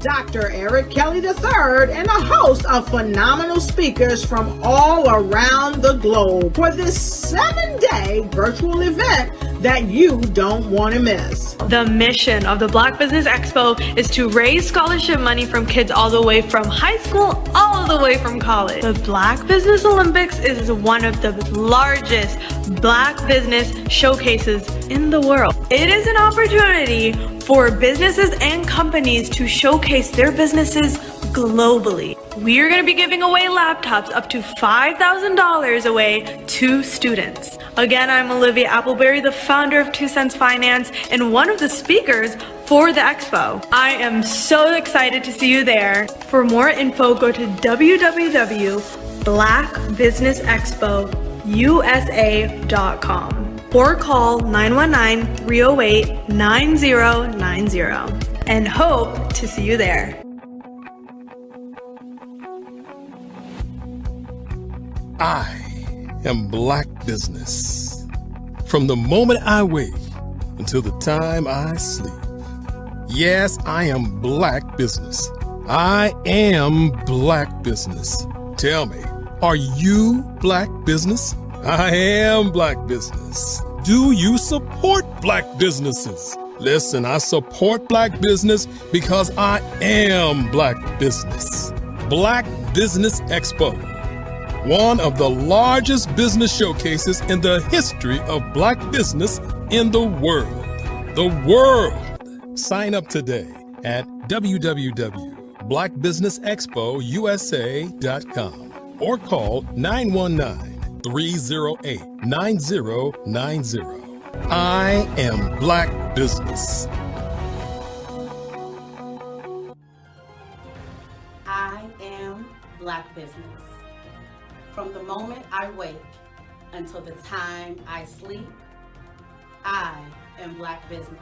Dr. Eric Kelly III and a host of phenomenal speakers from all around the globe for this 7-day virtual event that you don't want to miss. The mission of the Black Business Expo is to raise scholarship money from kids all the way from high school all the way from college. The Black Business Olympics is one of the largest Black business showcases in the world. It is an opportunity for businesses and companies to showcase their businesses globally. We are going to be giving away laptops up to $5,000 away to students. Again, I'm Olivia Appleberry, the founder of 2 Cents Finance and one of the speakers for the expo. I am so excited to see you there. For more info, go to www.blackbusinessexpousa.com or call 919-308-9090 and hope to see you there. I am Black Business. From the moment I wake until the time I sleep. Yes, I am Black Business. I am Black Business. Tell me, are you Black Business? I am Black Business. Do you support Black businesses? Listen, I support Black business because I am Black Business. Black Business Expo, one of the largest business showcases in the history of Black business in the world. The world! Sign up today at www.blackbusinessexpousa.com or call 919-308-9090. I am Black Business. I am Black Business. From the moment I wake until the time I sleep, I am Black Business.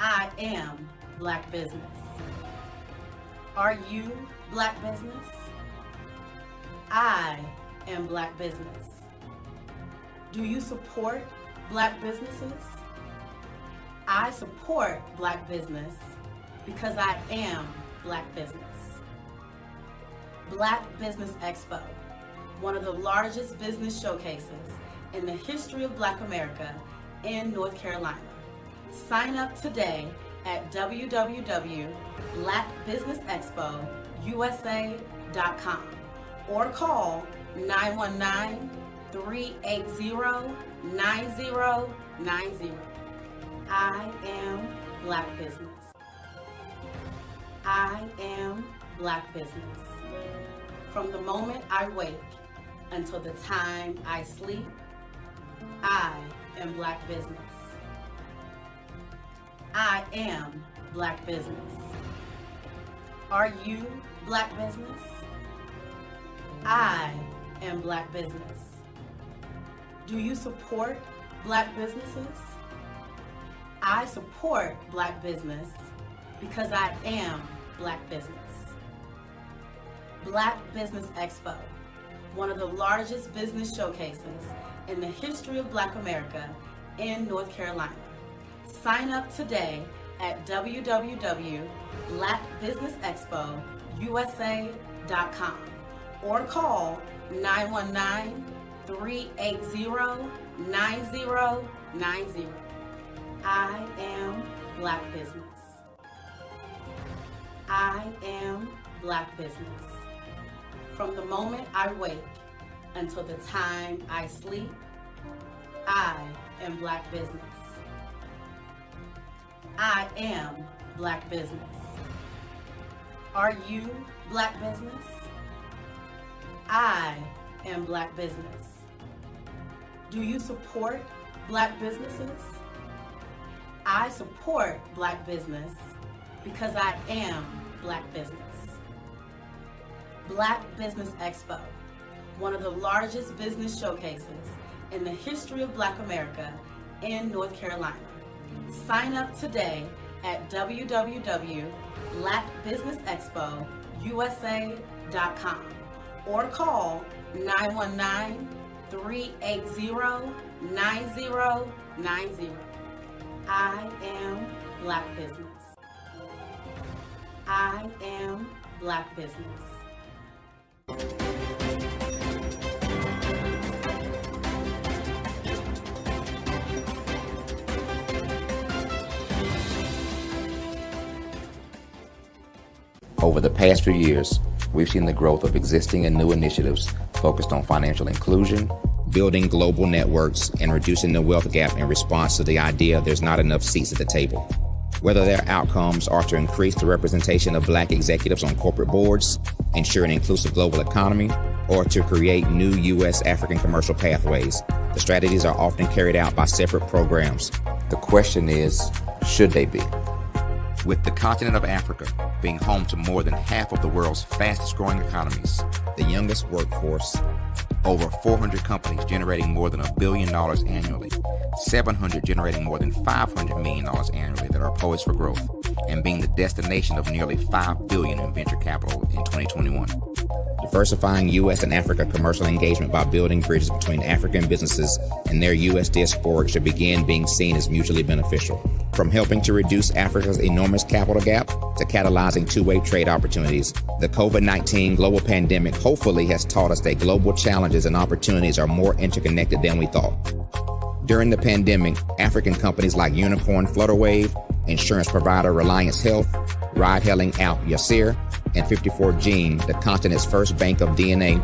I am Black Business. Are you Black Business? I am Black Business. Do you support Black businesses? I support Black business because I am Black business. Black Business Expo, one of the largest business showcases in the history of Black America in North Carolina. Sign up today at www.blackbusinessexpousa.com or call 919-380-9090. I am Black Business. I am Black Business. From the moment I wake until the time I sleep, I am Black Business. I am Black Business. Are you Black Business? I am Black Business. Do you support Black businesses? I support Black business because I am Black business. Black Business Expo, one of the largest business showcases in the history of Black America in North Carolina. Sign up today at www.blackbusinessexpousa.com or call 919-380-9090. I am Black Business. I am Black Business. From the moment I wake until the time I sleep, I am Black business. I am Black business. Are you Black business? I am Black business. Do you support Black businesses? I support Black business because I am Black business. Black Business Expo, one of the largest business showcases in the history of Black America in North Carolina. Sign up today at www.blackbusinessexpousa.com or call 919-380-9090. I am Black business. I am Black business. Over the past few years, we've seen the growth of existing and new initiatives focused on financial inclusion, building global networks, and reducing the wealth gap in response to the idea there's not enough seats at the table. Whether their outcomes are to increase the representation of Black executives on corporate boards, ensure an inclusive global economy, or to create new U.S. African commercial pathways, the strategies are often carried out by separate programs. The question is, should they be? With the continent of Africa being home to more than half of the world's fastest growing economies, the youngest workforce, over 400 companies generating more than $1 billion annually, 700 generating more than $500 million annually that are poised for growth, and being the destination of nearly $5 billion in venture capital in 2021. Diversifying U.S. and Africa commercial engagement by building bridges between African businesses and their U.S. diaspora should begin being seen as mutually beneficial. From helping to reduce Africa's enormous capital gap to catalyzing two-way trade opportunities, the COVID-19 global pandemic hopefully has taught us that global challenges and opportunities are more interconnected than we thought. During the pandemic, African companies like Unicorn Flutterwave, insurance provider Reliance Health, ride-hailing app Yasir, and 54Gene, the continent's first bank of DNA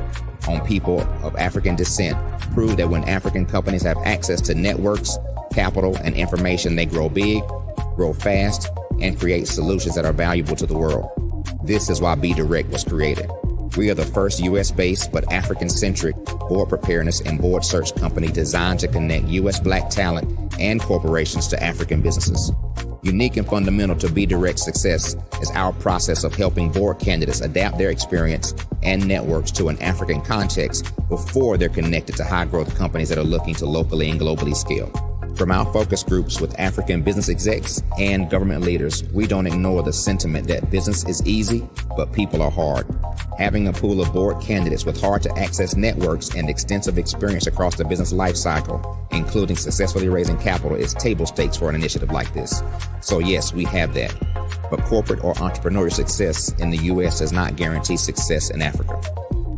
on people of African descent, proved that when African companies have access to networks, capital, and information, they grow big, grow fast, and create solutions that are valuable to the world. This is why Be Direct was created. We are the first U.S.-based but African-centric board preparedness and board search company designed to connect U.S. Black talent and corporations to African businesses. Unique and fundamental to Be Direct's success is our process of helping board candidates adapt their experience and networks to an African context before they're connected to high-growth companies that are looking to locally and globally scale. From our focus groups with African business execs and government leaders, we don't ignore the sentiment that business is easy, but people are hard. Having a pool of board candidates with hard-to-access networks and extensive experience across the business life cycle, including successfully raising capital, is table stakes for an initiative like this. So yes, we have that. But corporate or entrepreneurial success in the U.S. does not guarantee success in Africa.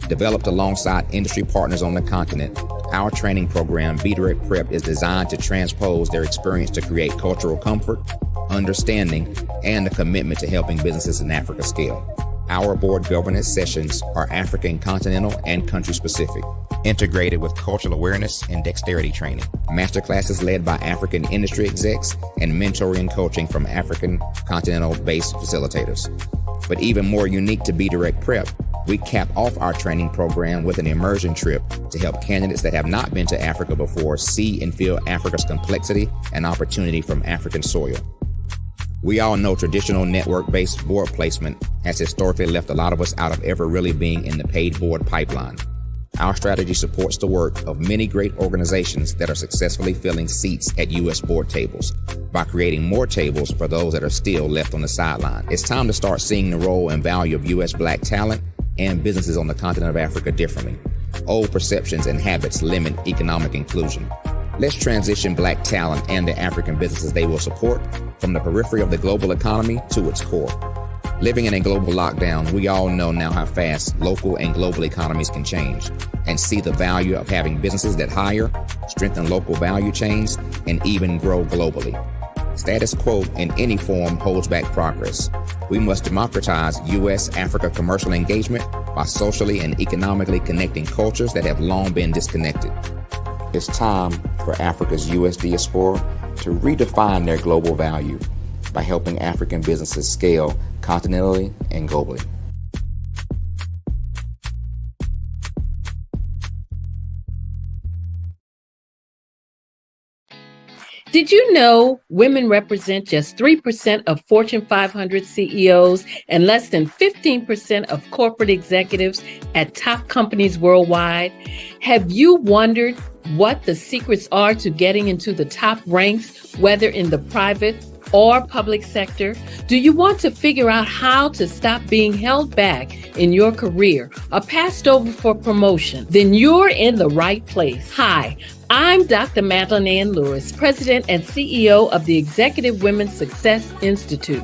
Developed alongside industry partners on the continent, our training program, Be Direct Prep, is designed to transpose their experience to create cultural comfort, understanding, and a commitment to helping businesses in Africa scale. Our board governance sessions are African continental and country specific, integrated with cultural awareness and dexterity training, masterclasses led by African industry execs, and mentoring and coaching from African continental-based facilitators. But even more unique to Be Direct Prep, we cap off our training program with an immersion trip to help candidates that have not been to Africa before see and feel Africa's complexity and opportunity from African soil. We all know traditional network-based board placement has historically left a lot of us out of ever really being in the paid board pipeline. Our strategy supports the work of many great organizations that are successfully filling seats at U.S. board tables by creating more tables for those that are still left on the sideline. It's time to start seeing the role and value of U.S. Black talent and businesses on the continent of Africa differently. Old perceptions and habits limit economic inclusion. Let's transition Black talent and the African businesses they will support from the periphery of the global economy to its core. Living in a global lockdown, we all know now how fast local and global economies can change, and see the value of having businesses that hire, strengthen local value chains, and even grow globally. Status quo in any form holds back progress. We must democratize U.S.-Africa commercial engagement by socially and economically connecting cultures that have long been disconnected. It's time for for Africa's U.S. diaspora to redefine their global value by helping African businesses scale continentally and globally. Did you know women represent just 3% of Fortune 500 CEOs and less than 15% of corporate executives at top companies worldwide? Have you wondered what the secrets are to getting into the top ranks, whether in the private or public sector? Do you want to figure out how to stop being held back in your career or passed over for promotion? Then you're in the right place. Hi, I'm Dr. Madeline Ann Lewis, President and CEO of the Executive Women's Success Institute.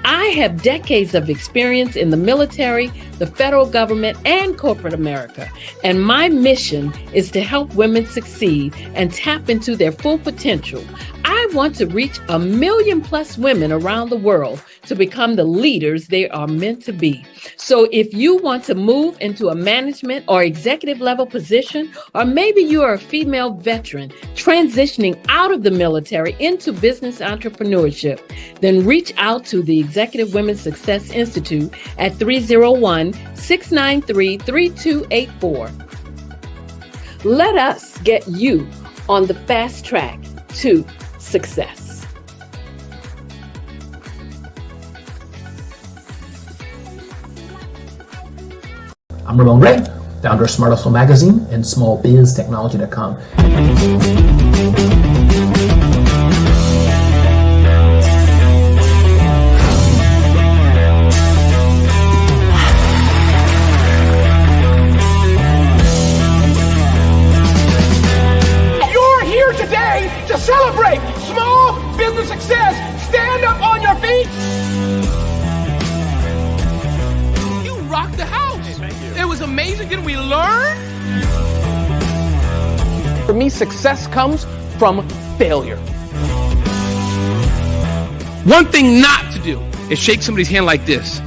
I have decades of experience in the military, the federal government, and corporate America, and my mission is to help women succeed and tap into their full potential. I want to reach 1 million plus women around the world to become the leaders they are meant to be. So if you want to move into a management or executive level position, or maybe you are a female veteran transitioning out of the military into business entrepreneurship, then reach out to the Executive Women's Success Institute at 301-693-3284. Let us get you on the fast track to success. I'm Ramon Ray, founder of Smart Hustle Magazine and smallbiztechnology.com. You're here today to celebrate small business success. Stand up on your feet. You rocked the house. It was amazing. Didn't we learn? For me, success comes from failure. One thing not to do is shake somebody's hand like this.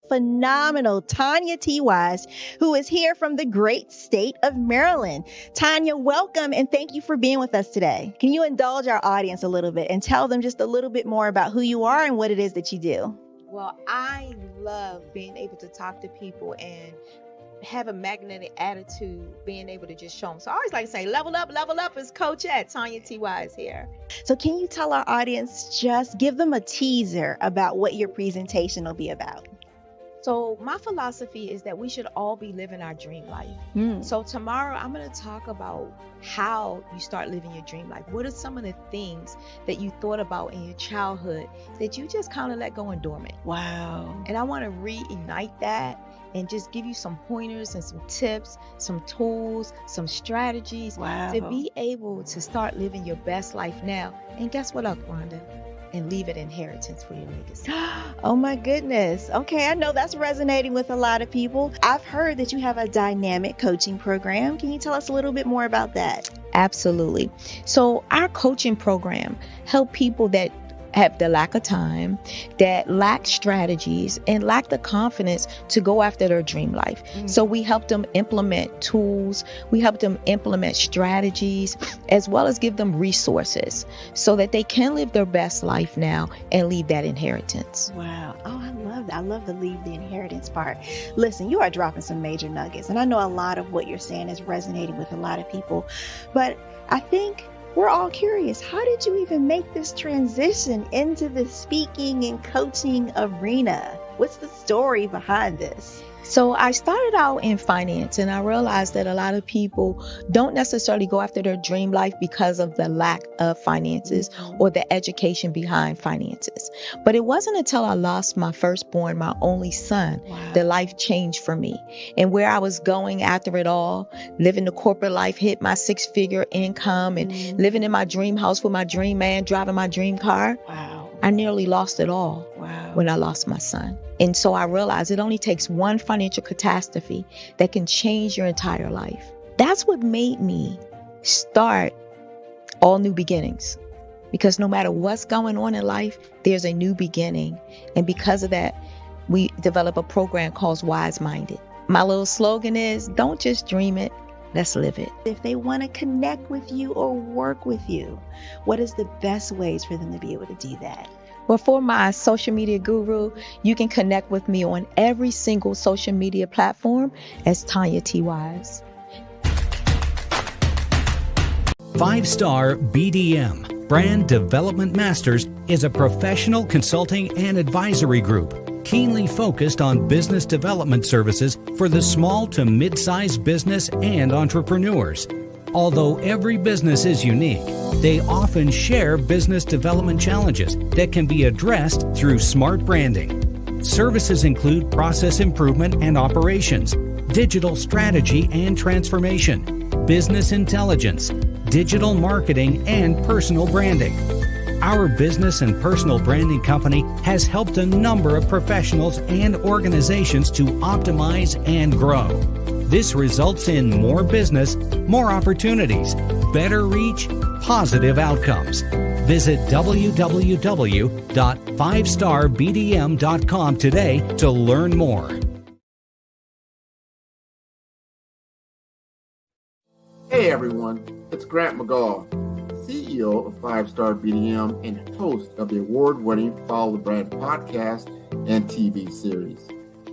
Phenomenal Tanya T. Wise, who is here from the great state of Maryland. Tanya, welcome and thank you for being with us today. Can you indulge our audience a little bit and tell them just a little bit more about who you are and what it is that you do? Well, I love being able to talk to people and have a magnetic attitude, being able to just show them. So I always like to say, level up is Coach at Tanya T. Wise here. So can you tell our audience, just give them a teaser about what your presentation will be about? So my philosophy is that we should all be living our dream life. So tomorrow I'm going to talk about how you start living your dream life. What are some of the things that you thought about in your childhood that you just kind of let go and dormant? Wow. And I want to reignite that and just give you some pointers and some tips, some tools, some strategies to be able to start living your best life now. And guess what, Rhonda? And leave it inheritance for your legacy. Oh my goodness. Okay, I know that's resonating with a lot of people. I've heard that you have a dynamic coaching program. Can you tell us a little bit more about that? Absolutely. So our coaching program help people that have the lack of time, that lack strategies, and lack the confidence to go after their dream life. So we help them implement tools, we help them implement strategies, as well as give them resources so that they can live their best life now and leave that inheritance. Wow. Oh, I love that. I love the leave the inheritance part. Listen, you are dropping some major nuggets, and I know a lot of what you're saying is resonating with a lot of people, but I think we're all curious. How did you even make this transition into the speaking and coaching arena? What's the story behind this? So I started out in finance, and I realized that a lot of people don't necessarily go after their dream life because of the lack of finances or the education behind finances. But it wasn't until I lost my firstborn, my only son, that life changed for me. And where I was going after it all, living the corporate life, hit my 6-figure income and living in my dream house with my dream man, driving my dream car. I nearly lost it all when I lost my son. And so I realized it only takes one financial catastrophe that can change your entire life. That's what made me start All New Beginnings. Because no matter what's going on in life, there's a new beginning. And because of that, we develop a program called Wise Minded. My little slogan is, don't just dream it, let's live it. If they want to connect with you or work with you, what is the best ways for them to be able to do that? Well, for my social media guru, you can connect with me on every single social media platform as Tanya T. Wise. 5-Star BDM, Brand Development Masters, is a professional consulting and advisory group keenly focused on business development services for the small to mid-sized business and entrepreneurs. Although every business is unique, they often share business development challenges that can be addressed through smart branding. Services include process improvement and operations, digital strategy and transformation, business intelligence, digital marketing, and personal branding. Our business and personal branding company has helped a number of professionals and organizations to optimize and grow. This results in more business, more opportunities, better reach, positive outcomes. Visit www.5starbdm.com today to learn more. Hey everyone, it's Grant McGaw, CEO of 5-Star BDM and host of the award-winning Follow the Brand podcast and TV series,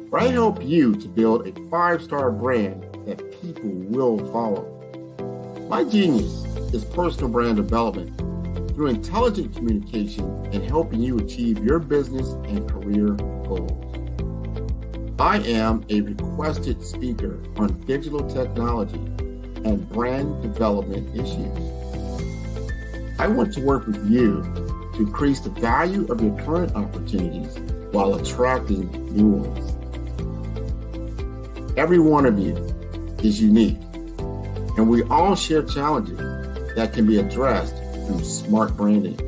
where I help you to build a 5-star brand that people will follow. My genius is personal brand development through intelligent communication and helping you achieve your business and career goals. I am a requested speaker on digital technology and brand development issues. I want to work with you to increase the value of your current opportunities while attracting new ones. Every one of you is unique, and we all share challenges that can be addressed through smart branding.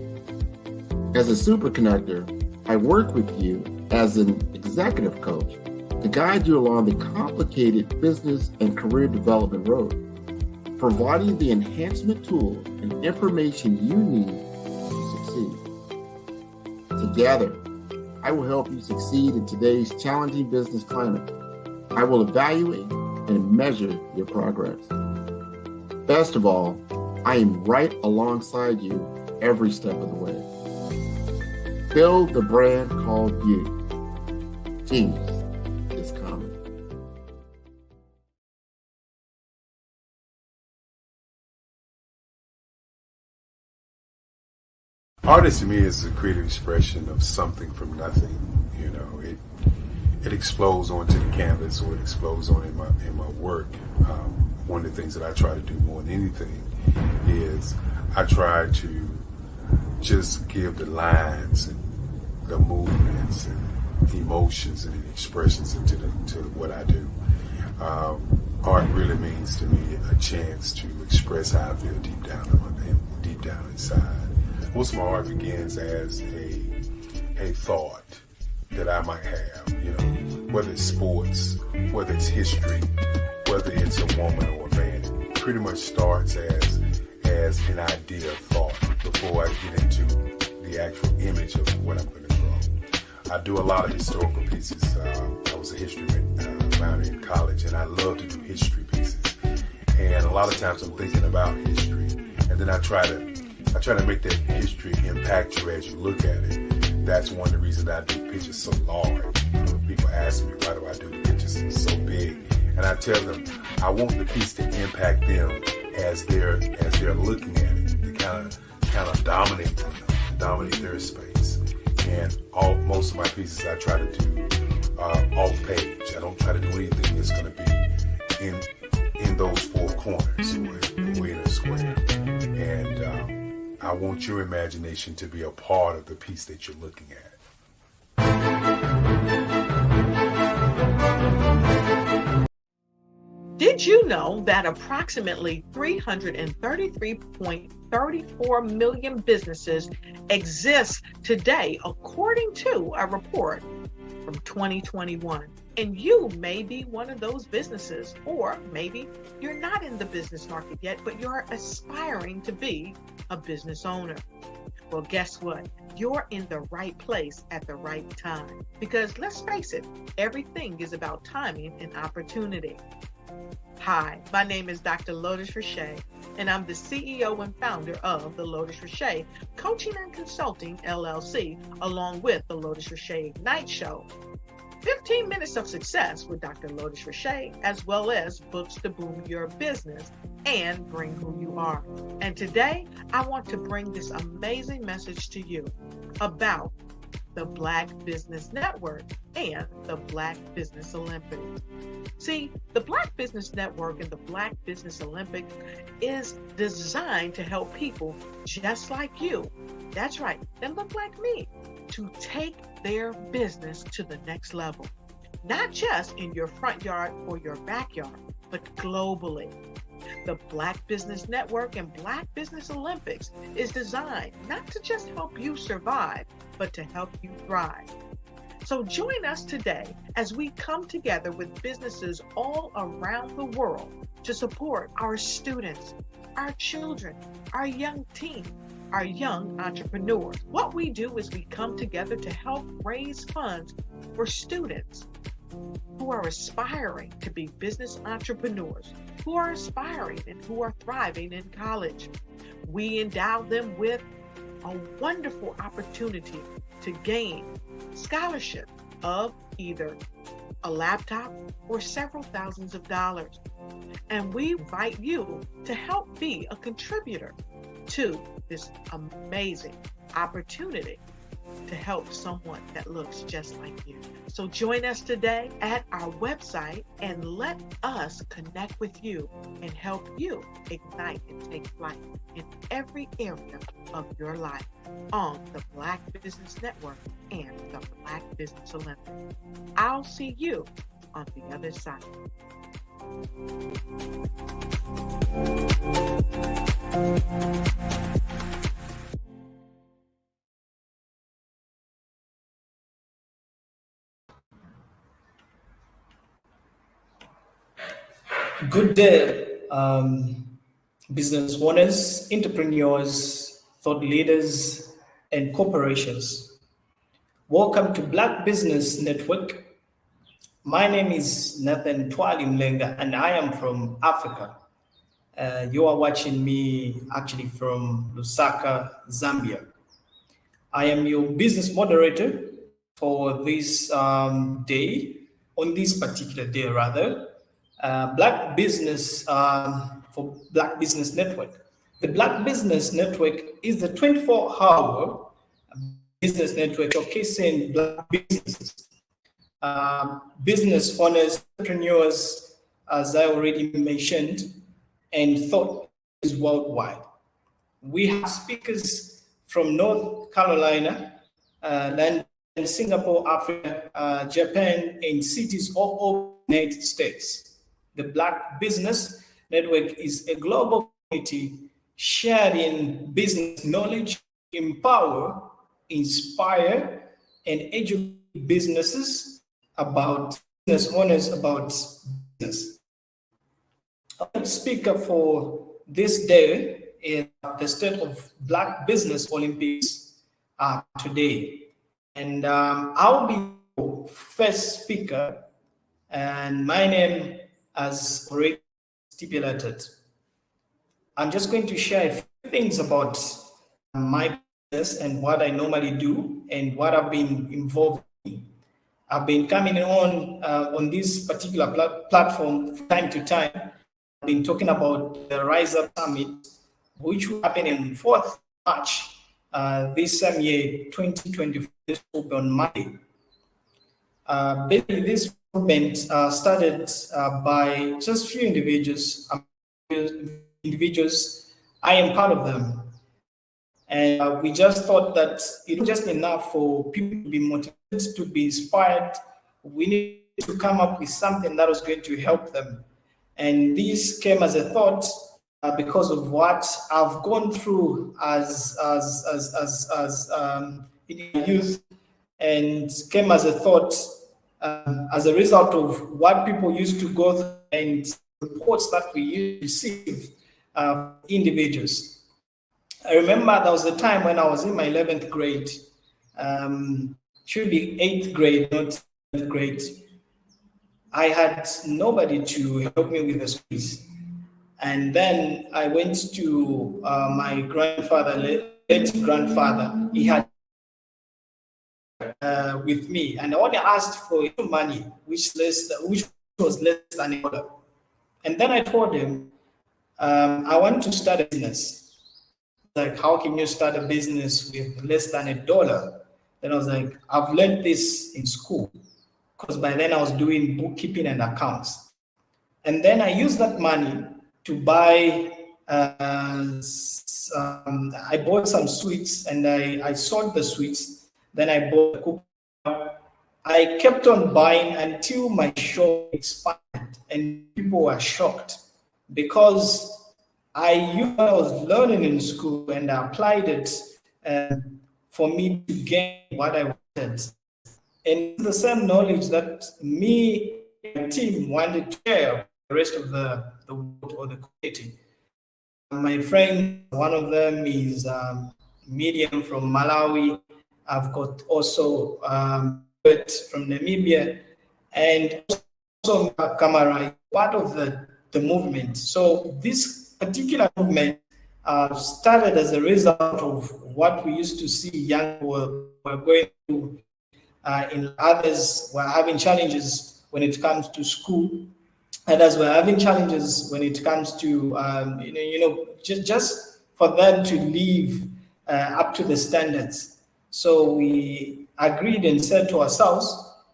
As a super connector, I work with you as an executive coach to guide you along the complicated business and career development road, providing the enhancement tools and information you need to succeed. Together, I will help you succeed in today's challenging business climate. I will evaluate and measure your progress. Best of all, I am right alongside you every step of the way. Build the brand called you. Genius is coming. Art to me is a creative expression of something from nothing. You know, it explodes onto the canvas, or it explodes on in my work. One of the things that I try to do more than anything is I try to just give the lines and the movements and emotions and expressions into to what I do. Art really means to me a chance to express how I feel deep down inside. Most of my art begins as a thought that I might have, you know, whether it's sports, whether it's history, whether it's a woman or a man. It pretty much starts as an idea of thought before I get into the actual image of what I'm going to draw. I do a lot of historical pieces. I was a history minor in college, and I love to do history pieces. And a lot of times I'm thinking about history, and then I try to make that history impact you as you look at it. That's one of the reasons I do pictures so large. People ask me, why do I do the pictures so big? And I tell them, I want the piece to impact them as they're looking at it, to kind of dominate them, dominate their space. And most of my pieces I try to do off page. I don't try to do anything that's going to be in those four corners or in a square. And I want your imagination to be a part of the piece that you're looking at. Did you know that approximately 333.34 million businesses exist today, according to a report from 2021? And you may be one of those businesses, or maybe you're not in the business market yet, but you're aspiring to be a business owner. Well, guess what? You're in the right place at the right time. Because let's face it, everything is about timing and opportunity. Hi, my name is Dr. Lotus Richey, and I'm the CEO and founder of the Lotus Richey Coaching and Consulting LLC, along with the Lotus Richey Ignite Show. 15 minutes of success with Dr. Lotus Richey, as well as books to boom your business and bring who you are. And today, I want to bring this amazing message to you about the Black Business Network and the Black Business Olympics. See, the Black Business Network and the Black Business Olympics is designed to help people just like you, that's right, that look like me, to take their business to the next level. Not just in your front yard or your backyard, but globally. The Black Business Network and Black Business Olympics is designed not to just help you survive, but to help you thrive. So join us today as we come together with businesses all around the world to support our students, our children, our young teens, our young entrepreneurs. What we do is we come together to help raise funds for students who are aspiring to be business entrepreneurs, who are aspiring and who are thriving in college. We endow them with a wonderful opportunity to gain scholarship of either a laptop or several thousands of dollars. And we invite you to help be a contributor to this amazing opportunity to help someone that looks just like you. So join us today at our website and let us connect with you and help you ignite and take flight in every area of your life on the Black Business Network and the Black Business Olympics. I'll see you on the other side. Good day, business owners, entrepreneurs, thought leaders, and corporations. Welcome to Black Business Network. My name is Nathan Twali Mlenga, and I am from Africa. You are watching me actually from Lusaka, Zambia. I am your business moderator for this day, on this particular day rather. Black Business for Black Business Network. The Black Business Network is the 24-hour business network showcasing Black businesses, business owners, entrepreneurs, as I already mentioned, and thought leaders worldwide. We have speakers from North Carolina, London, Singapore, Africa, Japan, and cities all over the United States. The Black Business Network is a global community sharing business knowledge, empower, inspire, and educate businesses about business owners about business. Our speaker for this day is the State of Black Business Olympics today. And I'll be the first speaker, and my name, as already stipulated, I'm just going to share a few things about my business and what I normally do and what I've been involved in. I've been coming on this particular platform from time to time. I've been talking about the Rise Up Summit, which will happen on 4th March this same year, 2024, on Monday. Basically, this movement started by just few individuals. I am part of them. And we just thought that it was just enough for people to be motivated, to be inspired. We need to come up with something that was going to help them. And this came as a thought because of what I've gone through as in youth, and came as a thought as a result of what people used to go through and reports that we used to receive individuals. I remember there was a time when I was in my 11th grade, should be 8th grade, not 7th grade. I had nobody to help me with the streets. And then I went to my grandfather, late grandfather. He had with me, and I only asked for money, which was less than a dollar. And then I told him, I want to start a business. Like, how can you start a business with less than a dollar? Then I was like, I've learned this in school, because by then I was doing bookkeeping and accounts. And then I used that money to buy, I bought some sweets, and I sold the sweets. Then I bought a cookie. I kept on buying until my shop expanded, and people were shocked because I was learning in school and I applied it for me to gain what I wanted. And the same knowledge that me and my team wanted to share with the rest of the world or the community. My friend, one of them is Medium from Malawi. I've got also from Namibia, and also Kamara, part of the movement. So this particular movement started as a result of what we used to see young people were going through. In others were having challenges when it comes to school. Others were having challenges when it comes to just for them to live up to the standards. So we agreed and said to ourselves,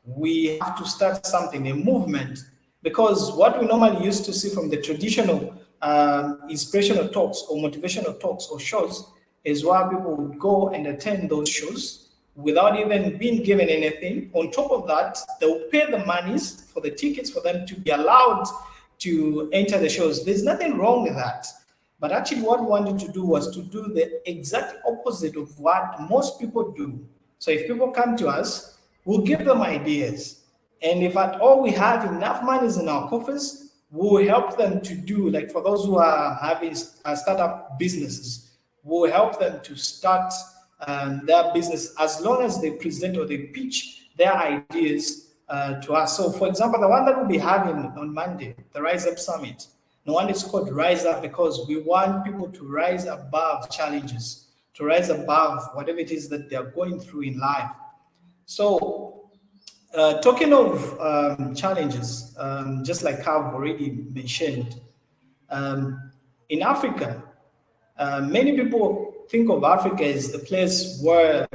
we have to start something, a movement, because what we normally used to see from the traditional inspirational talks or motivational talks or shows is where people would go and attend those shows without even being given anything. On top of that, they'll pay the monies for the tickets for them to be allowed to enter the shows. There's nothing wrong with that. But actually what we wanted to do was to do the exact opposite of what most people do. So if people come to us, we'll give them ideas. And if at all we have enough monies in our coffers, we'll help them to do, like for those who are having startup businesses, we'll help them to start their business as long as they present or they pitch their ideas to us. So for example, the one that we'll be having on Monday, the Rise Up Summit, the one is called Rise Up because we want people to rise above challenges, to rise above whatever it is that they're going through in life. So talking of challenges, just like I've already mentioned, in Africa, many people think of Africa as the place where,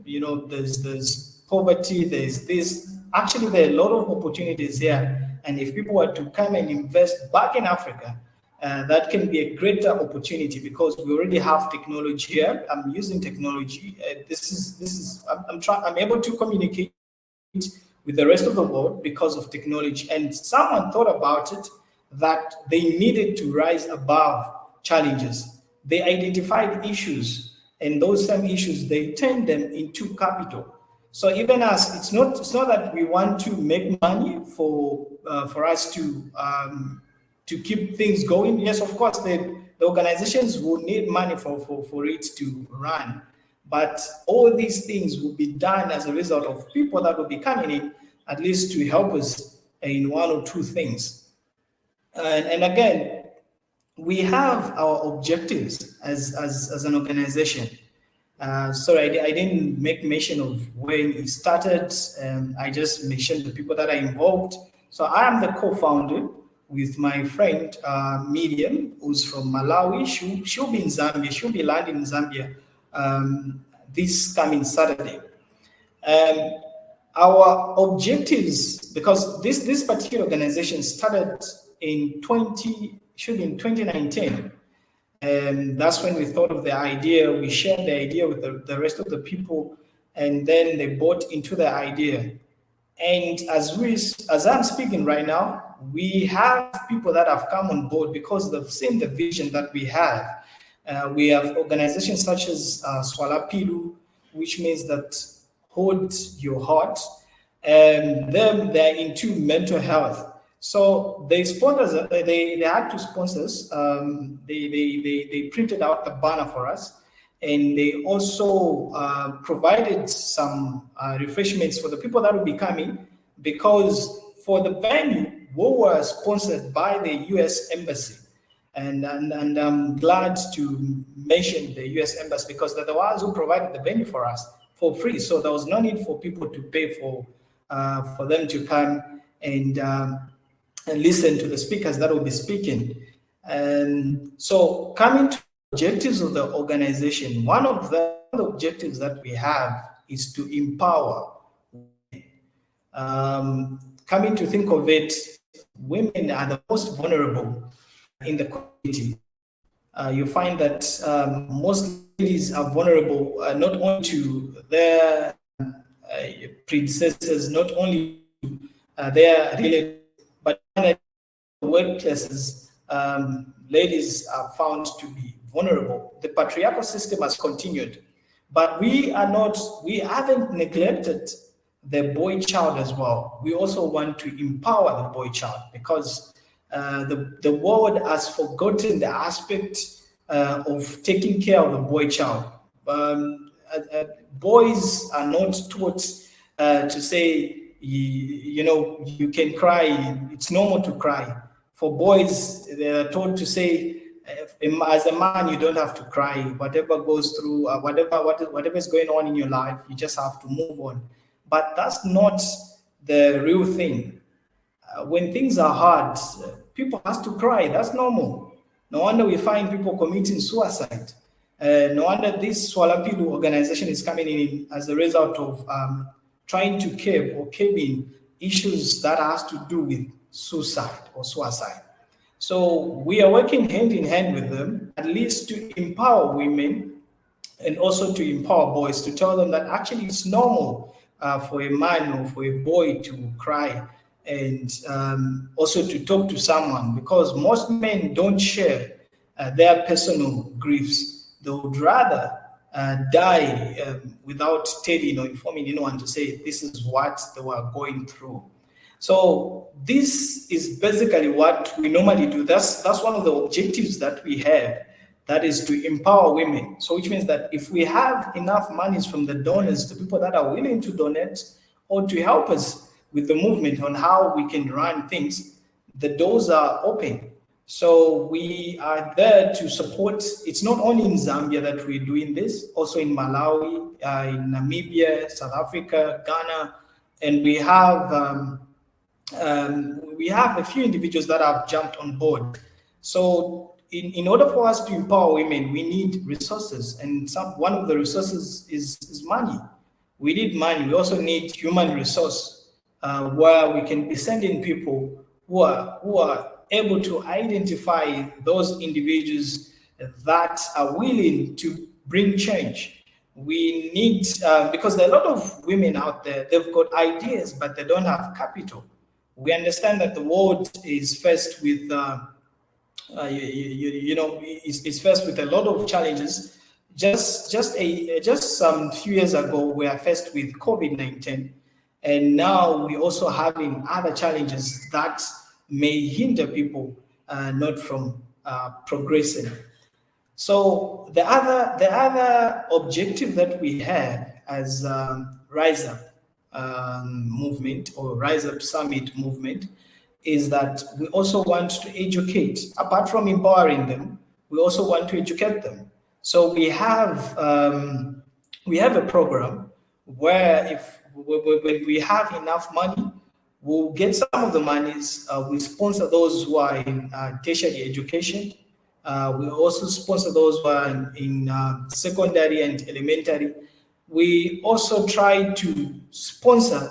there's poverty, there's this. Actually, there are a lot of opportunities here. And if people were to come and invest back in Africa, that can be a greater opportunity because we already have technology here. I'm using technology. I'm able to communicate with the rest of the world because of technology. And someone thought about it that they needed to rise above challenges. They identified issues, and those same issues, they turned them into capital. So even as it's not that we want to make money for us to keep things going. Yes, of course, the organizations will need money for it to run. But all these things will be done as a result of people that will be coming in, at least to help us in one or two things. And again, we have our objectives as an organization. Sorry, I didn't make mention of when it started. I just mentioned the people that are involved. So I am the co-founder with my friend Medium, who's from Malawi. She'll be in Zambia. She'll be landing in Zambia this coming Saturday. Our objectives, because this particular organization started in 2019. And that's when we thought of the idea. We shared the idea with the rest of the people, and then they bought into the idea. And as I'm speaking right now, we have people that have come on board because they've seen the vision that we have. We have organizations such as Swala Pilu, which means that hold your heart, and they're into mental health. So they sponsors, they had to sponsors. They printed out a banner for us, and they also provided some refreshments for the people that will be coming, because for the venue, we were sponsored by the U.S. Embassy. And I'm glad to mention the U.S. Embassy, because they're the ones who provided the venue for us for free. So there was no need for people to pay for them to come and listen to the speakers that will be speaking. And so coming to objectives of the organization, one of the objectives that we have is to empower women. Coming to think of it, women are the most vulnerable in the community. You find that most ladies are vulnerable not only to their predecessors, not only to their relatives, but in the workplaces, ladies are found to be vulnerable. The patriarchal system has continued, but we haven't neglected the boy child as well. We also want to empower the boy child, because the world has forgotten the aspect of taking care of the boy child. Boys are not taught to say, you can cry, it's normal to cry. For boys, they're taught to say, as a man, you don't have to cry. Whatever goes through, whatever is going on in your life, you just have to move on. But that's not the real thing. When things are hard, people have to cry. That's normal. No wonder we find people committing suicide. No wonder this Swalapidu organization is coming in as a result of trying to curb issues that has to do with suicide or suicide. So we are working hand in hand with them, at least to empower women and also to empower boys, to tell them that actually it's normal for a man or for a boy to cry, and also to talk to someone, because most men don't share their personal griefs. They would rather die without telling or informing anyone to say this is what they were going through. So this is basically what we normally do. That's one of the objectives that we have, that is to empower women. So which means that if we have enough monies from the donors, the people that are willing to donate or to help us with the movement on how we can run things, the doors are open. So we are there to support. It's not only in Zambia that we're doing this, also in Malawi, in Namibia, South Africa, Ghana, and we have a few individuals that have jumped on board. So in order for us to empower women, we need resources, and one of the resources is money. We need money. We also need human resource, where we can be sending people who are able to identify those individuals that are willing to bring change. We need, because there are a lot of women out there, they've got ideas, but they don't have capital. We understand that the world is faced with, is faced with a lot of challenges. Just some few years ago, we are faced with COVID-19, and now we're also having other challenges that may hinder people not from progressing. So the other objective that we have as Rise Up movement or Rise Up Summit movement is that we also want to educate. Apart from empowering them, we also want to educate them. So we have a program where when we have enough money, we'll get some of the monies. We sponsor those who are in tertiary education. We also sponsor those who are in secondary and elementary. We also try to sponsor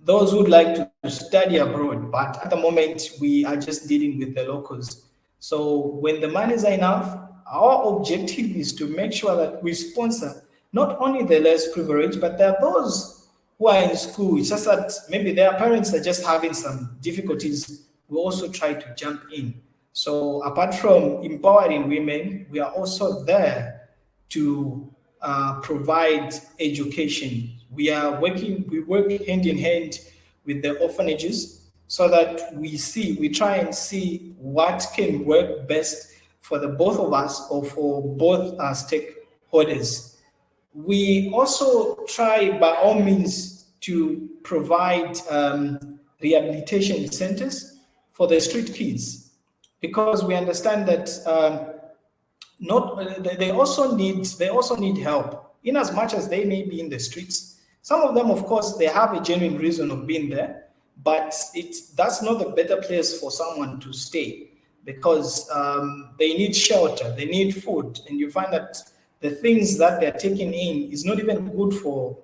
those who would like to study abroad, but at the moment we are just dealing with the locals. So when the monies are enough, our objective is to make sure that we sponsor not only the less privileged, but there are those who are in school. It's just that maybe their parents are just having some difficulties. We also try to jump in. So apart from empowering women, we are also there to provide education. We work hand in hand with the orphanages so that we try and see what can work best for the both of us or for both our stakeholders. We also try by all means to provide rehabilitation centers for the street kids, because we understand that they also need help, in as much as they may be in the streets. Some of them, of course, they have a genuine reason of being there, but that's not the better place for someone to stay, because they need shelter, they need food, and you find that the things that they're taking in is not even good for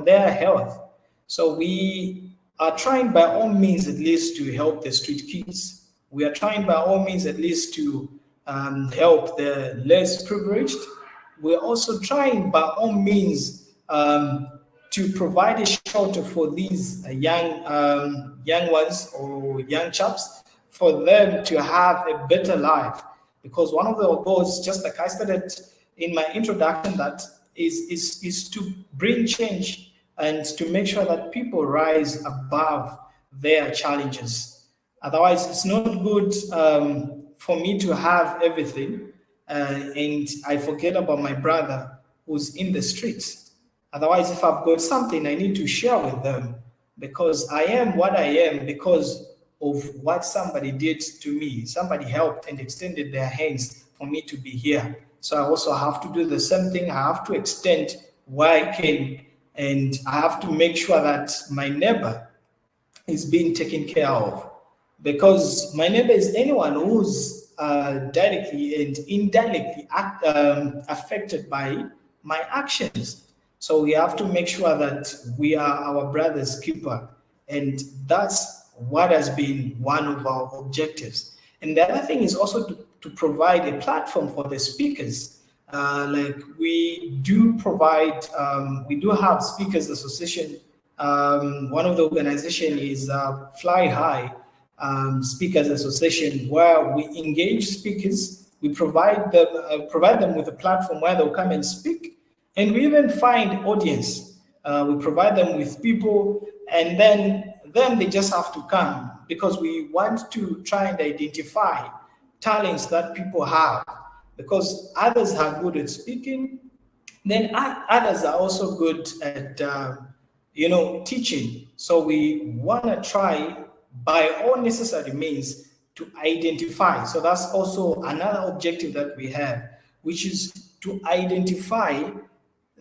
their health. So we are trying by all means at least to help the street kids. We are trying by all means at least to help the less privileged. We're also trying by all means to provide a shelter for these young ones or young chaps, for them to have a better life. Because one of the goals, just like I stated in my introduction, that is to bring change and to make sure that people rise above their challenges. Otherwise, it's not good for me to have everything and I forget about my brother who's in the streets. Otherwise, if I've got something, I need to share with them, because I am what I am because of what somebody did to me. Somebody helped and extended their hands for me to be here. So I also have to do the same thing. I have to extend where I can, and I have to make sure that my neighbor is being taken care of, because my neighbor is anyone who's directly and indirectly affected by my actions. So we have to make sure that we are our brother's keeper, and that's what has been one of our objectives. And the other thing is also to provide a platform for the speakers. Like we do provide, we do have Speakers Association. One of the organization is Fly High Speakers Association, where we engage speakers. We provide them with a platform where they'll come and speak, and we even find audience. We provide them with people, and then they just have to come, because we want to try and identify talents that people have, because others are good at speaking, then others are also good at teaching. So we want to try by all necessary means to identify. So that's also another objective that we have, which is to identify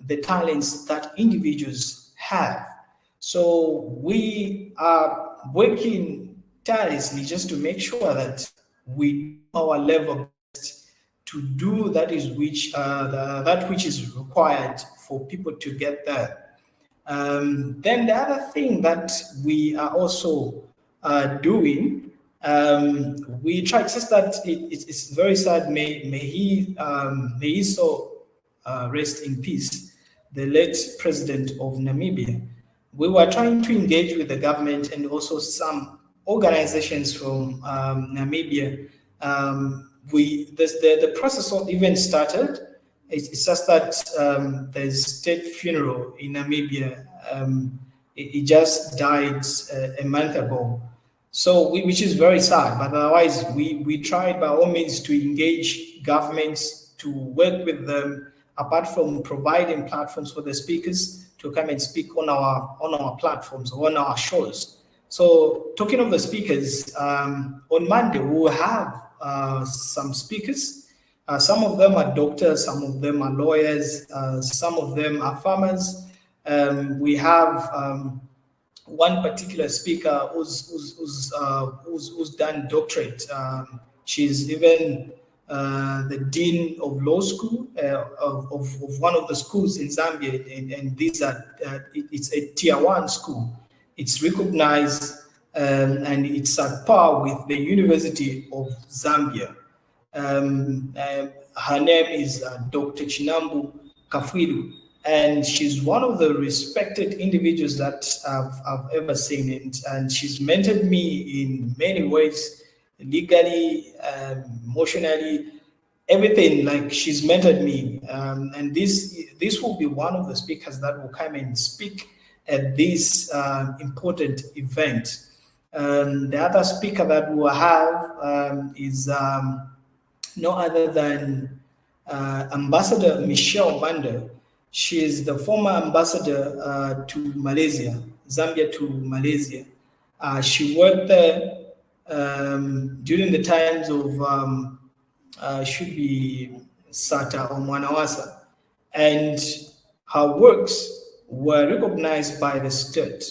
the talents that individuals have. So we are working tirelessly just to make sure that we do our level best to do that which is required for people to get there. Then the other thing that we are also doing, we try. It's just that it's very sad. May he so rest in peace, the late president of Namibia. We were trying to engage with the government and also some organizations from Namibia. The process even started. It's just that there's state funeral in Namibia. It just died a month ago. So, which is very sad, but otherwise we tried by all means to engage governments, to work with them, apart from providing platforms for the speakers to come and speak on our platforms, on our shows. So talking of the speakers, on Monday we will have some speakers. Some of them are doctors, some of them are lawyers, some of them are farmers. We have one particular speaker who's done doctorate. She's even the dean of law school of one of the schools in Zambia, and these are it's a tier 1 school. It's recognized and it's at par with the University of Zambia. Her name is Dr. Chinambu Kafwidu, and she's one of the respected individuals that I've ever seen, and she's mentored me in many ways, legally, emotionally, everything. Like, she's mentored me, and this will be one of the speakers that will come and speak at this important event. The other speaker that we'll have is no other than Ambassador Michelle Banda. She is the former ambassador to Malaysia, Zambia to Malaysia. She worked there during the times of should be Sata or Mwanawasa, and her works were recognized by the state.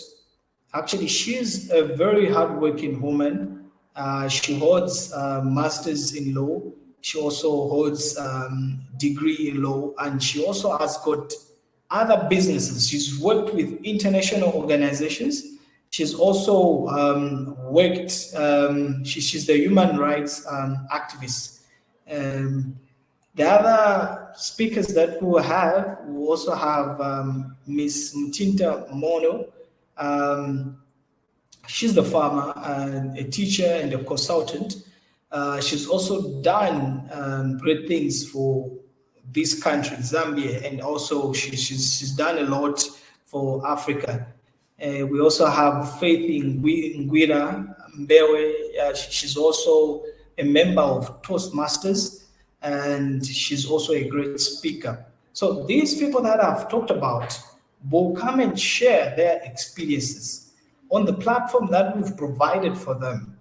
Actually, she's a very hardworking woman. She holds masters in law. She also holds degree in law, and she also has got other businesses. She's worked with international organizations. She's also worked, she's the human rights activist. The other speakers that we also have Miss Mtinta Mono. She's the farmer, a teacher and a consultant. She's also done great things for this country, Zambia, and also she's done a lot for Africa. We also have Faith Ngwira Mbewe. She's also a member of Toastmasters, and she's also a great speaker. So these people that I've talked about will come and share their experiences on the platform that we've provided for them.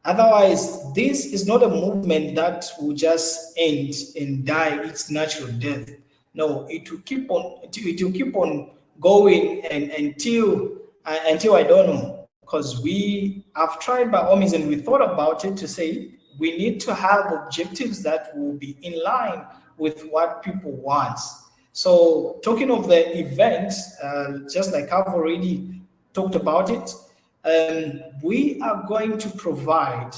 Otherwise, this is not a movement that will just end and die its natural death. No, it will keep on going and until I don't know, because we have tried by all means and we thought about it to say we need to have objectives that will be in line with what people want. So talking of the event, just like I've already talked about it, we are going to provide,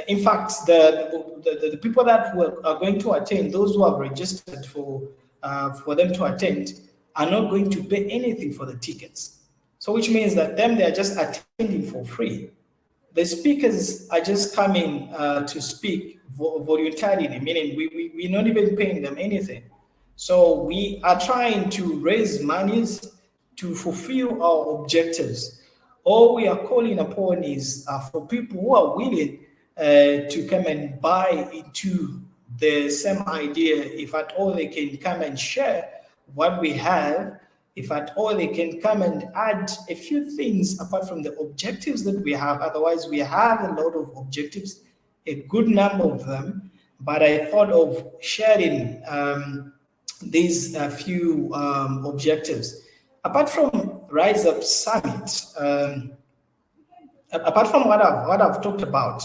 in fact, the people that are going to attend, those who have registered for them to attend, are not going to pay anything for the tickets. So which means that they are just attending for free. The speakers are just coming to speak voluntarily, meaning we're not even paying them anything. So we are trying to raise monies to fulfill our objectives. All we are calling upon is for people who are willing to come and buy into the same idea. If at all they can come and share what we have, if at all they can come and add a few things apart from the objectives that we have. Otherwise, we have a lot of objectives, a good number of them, but I thought of sharing these few objectives. Apart from Rise Up Summit, apart from what I've talked about,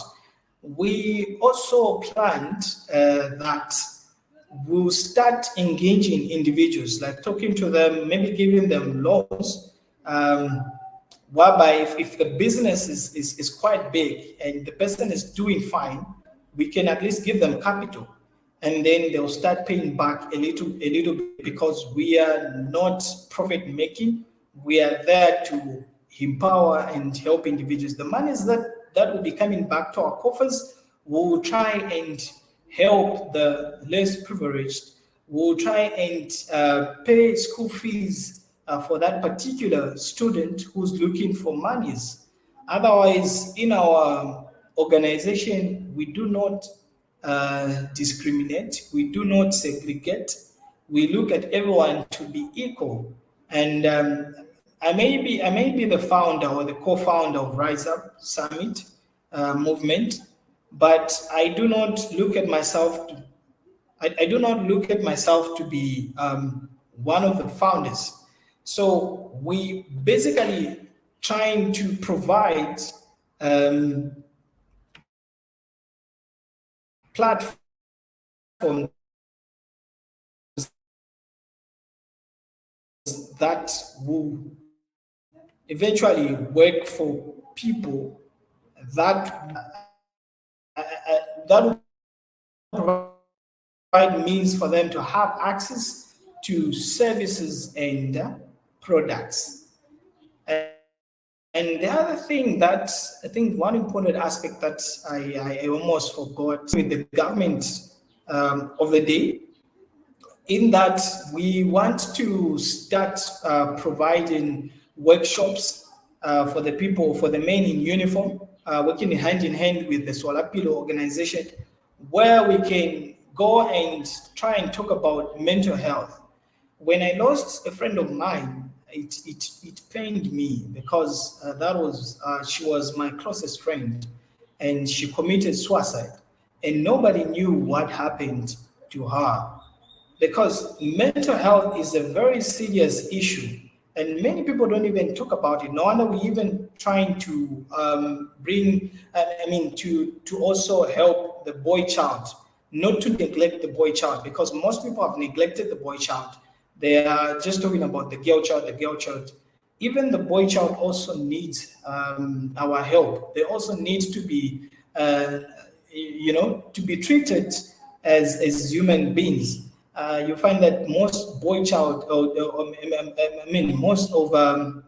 we also planned that we'll start engaging individuals, like talking to them, maybe giving them loans, whereby if the business is quite big and the person is doing fine, we can at least give them capital, and then they'll start paying back a little bit, because we are not profit making. We are there to empower and help individuals. The monies that will be coming back to our coffers, we'll try and help the less privileged. We'll try and pay school fees for that particular student who's looking for monies. Otherwise, in our organization, we do not discriminate. We do not segregate. We look at everyone to be equal. And I may be the founder or the co-founder of Rise Up Summit movement, but I do not look at myself to, I do not look at myself to be one of the founders. So we basically trying to provide platform that will eventually work for people that will provide means for them to have access to services and products. And the other thing that I think one important aspect that I almost forgot with the government of the day, in that we want to start providing workshops for the people, for the men in uniform, working hand in hand with the Swalapilo organization, where we can go and try and talk about mental health. When I lost a friend of mine, it pained me because she was my closest friend, and she committed suicide, and nobody knew what happened to her, because mental health is a very serious issue, and many people don't even talk about it. No wonder we're even trying to to also help the boy child, not to neglect the boy child, because most people have neglected the boy child. They are just talking about the girl child, the girl child. Even the boy child also needs our help. They also need to be, to be treated as human beings. You find that most boy child, most of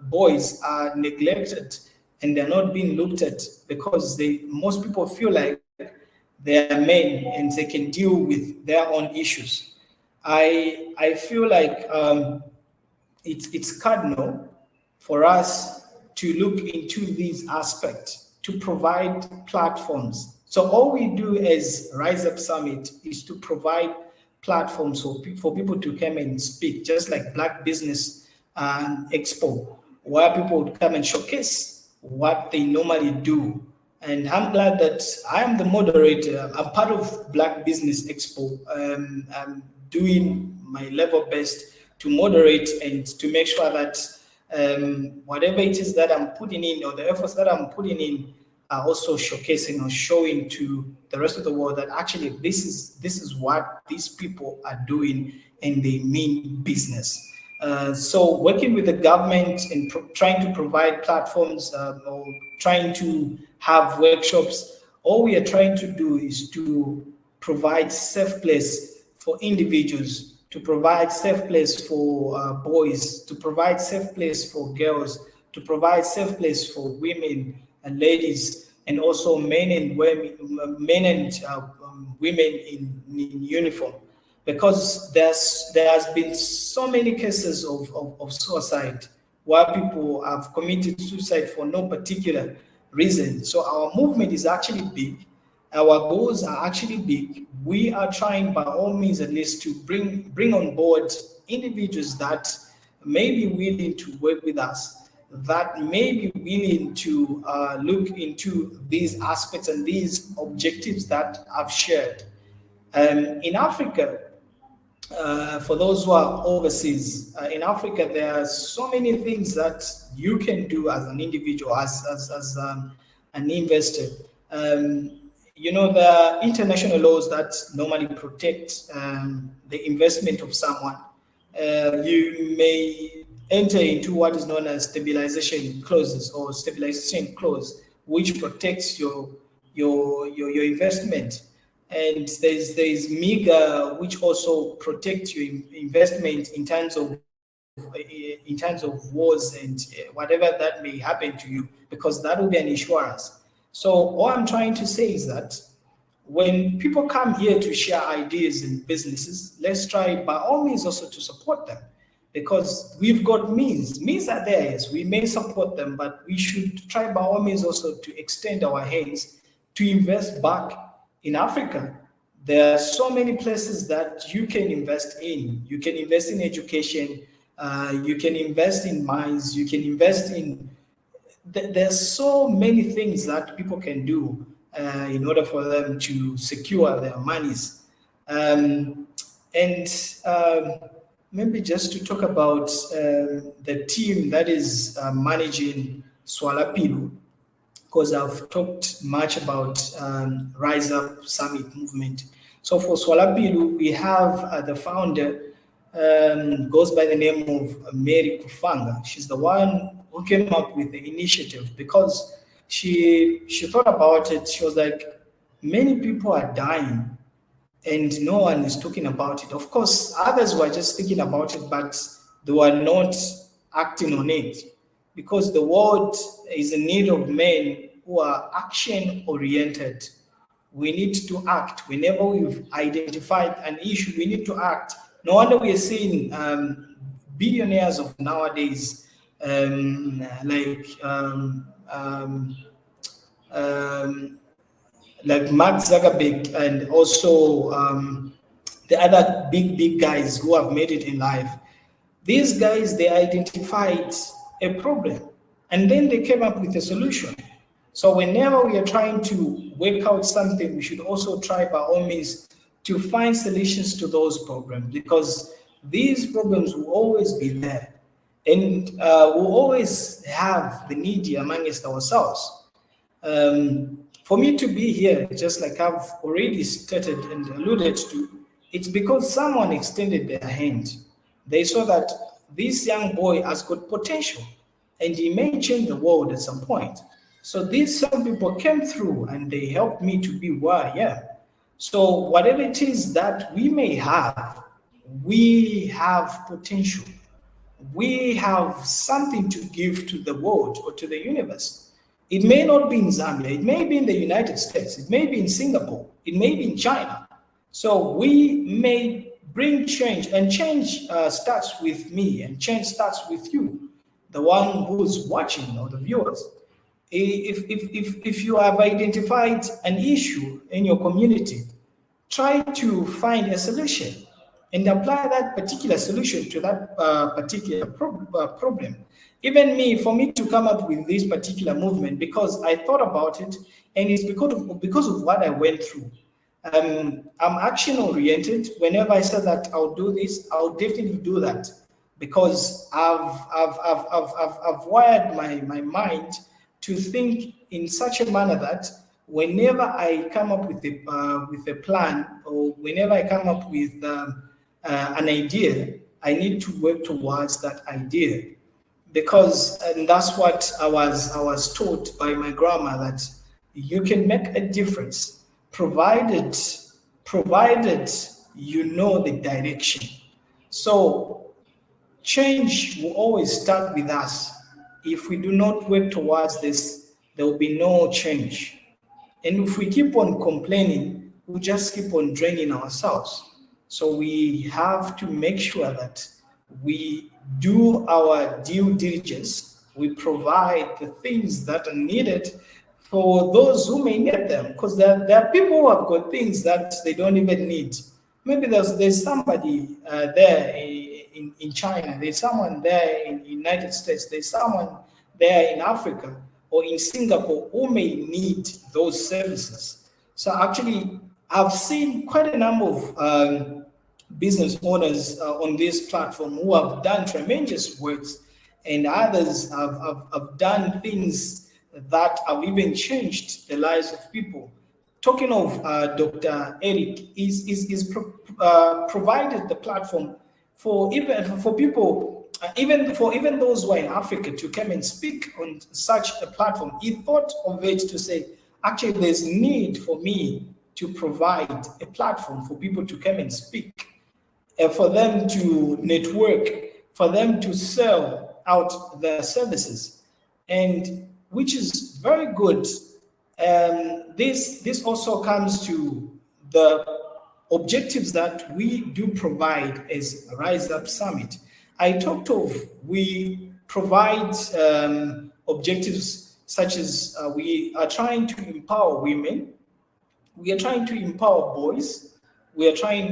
boys are neglected, and they're not being looked at because most people feel like they are men and they can deal with their own issues. I feel like it's cardinal for us to look into these aspects, to provide platforms. So all we do as Rise Up Summit is to provide platforms for people to come and speak, just like Black Business Expo, where people would come and showcase what they normally do. And I'm glad that I am the moderator. I'm part of Black Business Expo. I'm doing my level best to moderate and to make sure that whatever it is that I'm putting in, or the efforts that I'm putting in, are also showcasing or showing to the rest of the world that actually this is what these people are doing, and they mean business. So working with the government and trying to provide platforms or trying to have workshops, all we are trying to do is to provide safe place for individuals, to provide safe place for boys, to provide safe place for girls, to provide safe place for women and ladies, and also men and women, women in uniform. Because there has been so many cases of suicide where people have committed suicide for no particular reason. So our movement is actually big. Our goals are actually big. We are trying by all means at least to bring on board individuals that may be willing to work with us, that may be willing to look into these aspects and these objectives that I've shared. In Africa, for those who are overseas, in Africa, there are so many things that you can do as an individual, as an investor. There are international laws that normally protect the investment of someone. You may enter into what is known as stabilization clauses or stabilization clause, which protects your investment. And there's MIGA, which also protects your investment in terms of wars and whatever that may happen to you, because that will be an insurance. So all I'm trying to say is that when people come here to share ideas and businesses, let's try by all means also to support them, because we've got means. Means are there, yes, we may support them, but we should try by all means also to extend our hands to invest back in Africa. There are so many places that you can invest in. You can invest in education, you can invest in mines, you can invest in, there's so many things that people can do in order for them to secure their monies. Maybe just to talk about the team that is managing Swalapilo, because I've talked much about Rise Up Summit movement. So for Swalapilo, we have the founder, goes by the name of Mary Kufanga. She's the one who came up with the initiative, because she thought about it. She was like, many people are dying and no one is talking about it. Of course, others were just thinking about it, but they were not acting on it, because the world is in need of men who are action-oriented. We need to act. Whenever we've identified an issue, we need to act. No wonder we are seeing billionaires of nowadays like Mark Zuckerberg, and also the other big guys who have made it in life. These guys, they identified a problem and then they came up with a solution. So whenever we are trying to work out something, we should also try by all means to find solutions to those problems, because these problems will always be there, and we'll always have the needy amongst ourselves. For me to be here, just like I've already stated and alluded to, it's because someone extended their hand. They saw that this young boy has got potential and he may change the world at some point. So these some people came through and they helped me to be where I am. So whatever it is that we may have, we have potential. We have something to give to the world or to the universe. It may not be in Zambia, it may be in the United States, it may be in Singapore, it may be in China. So we may bring change, and change starts with me, and change starts with you, the one who's watching, or the viewers. If you have identified an issue in your community, try to find a solution and apply that particular solution to that particular problem. Even me, for me to come up with this particular movement, because I thought about it, and it's because of what I went through. I'm action oriented. Whenever I said that I'll do this, I'll definitely do that, because I've wired my mind to think in such a manner that whenever I come up with a plan, or whenever I come up with an idea, I need to work towards that idea, because, and that's what I was taught by my grandma, that you can make a difference provided you know the direction. So change will always start with us. If we do not work towards this, there will be no change. And if we keep on complaining, we'll just keep on draining ourselves. So we have to make sure that we do our due diligence. We provide the things that are needed for those who may need them, because there are people who have got things that they don't even need. Maybe there's somebody there in China, there's someone there in the United States, there's someone there in Africa or in Singapore who may need those services. So actually, I've seen quite a number of business owners on this platform who have done tremendous works, and others have done things that have even changed the lives of people. Talking of Dr. Eric, is provided the platform for people, even those who are in Africa, to come and speak on such a platform. He thought of it to say, actually, there's need for me to provide a platform for people to come and speak, for them to network, for them to sell out their services, and which is very good. This also comes to the objectives that we do provide as Rise Up Summit. I talked of, we provide objectives such as we are trying to empower women, we are trying to empower boys, we're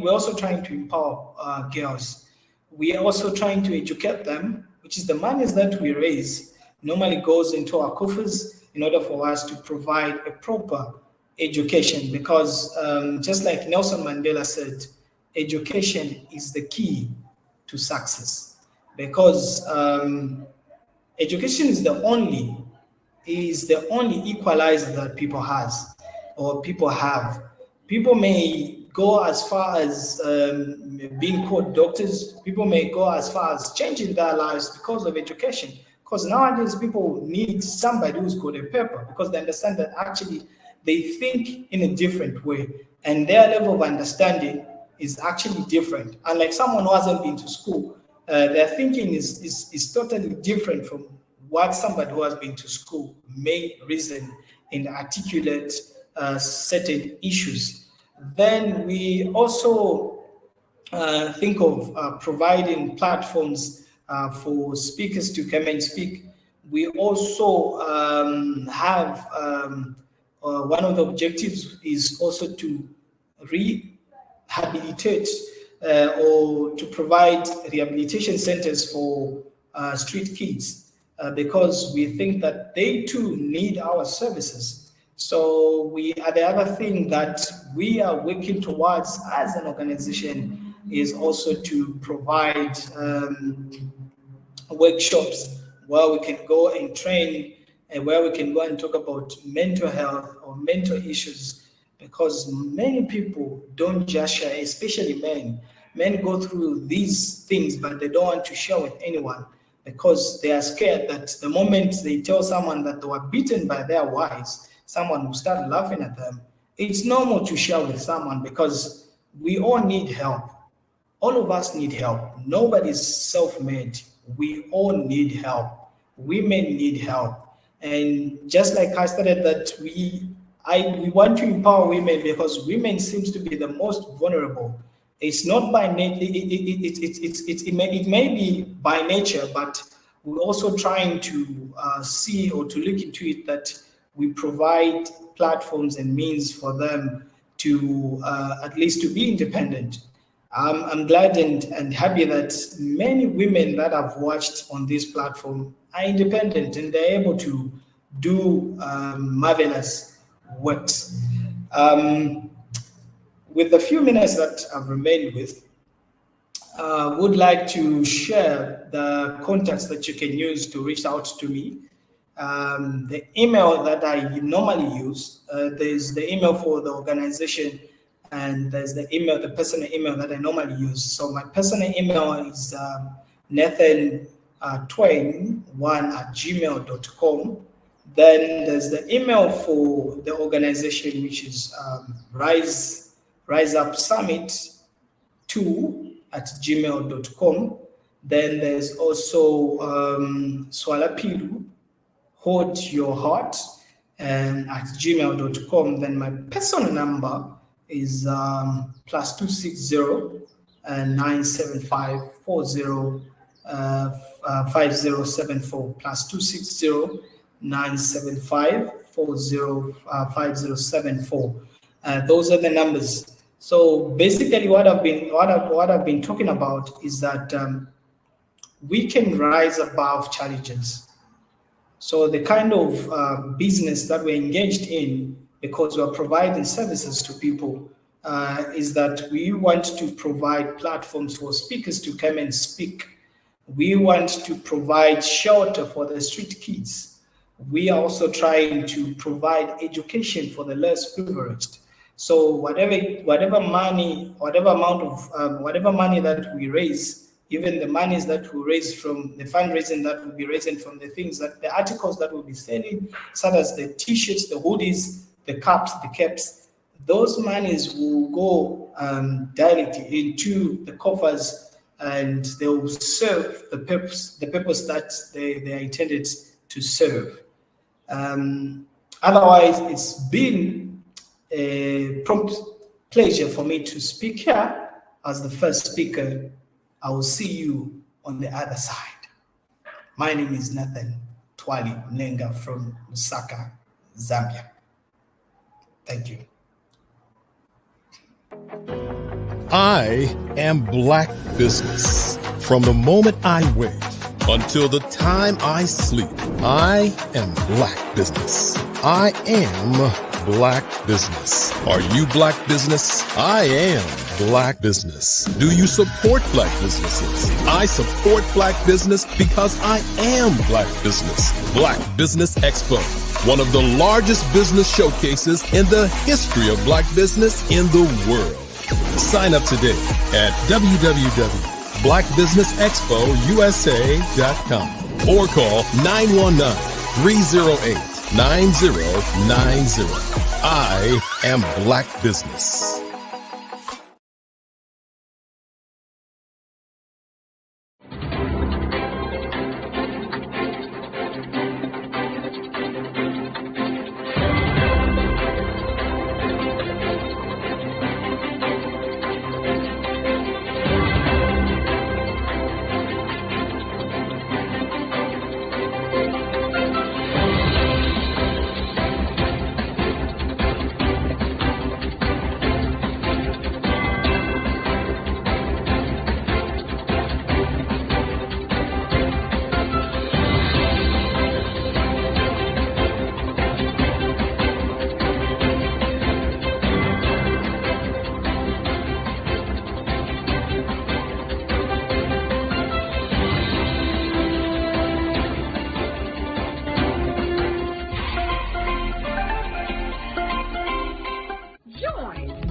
also trying to empower girls. We are also trying to educate them, which is the monies that we raise normally goes into our coffers in order for us to provide a proper education, because just like Nelson Mandela said, education is the key to success, because education is the only equalizer that people have. People may go as far as being called doctors. People may go as far as changing their lives because of education. Because nowadays people need somebody who's got a paper, because they understand that actually they think in a different way, and their level of understanding is actually different. Unlike someone who hasn't been to school, their thinking is totally different from what somebody who has been to school may reason and articulate certain issues. Then we also think of providing platforms for speakers to come and speak. We also have one of the objectives is also to rehabilitate or to provide rehabilitation centers for street kids because we think that they too need our services. So the other thing that we are working towards as an organization is also to provide workshops where we can go and train and where we can go and talk about mental health or mental issues, because many people don't just share, especially men. Men go through these things, but they don't want to share with anyone because they are scared that the moment they tell someone that they were beaten by their wives, someone will start laughing at them. It's normal to share with someone because we all need help. All of us need help. Nobody's self-made. We all need help. Women need help. And just like I stated that we want to empower women because women seems to be the most vulnerable. It's not by nature, it may be by nature, but we're also trying to see or to look into it that we provide platforms and means for them to at least to be independent. I'm glad and happy that many women that I've watched on this platform are independent and they're able to do marvelous works. With the few minutes that I've remained with, would like to share the contacts that you can use to reach out to me. The email that I normally use, there's the email for the organization, and there's the personal email that I normally use. So my personal email is nathan.twain1@gmail.com. Then there's the email for the organization, which is Rise Up Summit 2@gmail.com. Then there's also Swalapilu, Hold Your Heart, @gmail.com. Then my personal number is +260 975 40 5074 +260 975 40 5074. Those are the numbers. So basically, what I've been talking about is that we can rise above challenges. So the kind of business that we're engaged in, because we're providing services to people, is that we want to provide platforms for speakers to come and speak. We want to provide shelter for the street kids. We are also trying to provide education for the less privileged. So whatever money that we raise, even the monies that we raise from the fundraising that will be raising from the articles that we'll be selling, such as the t-shirts, the hoodies, the cups, the caps, those monies will go directly into the coffers, and they will serve the purpose that they are intended to serve. Otherwise, it's been a prompt pleasure for me to speak here as the first speaker. I will see you on the other side. My name is Nathan Twali Mlenga from Lusaka, Zambia. Thank you. I am Black Business. From the moment I wake until the time I sleep, I am Black Business. I am Black Business. Are you Black Business? I am Black Business. Do you support Black businesses? I support Black business because I am Black Business. Black Business Expo, one of the largest business showcases in the history of Black business in the world. Sign up today at www.blackbusinessexpousa.com or call 919-308-9090. I am Black Business.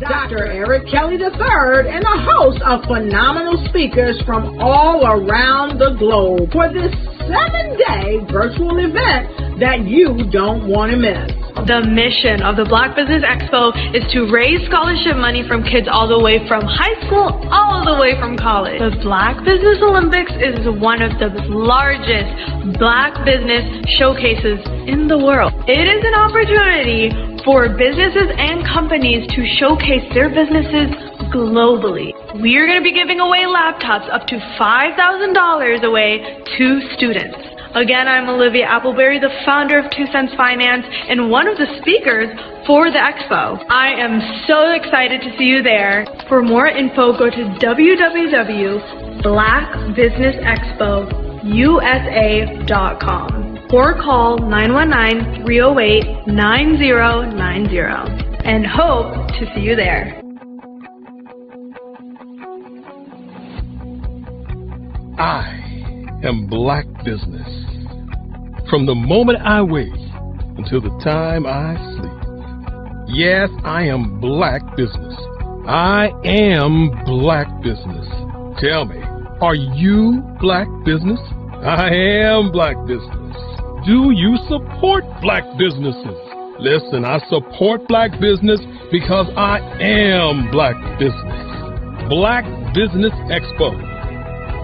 Dr. Eric Kelly III and a host of phenomenal speakers from all around the globe for this 7-day virtual event that you don't want to miss. The mission of the Black Business Expo is to raise scholarship money from kids all the way from high school, all the way from college. The Black Business Olympics is one of the largest Black business showcases in the world. It is an opportunity for businesses and companies to showcase their businesses globally. We are going to be giving away laptops up to $5,000 away to students. Again, I'm Olivia Appleberry, the founder of 2 Cents Finance and one of the speakers for the expo. I am so excited to see you there. For more info, go to www.blackbusinessexpousa.com or call 919-308-9090 and hope to see you there. I am Black Business. From the moment I wake until the time I sleep. Yes, I am Black Business. I am Black Business. Tell me, are you Black Business? I am Black Business. Do you support Black businesses? Listen, I support Black business because I am Black Business. Black Business Expo,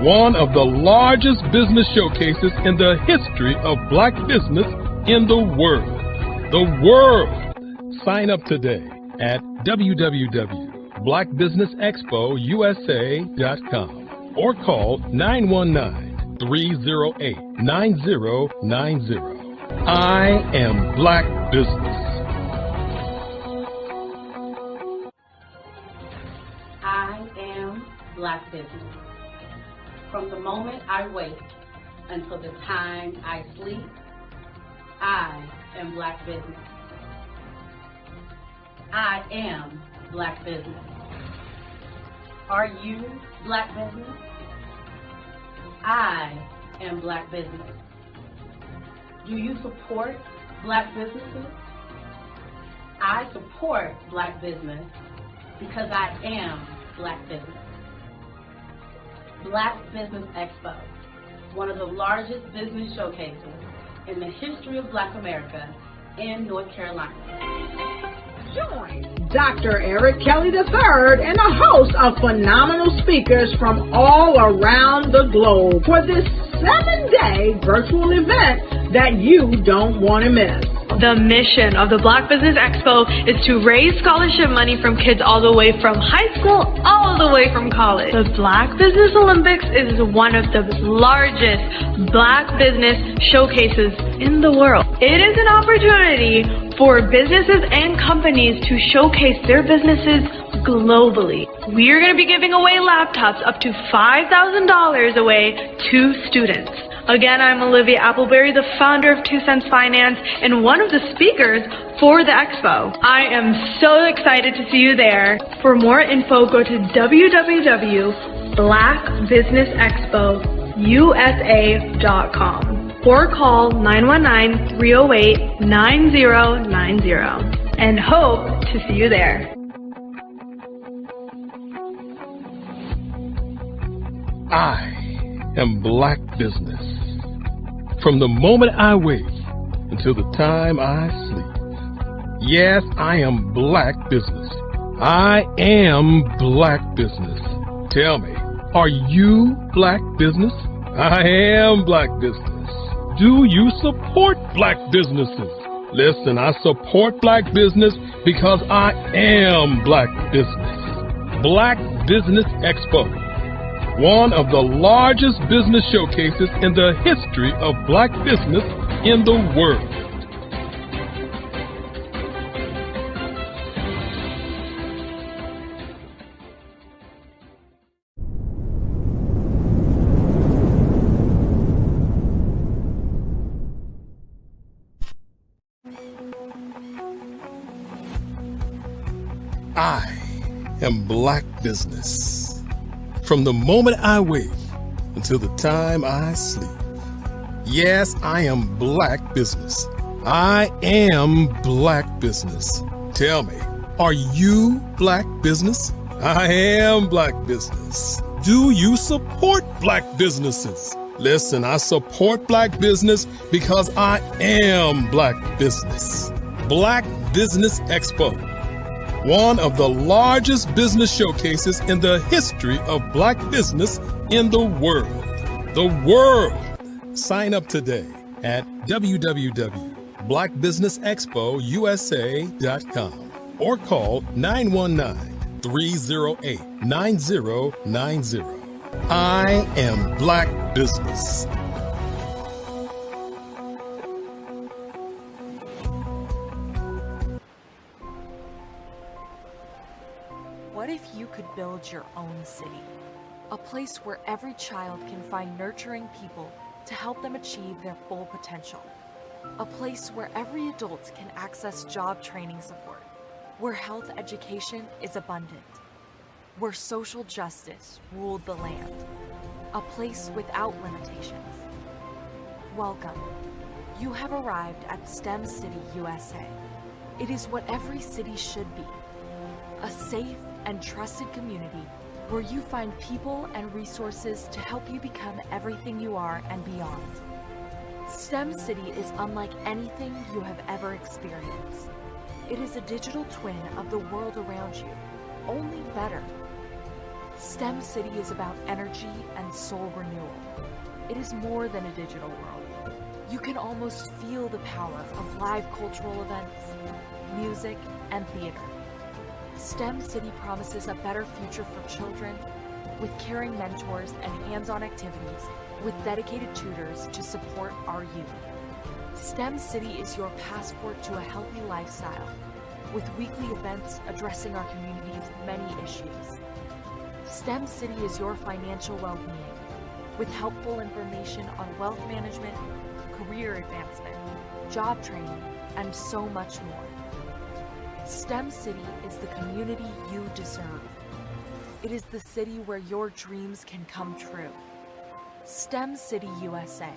one of the largest business showcases in the history of Black business in the world. The world! Sign up today at www.blackbusinessexpousa.com or call 919-308-9090. I am Black Business. I am Black Business. From the moment I wake until the time I sleep, I am Black Business. I am Black Business. Are you Black Business? I am Black Business. Do you support Black businesses? I support Black business because I am Black Business. Black Business Expo, one of the largest business showcases in the history of Black America in North Carolina. Join Dr. Eric Kelly III and a host of phenomenal speakers from all around the globe for this 7-day virtual event that you don't want to miss. The mission of the Black Business Expo is to raise scholarship money from kids all the way from high school, all the way from college. The Black Business Olympics is one of the largest Black business showcases in the world. It is an opportunity for businesses and companies to showcase their businesses globally. We are going to be giving away laptops up to $5,000 away to students. Again, I'm Olivia Appleberry, the founder of 2 Cents Finance and one of the speakers for the expo. I am so excited to see you there. For more info, go to www.blackbusinessexpousa.com or call 919-308-9090 and hope to see you there. I am Black Business. From the moment I wake until the time I sleep. Yes, I am Black Business. I am Black Business. Tell me, are you Black Business? I am Black Business. Do you support Black businesses? Listen, I support Black business because I am Black Business. Black Business Expo, one of the largest business showcases in the history of Black business in the world. I am Black Business. From the moment I wake until the time I sleep. Yes, I am Black Business. I am Black Business. Tell me, Are you Black business? I am Black business. Do you support Black businesses? Listen, I support Black business because I am Black business. Black Business Expo, one of the largest business showcases in the history of Black business in the world. The world! Sign up today at www.blackbusinessexpousa.com or call 919-308-9090. I am Black business. What if you could build your own city? A place where every child can find nurturing people to help them achieve their full potential. A place where every adult can access job training support, where health education is abundant, where social justice ruled the land. A place without limitations. Welcome. You have arrived at STEM City USA. It is what every city should be. A safe and trusted community where you find people and resources to help you become everything you are and beyond. STEM City is unlike anything you have ever experienced. It is a digital twin of the world around you, only better. STEM City is about energy and soul renewal. It is more than a digital world. You can almost feel the power of live cultural events, music, and theater. STEM City promises a better future for children with caring mentors and hands-on activities with dedicated tutors to support our youth. STEM City is your passport to a healthy lifestyle with weekly events addressing our community's many issues. STEM City is your financial well-being with helpful information on wealth management, career advancement, job training, and so much more. STEM City is the community you deserve. It is the city where your dreams can come true. STEM City USA,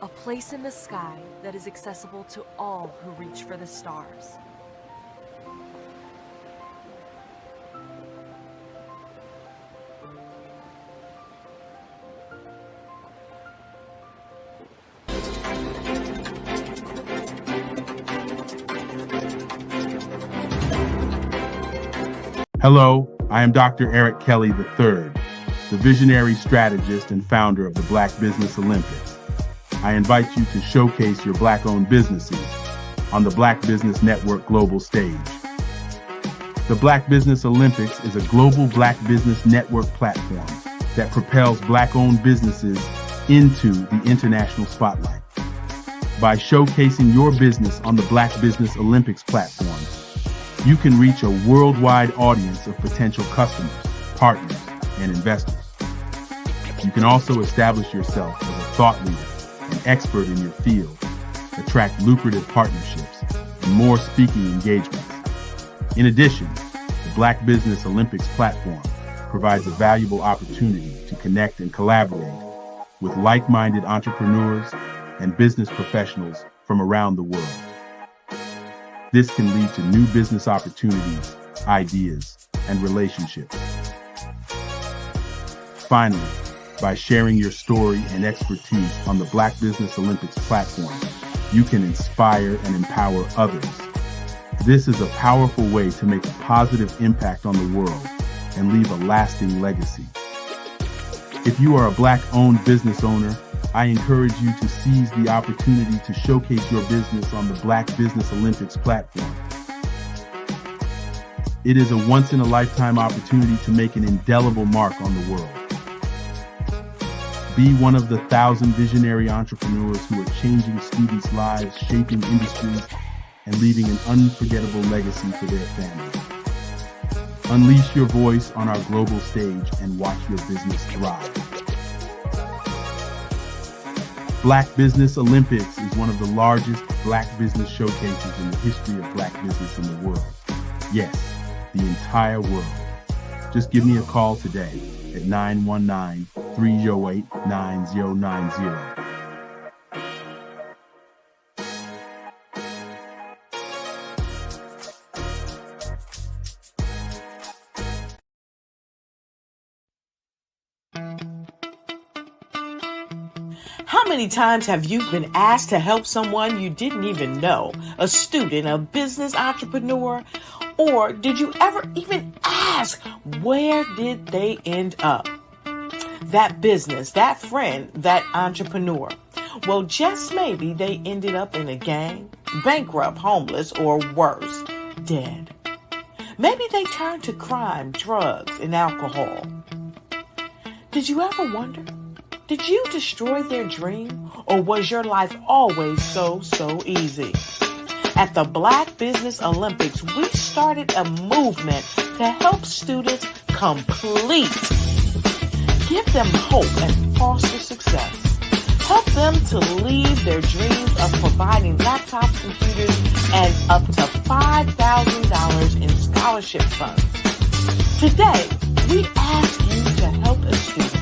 a place in the sky that is accessible to all who reach for the stars. Hello, I am Dr. Eric Kelly III, the visionary strategist and founder of the Black Business Olympics. I invite you to showcase your Black-owned businesses on the Black Business Network global stage. The Black Business Olympics is a global Black Business Network platform that propels Black-owned businesses into the international spotlight. By showcasing your business on the Black Business Olympics platform, you can reach a worldwide audience of potential customers, partners, and investors. You can also establish yourself as a thought leader and expert in your field, attract lucrative partnerships, and more speaking engagements. In addition, the Black Business Olympics platform provides a valuable opportunity to connect and collaborate with like-minded entrepreneurs and business professionals from around the world. This can lead to new business opportunities, ideas, and relationships. Finally, by sharing your story and expertise on the Black Business Olympics platform, you can inspire and empower others. This is a powerful way to make a positive impact on the world and leave a lasting legacy. If you are a Black-owned business owner, I encourage you to seize the opportunity to showcase your business on the Black Business Olympics platform. It is a once-in-a-lifetime opportunity to make an indelible mark on the world. Be one of the 1,000 visionary entrepreneurs who are changing students' lives, shaping industries, and leaving an unforgettable legacy for their families. Unleash your voice on our global stage and watch your business thrive. Black Business Olympics is one of the largest Black business showcases in the history of Black business in the world. Yes, the entire world. Just give me a call today at 919-308-9090. How many times have you been asked to help someone you didn't even know, a student, a business entrepreneur? Or did you ever even ask, where did they end up? That business, that friend, that entrepreneur. Well, just maybe they ended up in a gang, bankrupt, homeless, or worse, dead. Maybe they turned to crime, drugs, and alcohol. Did you ever wonder? Did you destroy their dream, or was your life always so easy? At the Black Business Olympics, we started a movement to help students complete. Give them hope and foster success. Help them to leave their dreams of providing laptops, computers, and up to $5,000 in scholarship funds. Today, we ask you to help a student,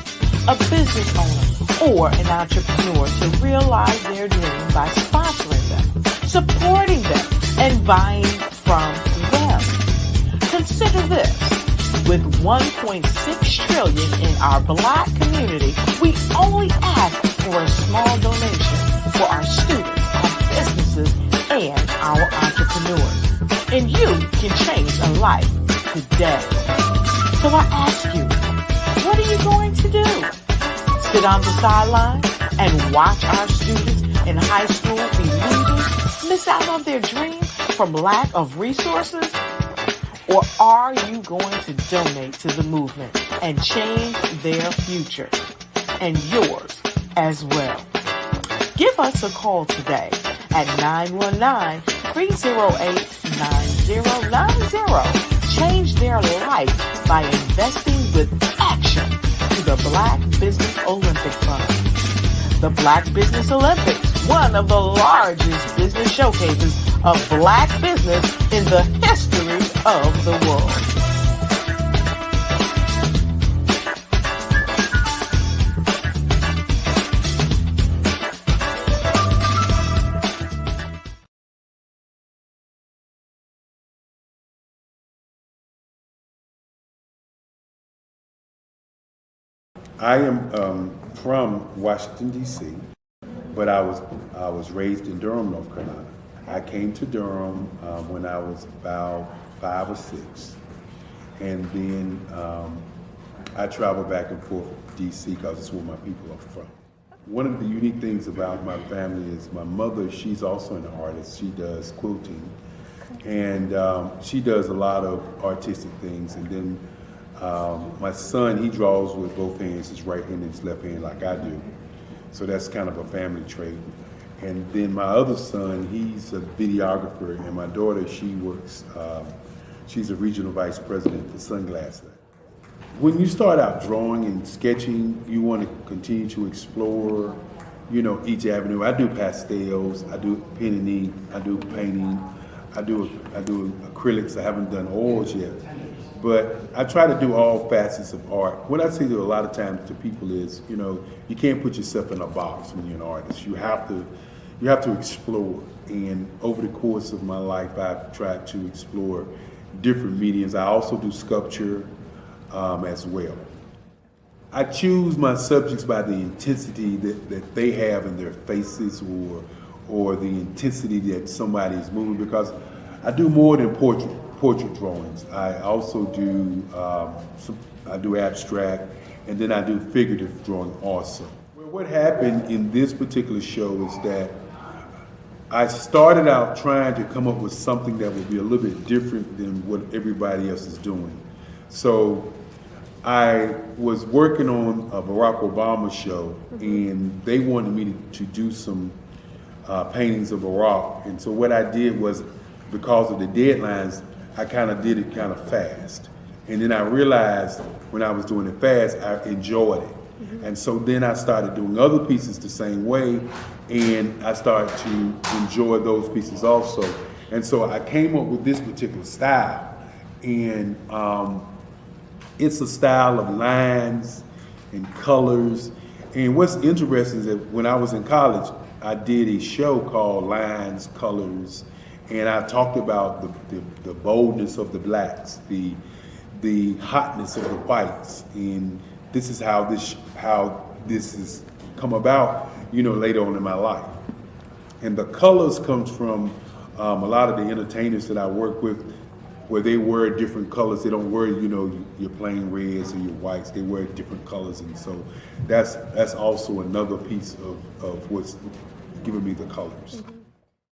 a business owner, or an entrepreneur to realize their dream by sponsoring them, supporting them, and buying from them. Consider this. With $1.6 trillion in our Black community, we only ask for a small donation for our students, our businesses, and our entrepreneurs. And you can change a life today. So I ask you, what are you going to do? Sit on the sideline and watch our students in high school be leaders, miss out on their dream from lack of resources? Or are you going to donate to the movement and change their future and yours as well? Give us a call today at 919-308-9090. Change their life by investing with action to the Black Business Olympic Fund. The Black Business Olympics, one of the largest business showcases of Black business in the history of the world. I am from Washington, D.C., but I was raised in Durham, North Carolina. I came to Durham when I was about 5 or 6, and then I traveled back and forth to D.C. because it's where my people are from. One of the unique things about my family is my mother, she's also an artist. She does quilting, and she does a lot of artistic things. And then my son, he draws with both hands, his right hand and his left hand like I do. So that's kind of a family trait. And then my other son, he's a videographer, and my daughter, she works, she's a regional vice president for Sunglass. When you start out drawing and sketching, you want to continue to explore, you know, each avenue. I do pastels, I do pen and ink, I do painting, I do acrylics. I haven't done oils yet, but I try to do all facets of art. What I say to a lot of times to people is, you know, you can't put yourself in a box when you're an artist. You have to explore. And over the course of my life, I've tried to explore different mediums. I also do sculpture as well. I choose my subjects by the intensity that they have in their faces, or the intensity that somebody is moving, because I do more than portrait drawings. I also do I do abstract, and then I do figurative drawing also. Well, what happened in this particular show is that I started out trying to come up with something that would be a little bit different than what everybody else is doing. So I was working on a Barack Obama show, and they wanted me to do some paintings of Barack. And so what I did was, because of the deadlines, I kind of did it kind of fast. And then I realized when I was doing it fast, I enjoyed it. And so then I started doing other pieces the same way, and I started to enjoy those pieces also. And so I came up with this particular style, and it's a style of lines and colors. And what's interesting is that when I was in college, I did a show called Lines, Colors, and I talked about the boldness of the blacks, the hotness of the whites, and this is how this is come about, later on in my life. And the colors comes from a lot of the entertainers that I work with, where they wear different colors. They don't wear, your plain reds or your whites. They wear different colors, and so that's also another piece of what's giving me the colors.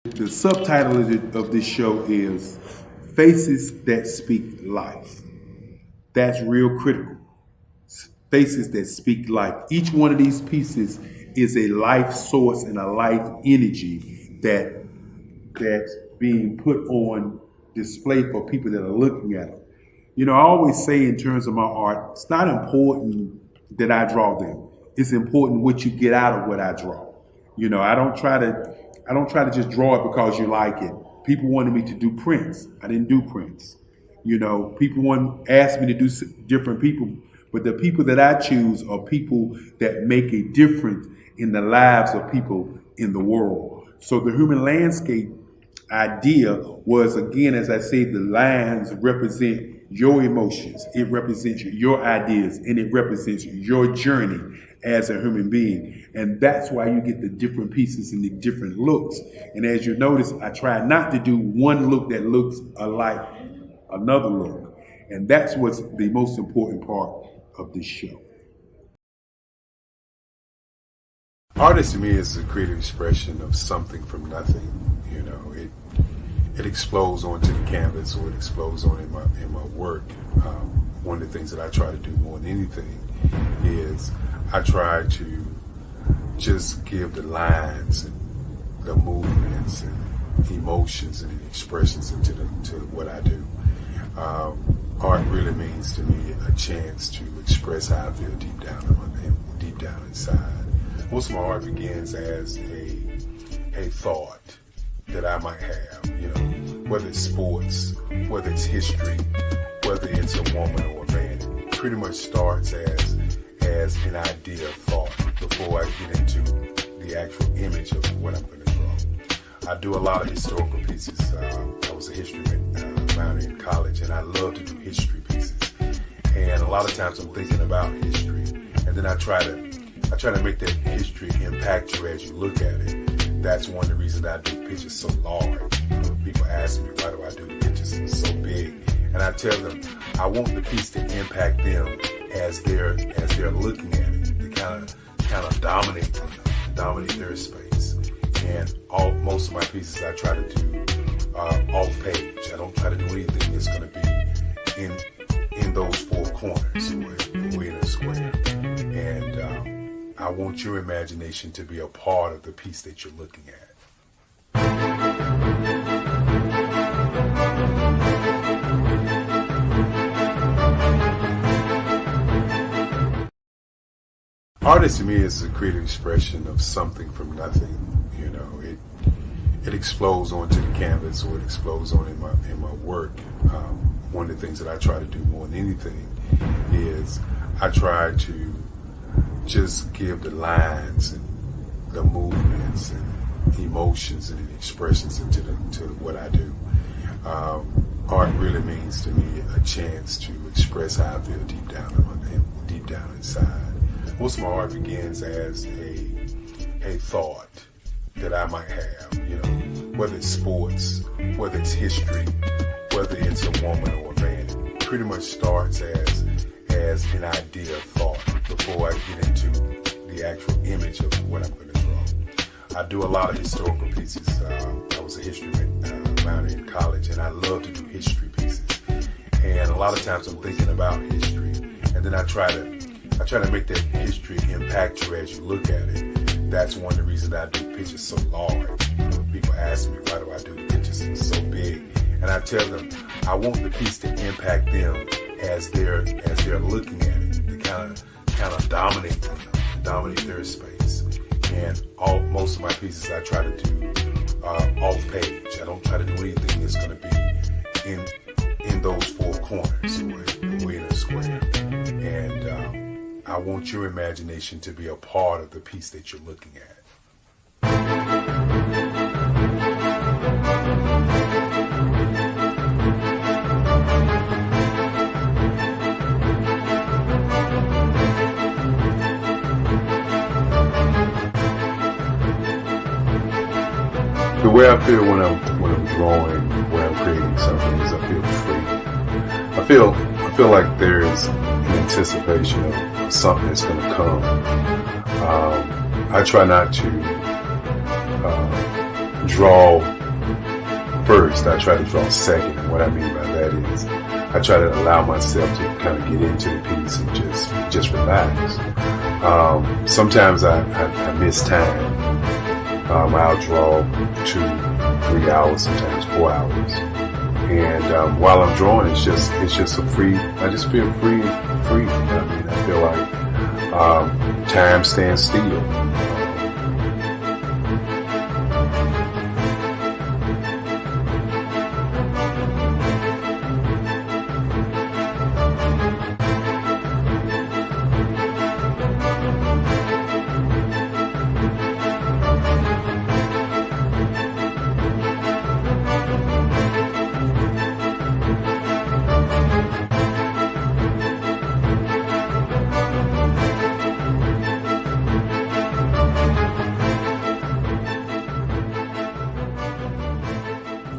The subtitle of this show is Faces That Speak Life. That's real critical. Faces that speak life. Each one of these pieces is a life source and a life energy that's being put on display for people that are looking at them. I always say in terms of my art, it's not important that I draw them. It's important what you get out of what I draw. I don't try to just draw it because you like it. People wanted me to do prints. I didn't do prints. People asked me to do different people, but the people that I choose are people that make a difference in the lives of people in the world. So the human landscape idea was, again, as I say, the lines represent your emotions, it represents your ideas, and it represents your journey as a human being. And that's why you get the different pieces and the different looks. And as you notice, I try not to do one look that looks alike another look. And that's what's the most important part of this show. Art to me is a creative expression of something from nothing. It explodes onto the canvas, or it explodes on in my work. One of the things that I try to do more than anything is I try to just give the lines and the movements and emotions and expressions into to what I do. Art really means to me a chance to express how I feel deep down inside. Most of my art begins as a thought that I might have, whether it's sports, whether it's history, whether it's a woman or a man. It pretty much starts as an idea of thought before I get into the actual image of what I'm going to draw. I do a lot of historical pieces. I was a history minor in college, and I love to do history pieces. And a lot of times I'm thinking about history, and then I try to make that history impact you as you look at it. That's one of the reasons I do pictures so large. People ask me, why do I do the pictures so big? And I tell them, I want the piece to impact them as they're looking at it. To kind of dominate their space. And most of my pieces I try to do off page. I don't try to do anything that's going to be in those four corners or in a square. And I want your imagination to be a part of the piece that you're looking at. Art to me is a creative expression of something from nothing. It explodes onto the canvas, or it explodes on in my work. One of the things that I try to do more than anything is I try to just give the lines and the movements and emotions and expressions into to what I do. Art really means to me a chance to express how I feel deep down inside. Most of my art begins as a thought that I might have, whether it's sports, whether it's history, whether it's a woman or a man. It pretty much starts as an idea of thought before I get into the actual image of what I'm going to draw. I do a lot of historical pieces. I was a history minor in college, and I love to do history pieces. And a lot of times I'm thinking about history, and then I try to make that history impact you as you look at it. That's one of the reasons I do pictures so large. People ask me, why do I do the pictures so big? And I tell them, I want the piece to impact them as they're looking at it. To kind of dominate their space. And most of my pieces I try to do off page. I don't try to do anything that's going to be in those four corners or in a square. And I want your imagination to be a part of the piece that you're looking at. way I feel when I'm drawing, when I'm creating something, is I feel free. I feel like there's an anticipation of something that's going to come. I try not to draw first. I try to draw second. And what I mean by that is I try to allow myself to kind of get into the piece and just relax. Sometimes I miss time. I'll draw 2, 3 hours, sometimes 4 hours. And while I'm drawing, it's just a free. I just feel free. I mean, I feel like time stands still.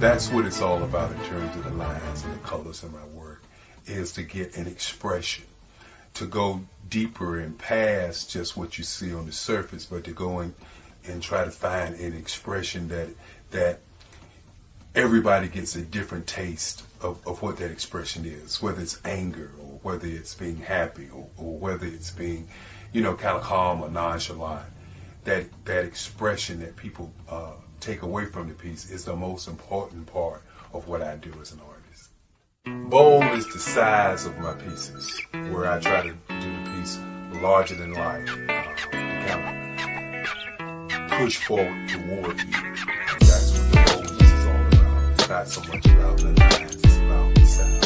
That's what it's all about in terms of the lines and the colors in my work, is to get an expression, to go deeper and past just what you see on the surface, but to go in and try to find an expression that everybody gets a different taste of what that expression is, whether it's anger or whether it's being happy or whether it's being, kind of calm or nonchalant. That expression that people take away from the piece is the most important part of what I do as an artist. Bold is the size of my pieces, where I try to do the piece larger than life, kind of push forward toward you. That's what the boldness is all about. It's not so much about the lines, it's about the size.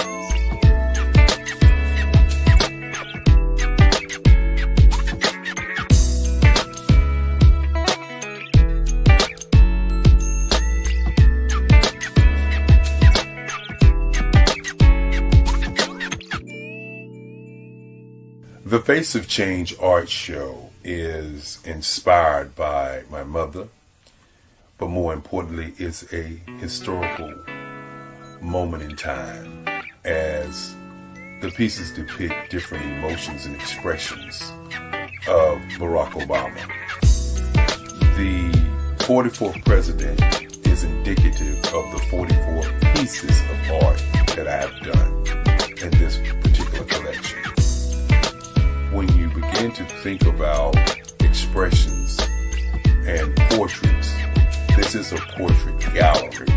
The Face of Change art show is inspired by my mother, but more importantly, it's a historical moment in time as the pieces depict different emotions and expressions of Barack Obama. The 44th president is indicative of the 44 pieces of art that I have done in this particular collection. When you begin to think about expressions and portraits, this is a portrait gallery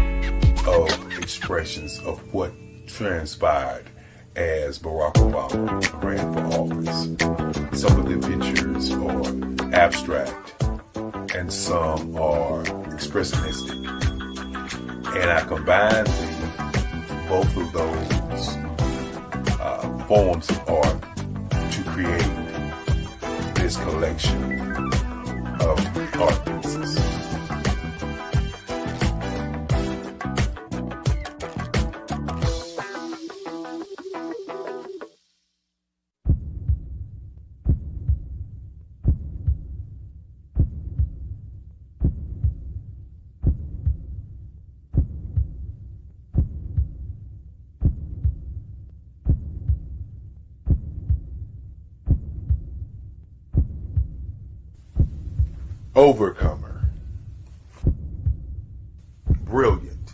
of expressions of what transpired as Barack Obama ran for office. Some of the pictures are abstract and some are expressionistic. And I combined both of those forms of art to create this collection of art pieces. Overcomer, brilliant,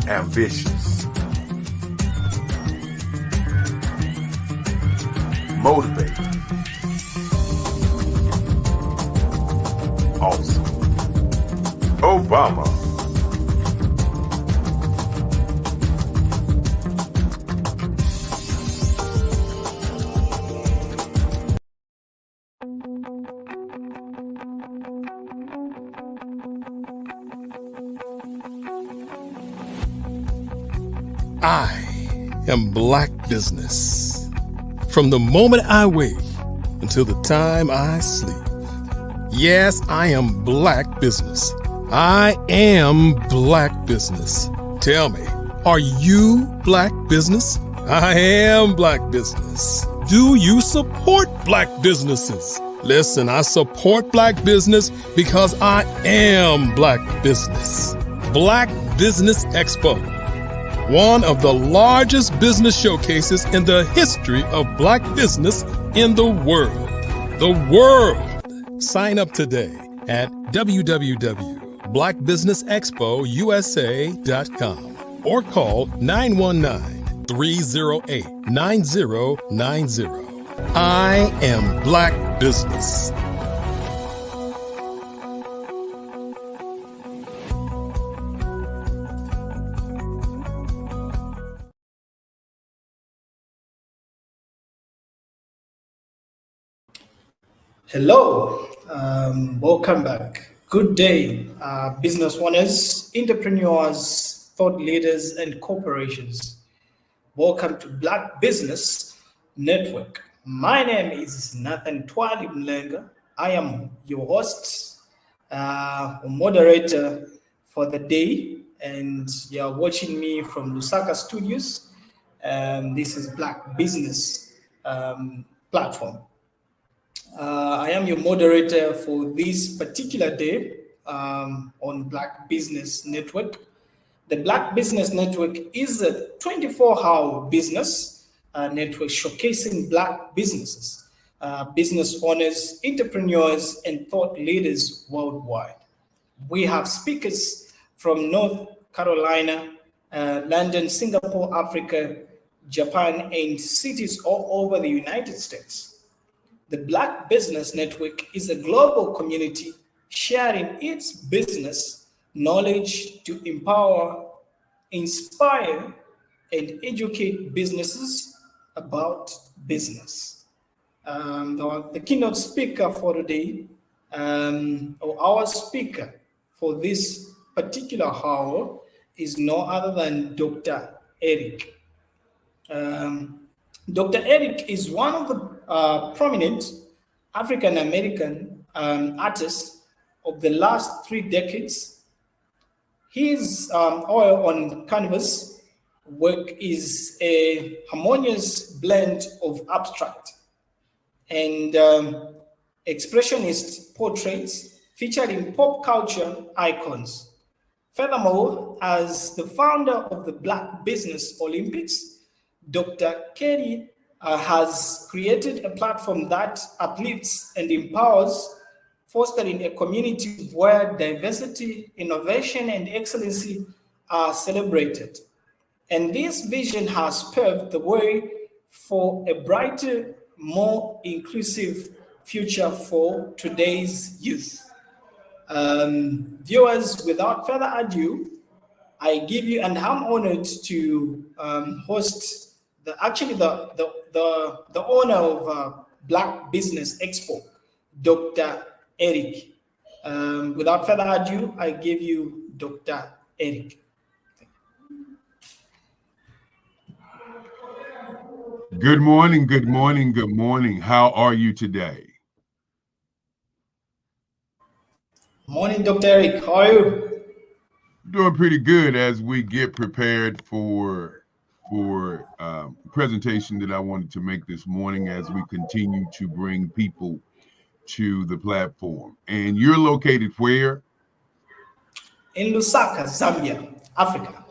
ambitious, motivated, awesome. Obama. I am Black Business. From the moment I wake until the time I sleep. Yes, I am Black Business. I am Black Business. Tell me, are you Black Business? I am Black Business. Do you support Black businesses? Listen, I support Black business because I am Black business. Black Business Expo, one of the largest business showcases in the history of Black business in the world. The world! Sign up today at www.blackbusinessexpousa.com or call 919-308-9090. I am Black business. Hello, welcome back. Good day, business owners, entrepreneurs, thought leaders, and corporations. Welcome to Black Business Network. My name is Nathan Twali Mlenga. I am your host, moderator for the day, and you're watching me from Lusaka Studios. This is Black Business platform. I am your moderator for this particular day on Black Business Network. The Black Business Network is a 24-hour business network showcasing Black businesses, business owners, entrepreneurs, and thought leaders worldwide. We have speakers from North Carolina, London, Singapore, Africa, Japan, and cities all over the United States. The Black Business Network is a global community sharing its business knowledge to empower, inspire, and educate businesses about business. The keynote speaker for today, or our speaker for this particular hour, is no other than Dr. Eric. Dr. Eric is one of the prominent African-American artists of the last 3 decades. His oil on canvas work is a harmonious blend of abstract and expressionist portraits featuring pop culture icons. Furthermore, as the founder of the Black Business Olympics, Dr. Kerry has created a platform that uplifts and empowers, fostering a community where diversity, innovation, and excellency are celebrated. And this vision has paved the way for a brighter, more inclusive future for today's youth. Viewers, without further ado, I give you, and I'm honored to host the owner of Black Business Expo, Dr. Eric. Without further ado, I give you Dr. Eric. Good morning, good morning, good morning. How are you today? Morning, Dr. Eric. How are you? Doing pretty good as we get prepared for presentation that I wanted to make this morning as we continue to bring people to the platform. And you're located where? In Lusaka, Zambia, Africa.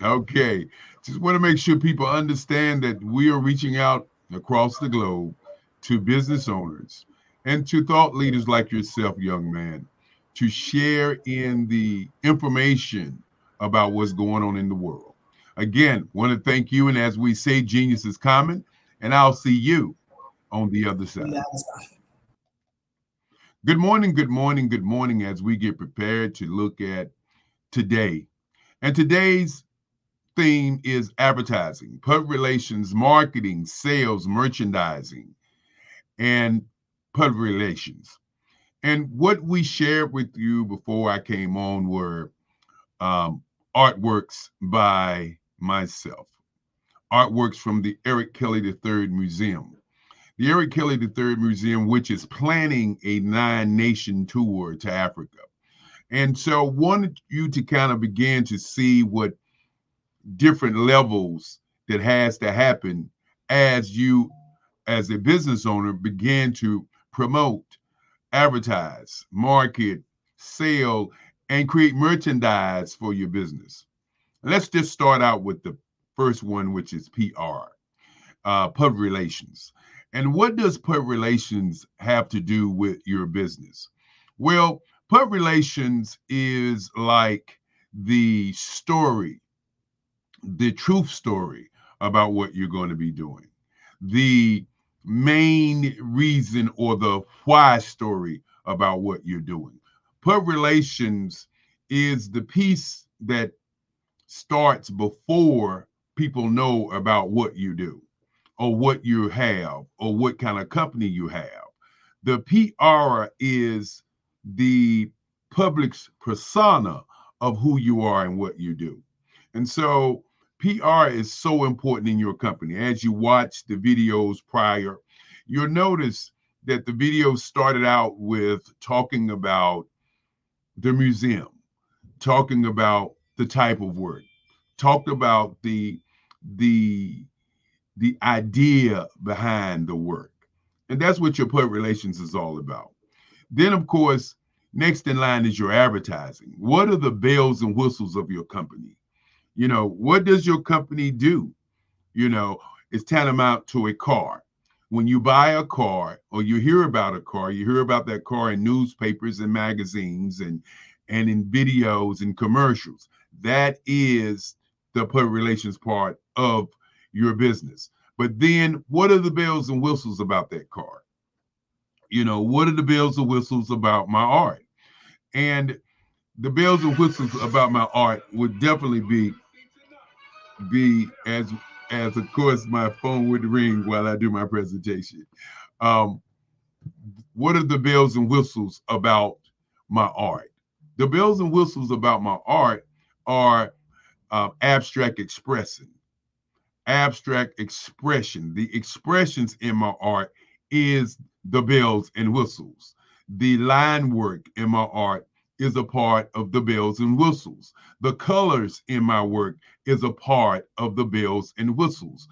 Okay. Just want to make sure people understand that we are reaching out across the globe to business owners and to thought leaders like yourself, young man, to share in the information about what's going on in the world. Again, want to thank you. And as we say, genius is common, and I'll see you on the other side. Good morning, good morning, good morning as we get prepared to look at today. And today's theme is advertising, public relations, marketing, sales, merchandising, and public relations. And what we shared with you before I came on were artworks by myself, artworks from the Eric Kelly III Museum. The Eric Kelly III Museum, which is planning a 9-nation tour to Africa. And so wanted you to kind of begin to see what different levels that has to happen as you, as a business owner, begin to promote, advertise, market, sell, and create merchandise for your business. Let's just start out with the first one, which is PR, public relations. And what does public relations have to do with your business? Well, public relations is like the story, the truth story about what you're going to be doing, the main reason or the why story about what you're doing. Public relations is the piece that starts before people know about what you do or what you have or what kind of company you have. The PR is the public's persona of who you are and what you do. And so PR is so important in your company. As you watch the videos prior, you'll notice that the videos started out with talking about the museum, talking about the type of work, talked about the idea behind the work. And that's what your public relations is all about. Then, of course, next in line is your advertising. What are the bells and whistles of your company? You know, what does your company do? You know, it's tantamount to a car. When you buy a car or you hear about a car, you hear about that car in newspapers and magazines and in videos and commercials. That is the public relations part of your business. But then what are the bells and whistles about that car? You know, what are the bells and whistles about my art? And the bells and whistles about my art would definitely be as of course my phone would ring while I do my presentation. What are the bells and whistles about my art? The bells and whistles about my art are abstract expressing, abstract expression. The expressions in my art is the bells and whistles. The line work in my art is a part of the bells and whistles. The colors in my work is a part of the bells and whistles.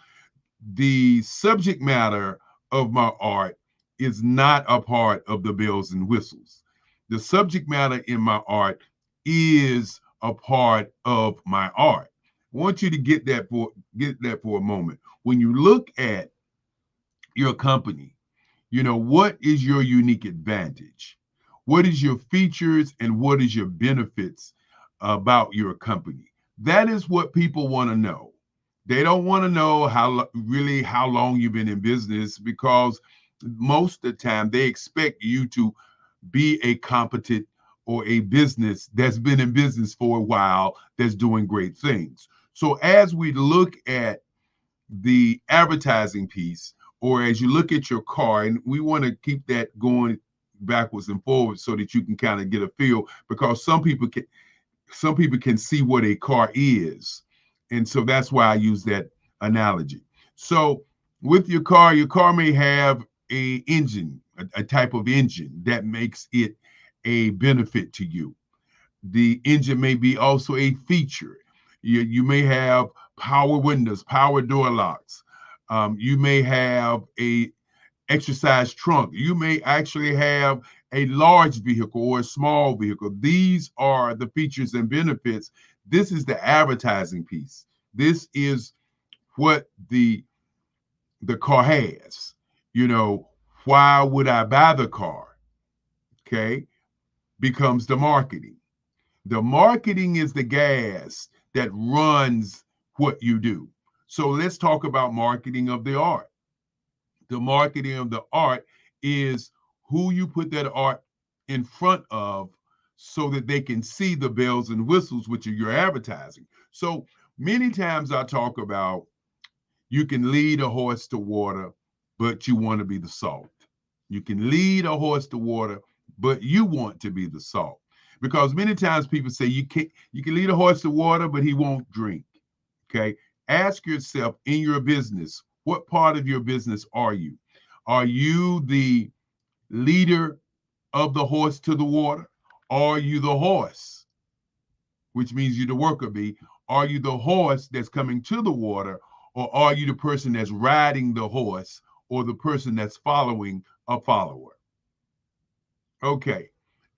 The subject matter of my art is not a part of the bells and whistles. The subject matter in my art is a part of my art. I want you to get that for a moment. When you look at your company, you know, what is your unique advantage? What is your features and what is your benefits about your company? That is what people want to know. They don't want to know how long you've been in business, because most of the time they expect you to be a competent or a business that's been in business for a while, that's doing great things. So as we look at the advertising piece, or as you look at your car, and we want to keep that going backwards and forwards so that you can kind of get a feel, because some people can see what a car is. And so that's why I use that analogy. So with your car may have a engine, a type of engine that makes it a benefit to you. The engine may be also a feature. You may have power windows, power door locks. You may have a exercise trunk. You may actually have a large vehicle or a small vehicle. These are the features and benefits. This is the advertising piece. This is what the car has. You know, why would I buy the car? Okay, becomes the marketing. The marketing is the gas that runs what you do. So let's talk about marketing of the art. The marketing of the art is who you put that art in front of so that they can see the bells and whistles, which are your advertising. So many times I talk about you can lead a horse to water, but you want to be the salt. You can lead a horse to water, but you want to be the salt. Because many times people say you can lead a horse to water, but he won't drink. Okay. Ask yourself in your business, what part of your business are you? Are you the leader of the horse to the water? Are you the horse, which means you're the worker bee? Are you the horse that's coming to the water, or are you the person that's riding the horse, or the person that's following a follower? Okay.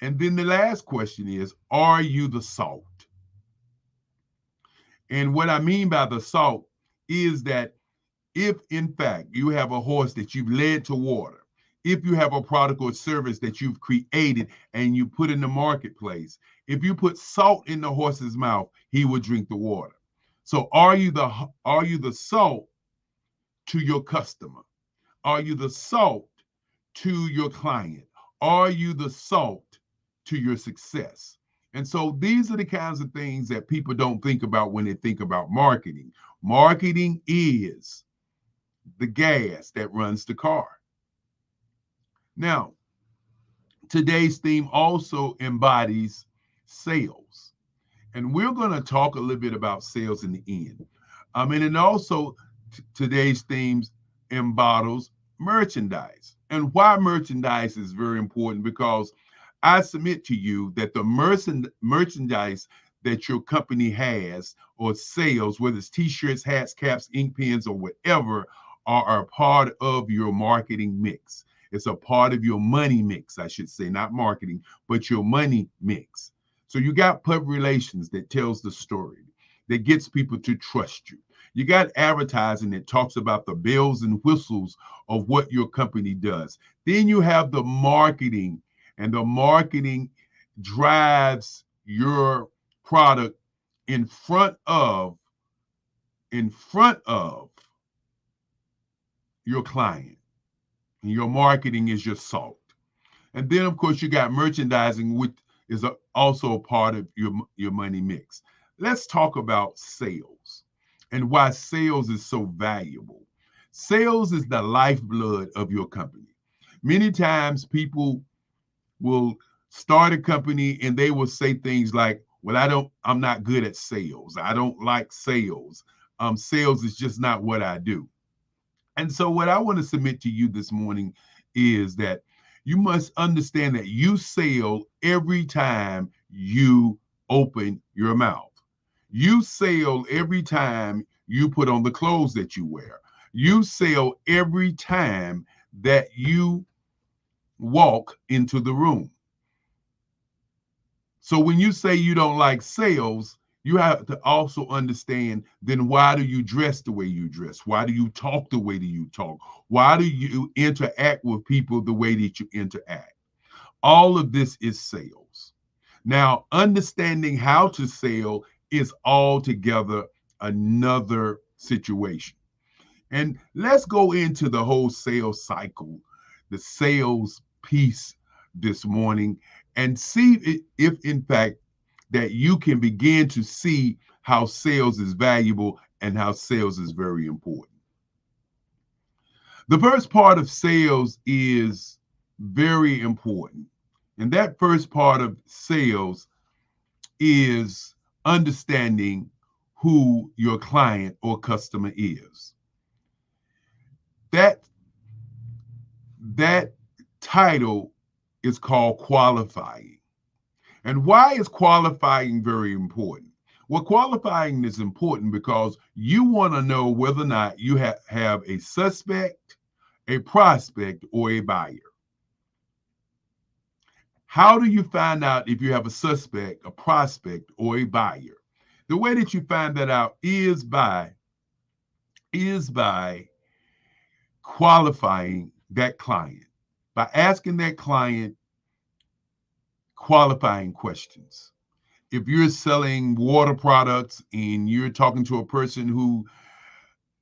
And then the last question is, are you the salt? And what I mean by the salt is that if in fact you have a horse that you've led to water, if you have a product or service that you've created and you put in the marketplace, if you put salt in the horse's mouth, he will drink the water. So are you the salt to your customer? Are you the salt to your client? Are you the salt to your success? And so these are the kinds of things that people don't think about when they think about marketing. Marketing is the gas that runs the car. Now, today's theme also embodies sales. And we're going to talk a little bit about sales in the end. And it also, today's themes embodies merchandise. And why merchandise is very important, because I submit to you that the merchandise that your company has or sells, whether it's t-shirts, hats, caps, ink pens, or whatever, are a part of your marketing mix. It's a part of your money mix, I should say, not marketing, but your money mix. So you got public relations that tells the story, that gets people to trust you. You got advertising that talks about the bells and whistles of what your company does. Then you have the marketing, and the marketing drives your product in front of your client. And your marketing is your salt. And then, of course, you got merchandising, which is also a part of your money mix. Let's talk about sales and why sales is so valuable. Sales is the lifeblood of your company. Many times people will start a company and they will say things like, well, I'm not good at sales. I don't like sales. Sales is just not what I do. And so what I want to submit to you this morning is that you must understand that you sell every time you open your mouth. You sell every time you put on the clothes that you wear. You sell every time that you walk into the room. So when you say you don't like sales, you have to also understand, then why do you dress the way you dress? Why do you talk the way that you talk? Why do you interact with people the way that you interact? All of this is sales. Now, understanding how to sell is altogether another situation. And let's go into the whole sales cycle, the sales piece this morning, and see if in fact that you can begin to see how sales is valuable and how sales is very important. The first part of sales is very important. And that first part of sales is understanding who your client or customer is. That title is called qualifying. And why is qualifying very important? Well, qualifying is important because you want to know whether or not you have a suspect, a prospect, or a buyer. How do you find out if you have a suspect, a prospect, or a buyer? The way that you find that out is by qualifying that client, by asking that client qualifying questions. If you're selling water products and you're talking to a person who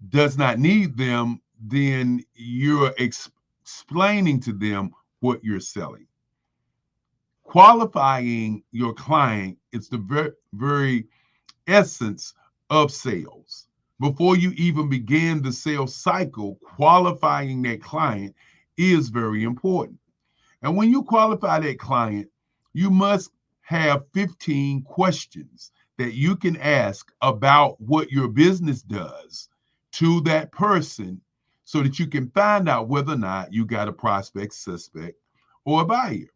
does not need them, then you're explaining to them what you're selling. Qualifying your client is the very essence of sales. Before you even begin the sales cycle, qualifying that client is very important. And when you qualify that client, you must have 15 questions that you can ask about what your business does to that person so that you can find out whether or not you got a prospect, suspect, or a buyer.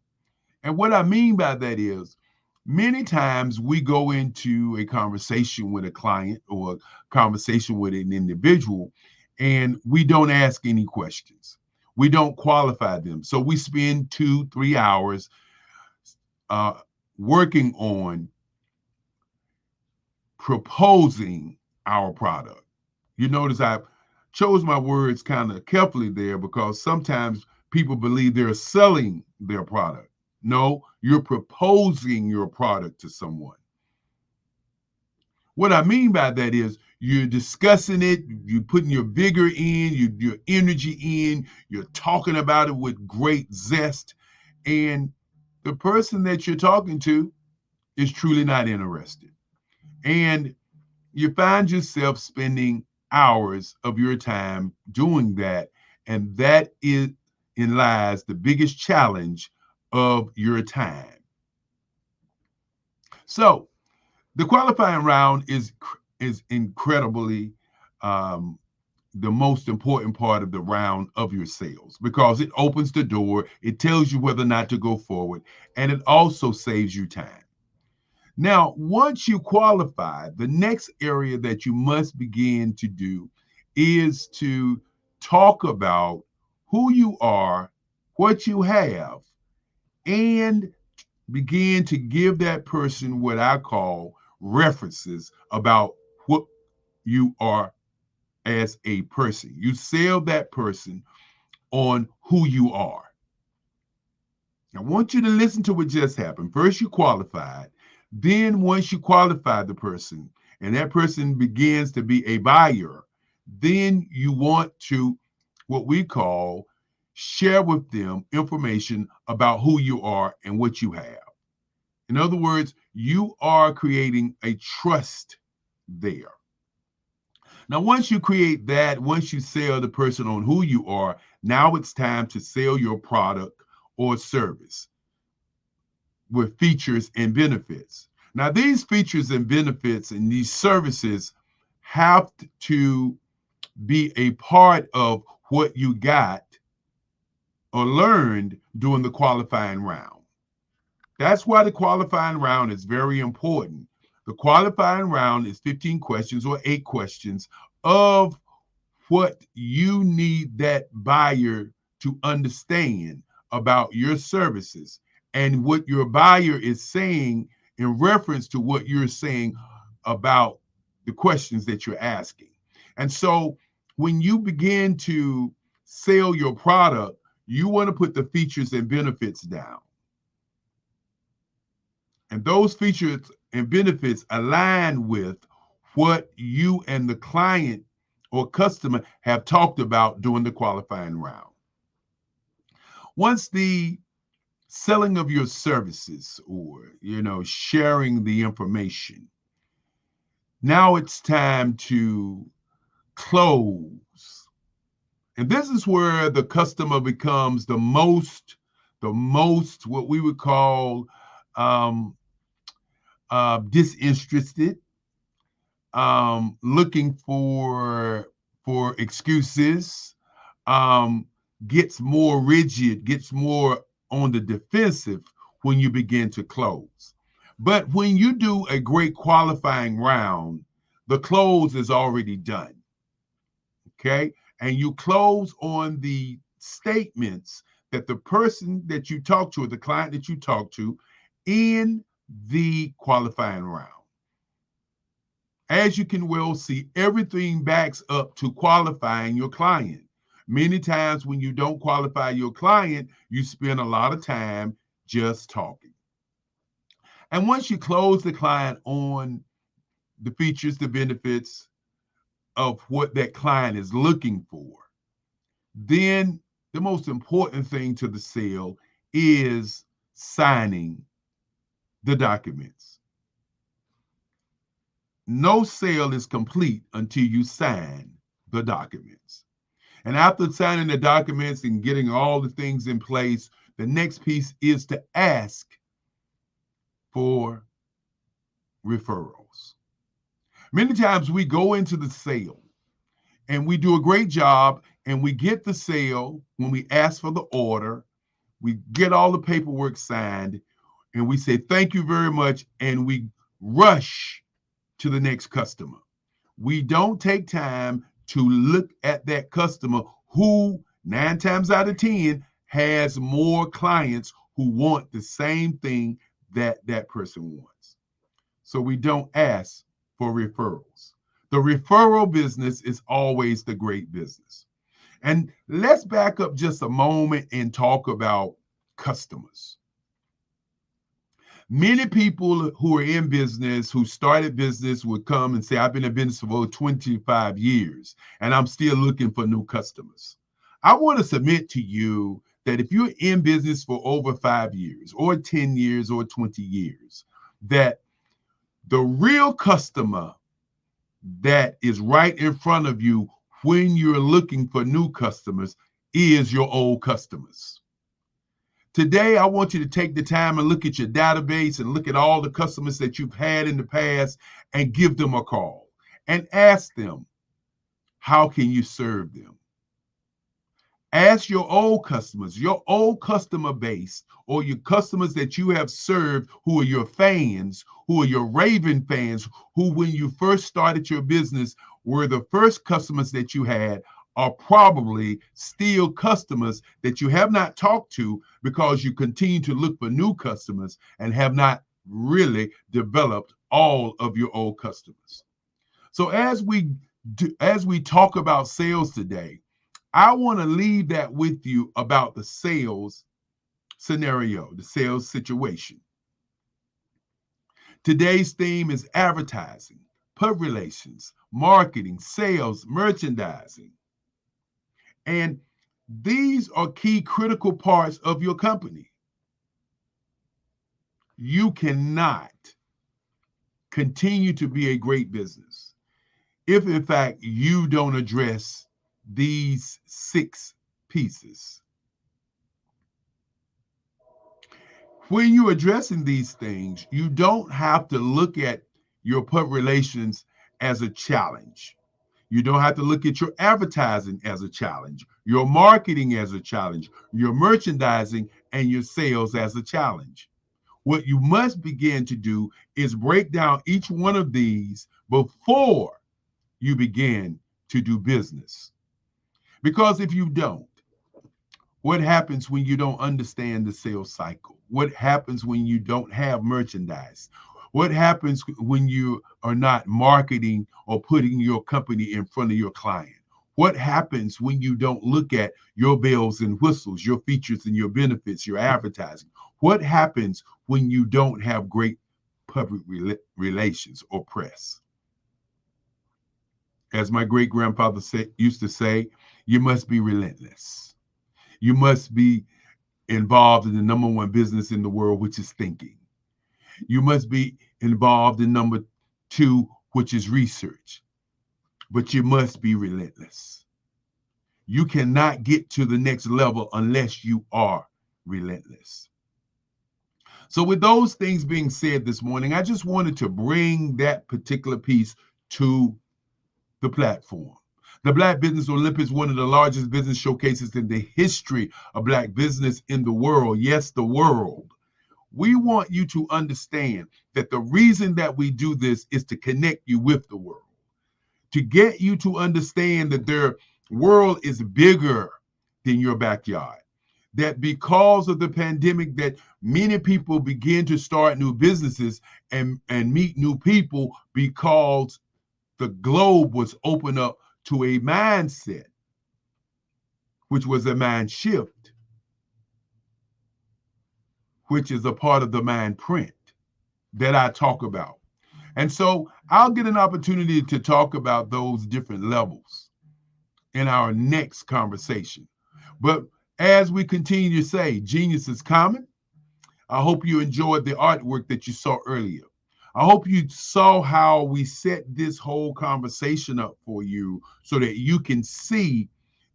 And what I mean by that is, many times we go into a conversation with a client or a conversation with an individual and we don't ask any questions. we don't qualify them. So we spend 2-3 hours working on proposing our product. You notice I chose my words kind of carefully there because sometimes people believe they're selling their product. No, you're proposing your product to someone. What I mean by that is you're discussing it, you're putting your vigor in, your energy in, you're talking about it with great zest, and the person that you're talking to is truly not interested. And you find yourself spending hours of your time doing that, and that is in lies the biggest challenge of your time. So the qualifying round is incredibly the most important part of the round of your sales because it opens the door, it tells you whether or not to go forward, and it also saves you time. Now, once you qualify, the next area that you must begin to do is to talk about who you are, what you have, and begin to give that person what I call references about what you are as a person. You sell that person on who you are. I want you to listen to what just happened. First, you qualified. Then once you qualify the person and that person begins to be a buyer, then you want to, what we call, share with them information about who you are and what you have. In other words, you are creating a trust there. Now, once you create that, once you sell the person on who you are, now it's time to sell your product or service with features and benefits. Now, these features and benefits and these services have to be a part of what you got or learned during the qualifying round. That's why the qualifying round is very important. The qualifying round is 15 questions or 8 questions of what you need that buyer to understand about your services and what your buyer is saying in reference to what you're saying about the questions that you're asking. And so when you begin to sell your product, you want to put the features and benefits down. And those features and benefits align with what you and the client or customer have talked about during the qualifying round. Once the selling of your services or, sharing the information, now it's time to close. And this is where the customer becomes the most what we would call disinterested, looking for excuses, gets more rigid, gets more on the defensive when you begin to close. But when you do a great qualifying round, the close is already done. Okay? And you close on the statements that the person that you talk to or the client that you talk to in the qualifying round. As you can well see, everything backs up to qualifying your client. Many times when you don't qualify your client, you spend a lot of time just talking. And once you close the client on the features, the benefits of what that client is looking for, then the most important thing to the sale is signing the documents. No sale is complete until you sign the documents. And after signing the documents and getting all the things in place, the next piece is to ask for referrals. Many times we go into the sale and we do a great job and we get the sale when we ask for the order, we get all the paperwork signed, and we say, thank you very much, and we rush to the next customer. We don't take time to look at that customer who 9 times out of 10 has more clients who want the same thing that that person wants. So we don't ask for referrals. The referral business is always the great business. And let's back up just a moment and talk about customers. Many people who are in business, who started business, would come and say, I've been in business for over 25 years, and I'm still looking for new customers. I want to submit to you that if you're in business for over 5 years, or 10 years, or 20 years, that the real customer that is right in front of you when you're looking for new customers is your old customers. Today, I want you to take the time and look at your database and look at all the customers that you've had in the past and give them a call and ask them, how can you serve them? Ask your old customers, your old customer base, or your customers that you have served who are your fans, who are your raving fans, who when you first started your business were the first customers that you had, are probably still customers that you have not talked to because you continue to look for new customers and have not really developed all of your old customers. So as we talk about sales today, I want to leave that with you about the sales scenario, the sales situation. Today's theme is advertising, public relations, marketing, sales, merchandising. And these are key critical parts of your company. You cannot continue to be a great business if, in fact, you don't address these 6 pieces. When you're addressing these things, you don't have to look at your public relations as a challenge. You don't have to look at your advertising as a challenge, your marketing as a challenge, your merchandising and your sales as a challenge. What you must begin to do is break down each one of these before you begin to do business. Because if you don't, what happens when you don't understand the sales cycle? What happens when you don't have merchandise? What happens when you are not marketing or putting your company in front of your client? What happens when you don't look at your bells and whistles, your features and your benefits, your advertising? What happens when you don't have great public relations or press? As my great grandfather used to say, you must be relentless. You must be involved in the number 1 business in the world, which is thinking. You must be involved in number 2, which is research. But you must be relentless. You cannot get to the next level unless you are relentless. So with those things being said this morning, I just wanted to bring that particular piece to the platform. The Black Business Olympics, one of the largest business showcases in the history of Black business in the world. Yes, the world. We want you to understand that the reason that we do this is to connect you with the world, to get you to understand that their world is bigger than your backyard, that because of the pandemic that many people begin to start new businesses and meet new people because the globe was open up to a mindset, which was a mind shift, which is a part of the mind print that I talk about. And so I'll get an opportunity to talk about those different levels in our next conversation. But as we continue to say, genius is common. I hope you enjoyed the artwork that you saw earlier. I hope you saw how we set this whole conversation up for you so that you can see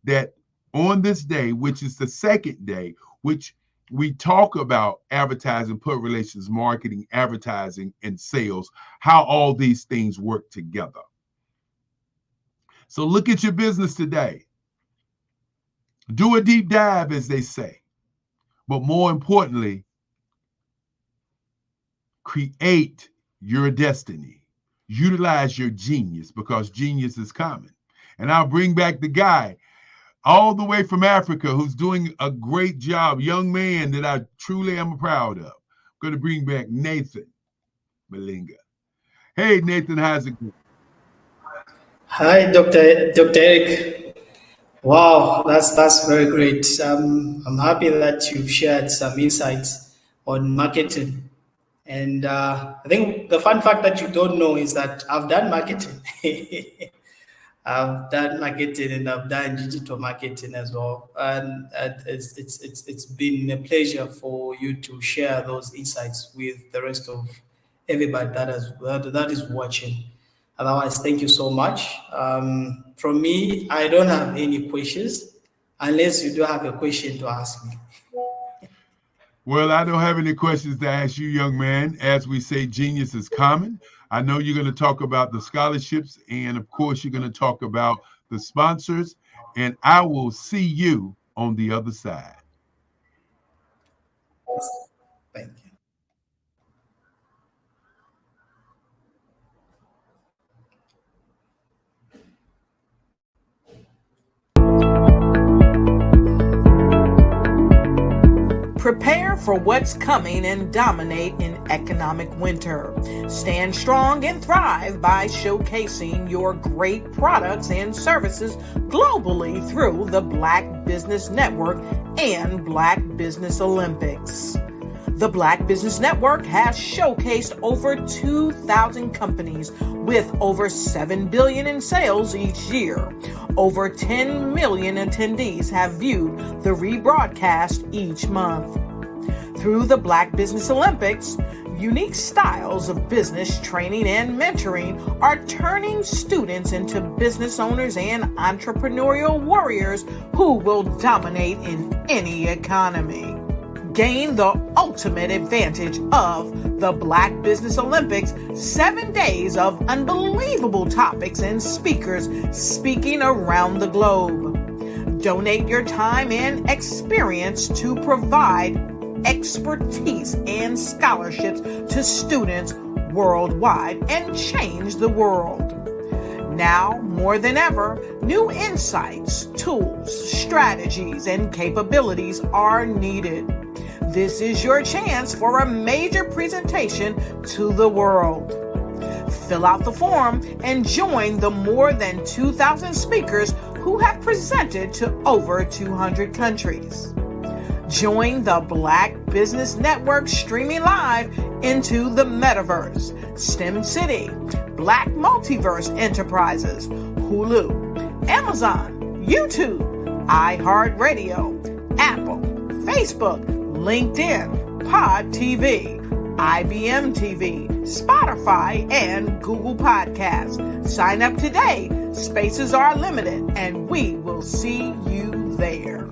that on this day, which is the second day, which we talk about advertising, public relations, marketing, advertising, and sales, how all these things work together. So look at your business today. Do a deep dive, as they say. But more importantly, create your destiny. Utilize your genius, because genius is common. And I'll bring back the guy all the way from Africa, who's doing a great job, young man that I truly am proud of. I'm going to bring back Nathan Malinga. Hey, Nathan, how's it going? Hi, Dr. Eric. Wow, that's very great. I'm happy that you've shared some insights on marketing. And I think the fun fact that you don't know is that I've done marketing. I've done marketing and I've done digital marketing as well. And it's been a pleasure for you to share those insights with the rest of everybody that is watching. Otherwise, thank you so much. From me, I don't have any questions unless you do have a question to ask me. Well, I don't have any questions to ask you, young man. As we say, genius is common. I know you're going to talk about the scholarships, and of course, you're going to talk about the sponsors, and I will see you on the other side. Thank you. Prepare for what's coming and dominate in economic winter. Stand strong and thrive by showcasing your great products and services globally through the Black Business Network and Black Business Olympics. The Black Business Network has showcased over 2,000 companies with over $7 billion in sales each year. Over 10 million attendees have viewed the rebroadcast each month. Through the Black Business Olympics, unique styles of business training and mentoring are turning students into business owners and entrepreneurial warriors who will dominate in any economy. Gain the ultimate advantage of the Black Business Olympics, 7 days of unbelievable topics and speakers speaking around the globe. Donate your time and experience to provide expertise and scholarships to students worldwide and change the world. Now, more than ever, new insights, tools, strategies, and capabilities are needed. This is your chance for a major presentation to the world. Fill out the form and join the more than 2,000 speakers who have presented to over 200 countries. Join the Black Business Network streaming live into the metaverse, STEM City, Black Multiverse Enterprises, Hulu, Amazon, YouTube, iHeartRadio, Apple, Facebook, LinkedIn, Pod TV, IBM TV, Spotify, and Google Podcasts. Sign up today. Spaces are limited, and we will see you there.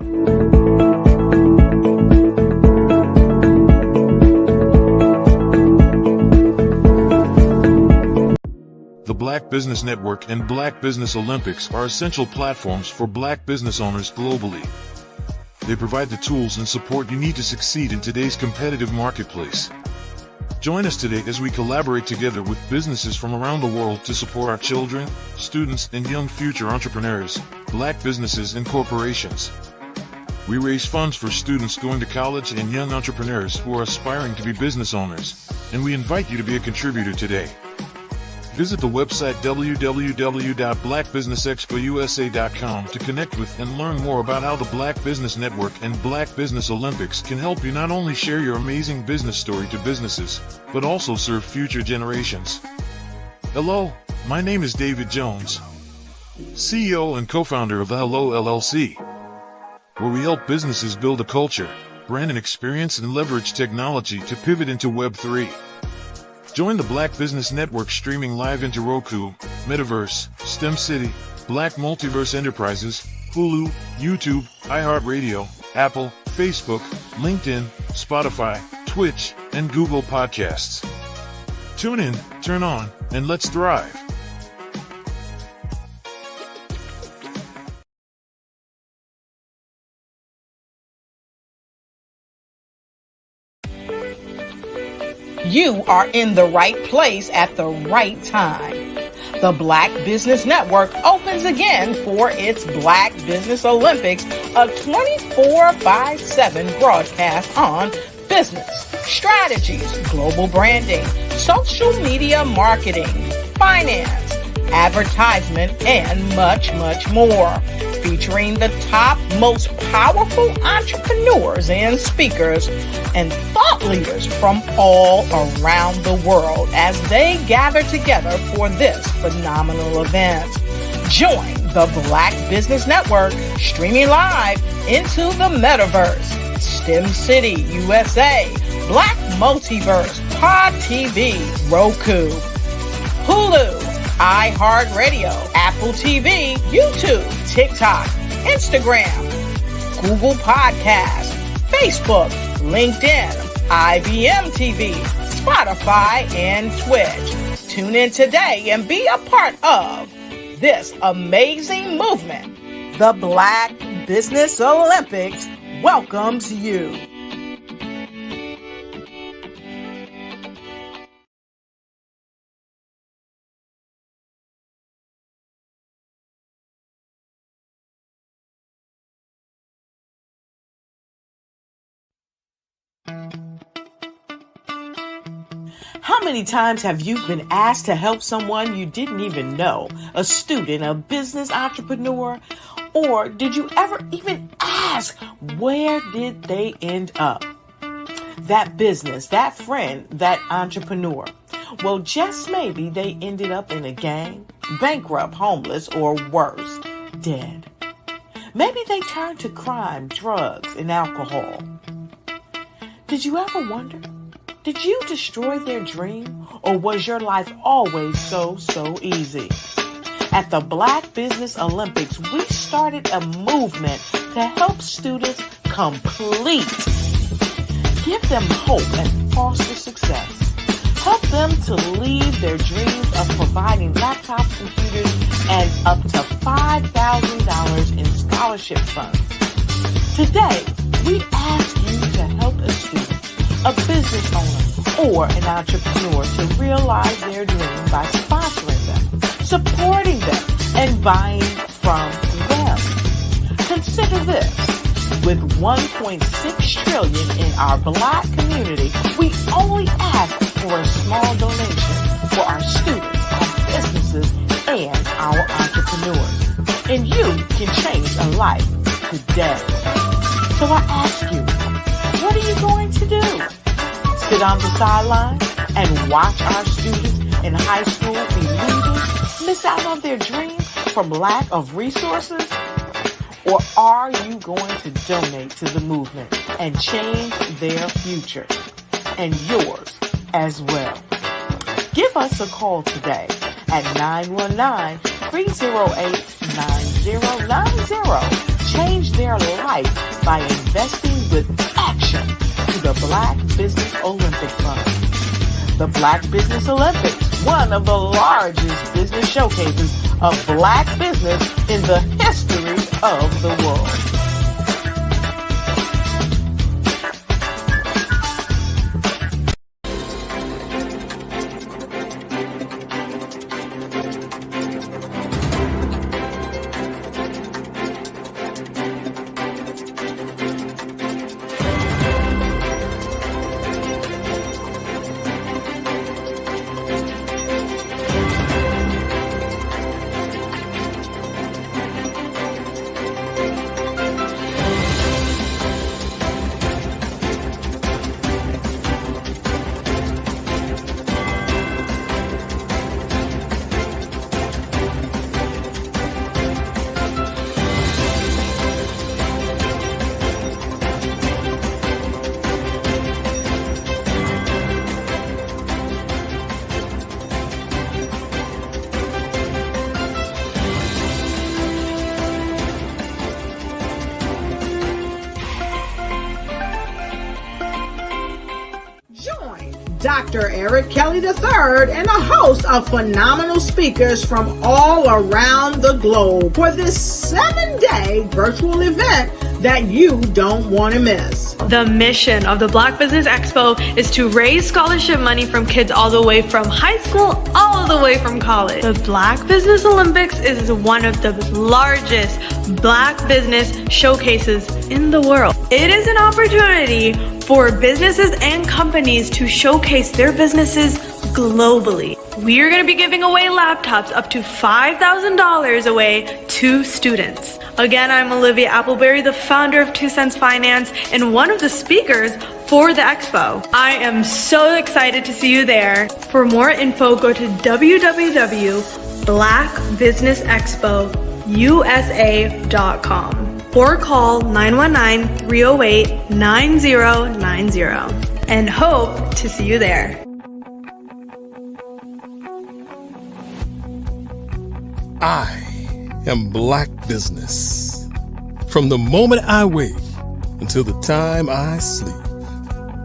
The Black Business Network and Black Business Olympics are essential platforms for Black business owners globally. They provide the tools and support you need to succeed in today's competitive marketplace. Join us today as we collaborate together with businesses from around the world to support our children, students, and young future entrepreneurs, Black businesses and corporations. We raise funds for students going to college and young entrepreneurs who are aspiring to be business owners, and we invite you to be a contributor today. Visit the website www.blackbusinessexpousa.com to connect with and learn more about how the Black Business Network and Black Business Olympics can help you not only share your amazing business story to businesses, but also serve future generations. Hello, my name is David Jones, CEO and co-founder of the Hello LLC, where we help businesses build a culture, brand and experience, and leverage technology to pivot into Web3. Join the Black Business Network streaming live into Roku, Metaverse, STEM City, Black Multiverse Enterprises, Hulu, YouTube, iHeartRadio, Apple, Facebook, LinkedIn, Spotify, Twitch, and Google Podcasts. Tune in, turn on, and let's thrive. You are in the right place at the right time. The Black Business Network opens again for its Black Business Olympics, a 24/7 broadcast on business, strategies, global branding, social media marketing, finance, advertisement, and much, much more. Featuring the top, most powerful entrepreneurs and speakers and thought leaders from all around the world as they gather together for this phenomenal event. Join the Black Business Network streaming live into the metaverse, STEM City USA, Black Multiverse, Pod TV, Roku, Hulu, iHeartRadio, Apple TV, YouTube, TikTok, Instagram, Google Podcasts, Facebook, LinkedIn, IBM TV, Spotify, and Twitch. Tune in today and be a part of this amazing movement. The Black Business Olympics welcomes you. How many times have you been asked to help someone you didn't even know, a student, a business entrepreneur, or did you ever even ask, where did they end up? That business, that friend, that entrepreneur. Well, just maybe they ended up in a gang, bankrupt, homeless, or worse, dead. Maybe they turned to crime, drugs, and alcohol. Did you ever wonder? Did you destroy their dream, or was your life always so easy? At the Black Business Olympics, we started a movement to help students complete. Give them hope and foster success. Help them to leave their dreams of providing laptops, computers, and up to $5,000 in scholarship funds. Today, we ask you to help a student, a business owner, or an entrepreneur to realize their dream by sponsoring them, supporting them, and buying from them. Consider this. With $1.6 trillion in our Black community, we only ask for a small donation for our students, our businesses, and our entrepreneurs. And you can change a life today. So I ask you, what are you going to do? Sit on the sideline and watch our students in high school be leaders, miss out on their dream from lack of resources? Or are you going to donate to the movement and change their future and yours as well? Give us a call today at 919-308-9090. Change their life by investing with action to the Black Business Olympic Fund. The Black Business Olympics, one of the largest business showcases of Black business in the history of the world. Dr. Eric Kelly III and a host of phenomenal speakers from all around the globe for this 7-day virtual event that you don't want to miss. The mission of the Black Business Expo is to raise scholarship money from kids all the way from high school, all the way from college. The Black Business Olympics is one of the largest Black business showcases in the world. It is an opportunity for businesses and companies to showcase their businesses globally. We are going to be giving away laptops up to $5,000 away to students. Again, I'm Olivia Appleberry, the founder of 2 Cents Finance and one of the speakers for the expo. I am so excited to see you there. For more info, go to www.blackbusinessexpousa.com or call 919-308-9090 and hope to see you there. I am Black Business. From the moment I wake until the time I sleep.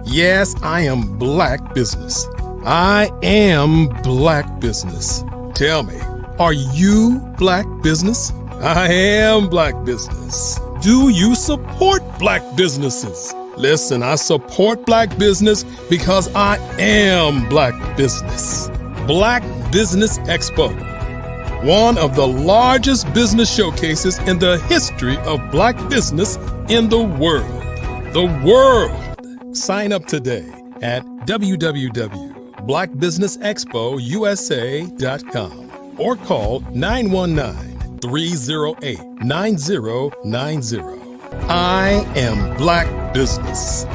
Yes, I am Black Business. I am Black Business. Tell me, are you Black Business? I am Black Business. Do you support Black businesses? Listen, I support Black business because I am Black Business. Black Business Expo, one of the largest business showcases in the history of Black business in the world. The world! Sign up today at www.blackbusinessexpousa.com or call 919-308-9090. I am Black Business.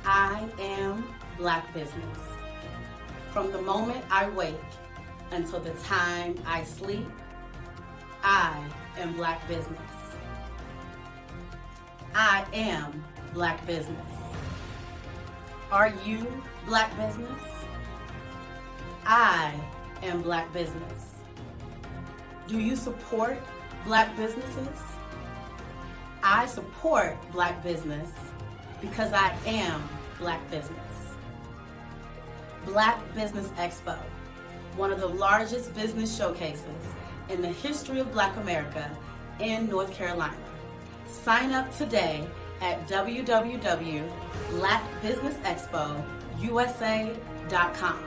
I am Black Business. From the moment I wake until the time I sleep, I am Black Business. I am Black Business. Are you Black Business? I am Black Business. Do you support Black businesses? I support Black business because I am Black Business. Black Business Expo, one of the largest business showcases in the history of Black America in North Carolina. Sign up today at www.blackbusinessexpousa.com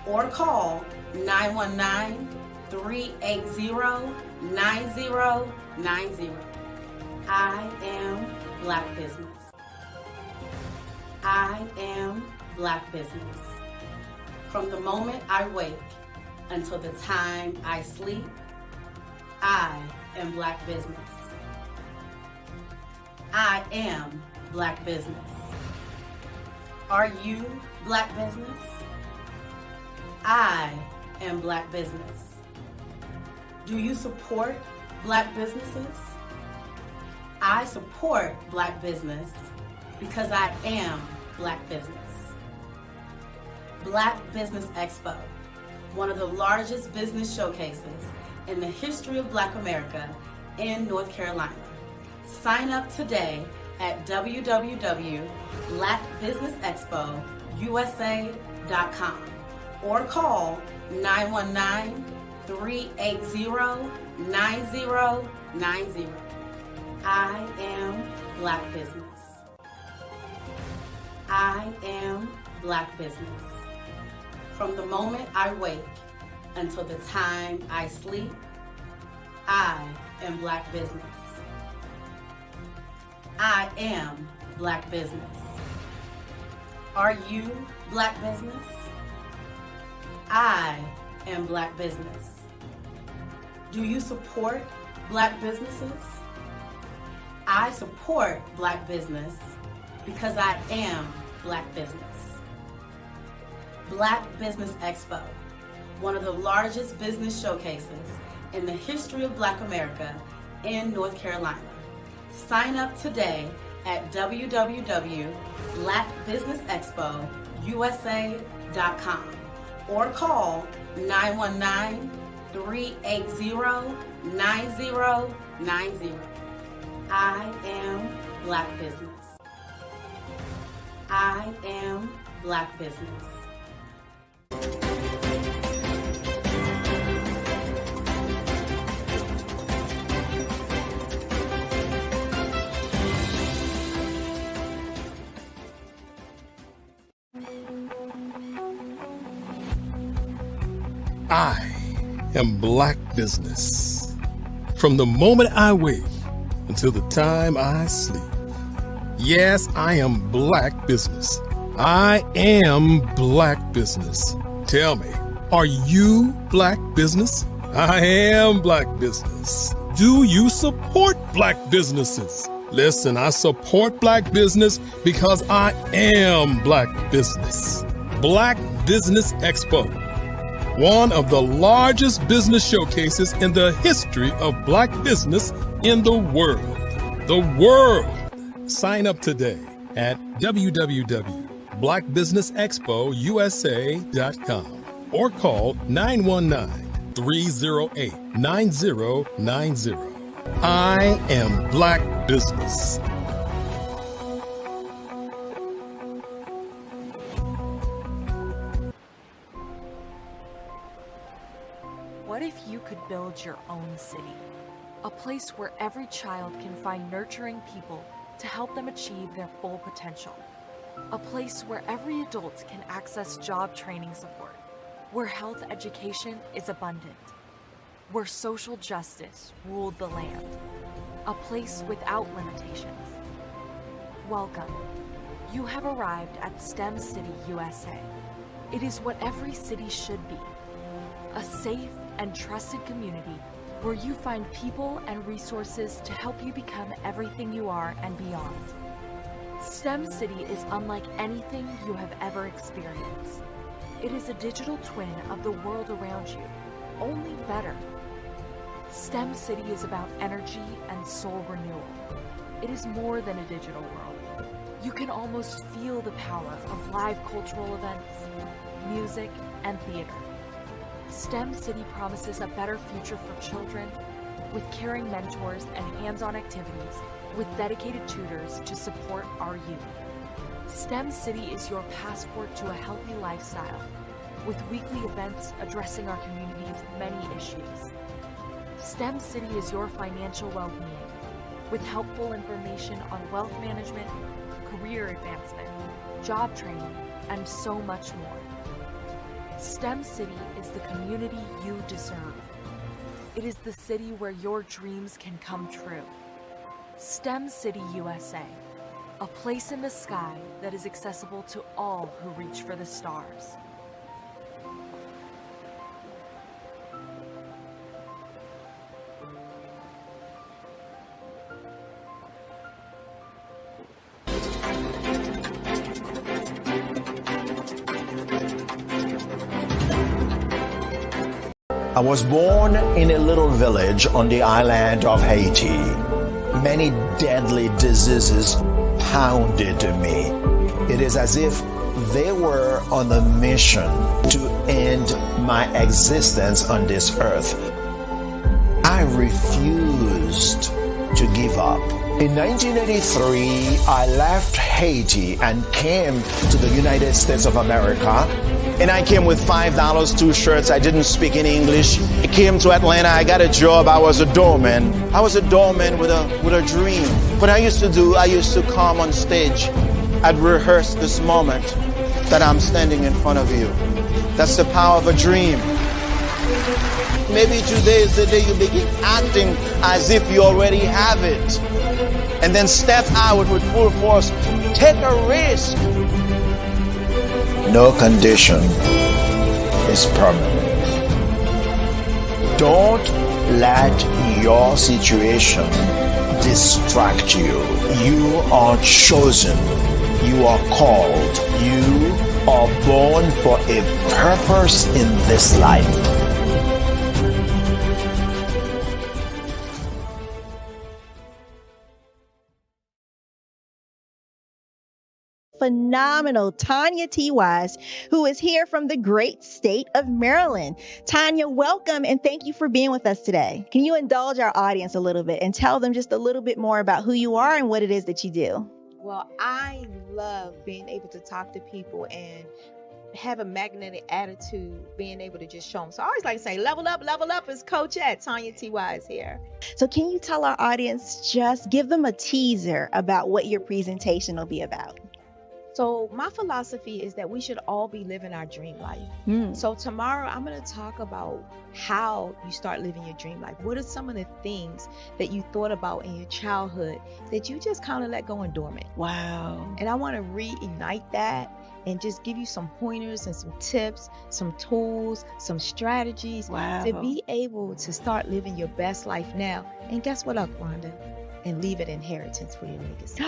or call 919-380-9090. I am Black Business. I am Black Business. From the moment I wake until the time I sleep, I am Black Business. I am Black Business. Are you Black Business? I am Black Business. Do you support Black businesses? I support Black business because I am Black Business. Black Business Expo, one of the largest business showcases in the history of Black America in North Carolina. Sign up today at www.blackbusinessexpousa.com or call 919-380-9090. I am Black Business. I am Black Business. From the moment I wake until the time I sleep, I am Black Business. I am Black Business. Are you Black Business? I am Black Business. Do you support Black businesses? I support Black business because I am Black Business. Black Business Expo, one of the largest business showcases in the history of Black America in North Carolina. Sign up today at www.blackbusinessexpousa.com or call 919-380-9090. I am Black Business. I am Black Business. I am Black business. From the moment I wake until the time I sleep. Yes, I am Black business. I am Black business. Tell me, are you Black business? I am Black business. Do you support Black businesses? Listen, I support Black business because I am Black business. Black Business Expo, one of the largest business showcases in the history of Black business in the world. The world. Sign up today at www.blackbusinessexpousa.com or call 919-308-9090. I am Black business. What if you could build your own city? A place where every child can find nurturing people to help them achieve their full potential. A place where every adult can access job training support, where health education is abundant, where social justice ruled the land. A place without limitations. Welcome. You have arrived at STEM City USA. It is what every city should be. A safe and trusted community where you find people and resources to help you become everything you are and beyond. STEM City is unlike anything you have ever experienced. It is a digital twin of the world around you, only better. STEM City is about energy and soul renewal. It is more than a digital world. You can almost feel the power of live cultural events, music, and theater. STEM City promises a better future for children with caring mentors and hands-on activities with dedicated tutors to support our youth. STEM City is your passport to a healthy lifestyle with weekly events addressing our community's many issues. STEM City is your financial well-being with helpful information on wealth management, career advancement, job training, and so much more. STEM City is the community you deserve. It is the city where your dreams can come true. STEM City USA, a place in the sky that is accessible to all who reach for the stars. I was born in a little village on the island of Haiti. Many deadly diseases pounded me. It is as if they were on a mission to end my existence on this earth. I refused to give up. In 1983, I left Haiti and came to the United States of America. And I came with $5, 2 shirts. I didn't speak in English. I came to Atlanta. I got a job. I was a doorman. I was a doorman with a dream. What I used to do, I used to come on stage. I'd rehearse this moment that I'm standing in front of you. That's the power of a dream. Maybe today is the day you begin acting as if you already have it. And then step out with full force. Take a risk. No condition is permanent. Don't let your situation distract you. You are chosen. You are called. You are born for a purpose in this life. Phenomenal Tanya T. Wise, who is here from the great state of Maryland. Tanya, welcome and thank you for being with us today. Can you indulge our audience a little bit and tell them just a little bit more about who you are and what it is that you do? Well, I love being able to talk to people and have a magnetic attitude, being able to just show them. So I always like to say, level up is Coach at Tanya T. Wise here. So can you tell our audience, just give them a teaser about what your presentation will be about? So my philosophy is that we should all be living our dream life. So tomorrow I'm going to talk about how you start living your dream life. What are some of the things that you thought about in your childhood that you just kind of let go and dormant? Wow. And I want to reignite that and just give you some pointers and some tips, some tools, some strategies to be able to start living your best life now. And guess what, Rhonda? And leave an inheritance for your legacy.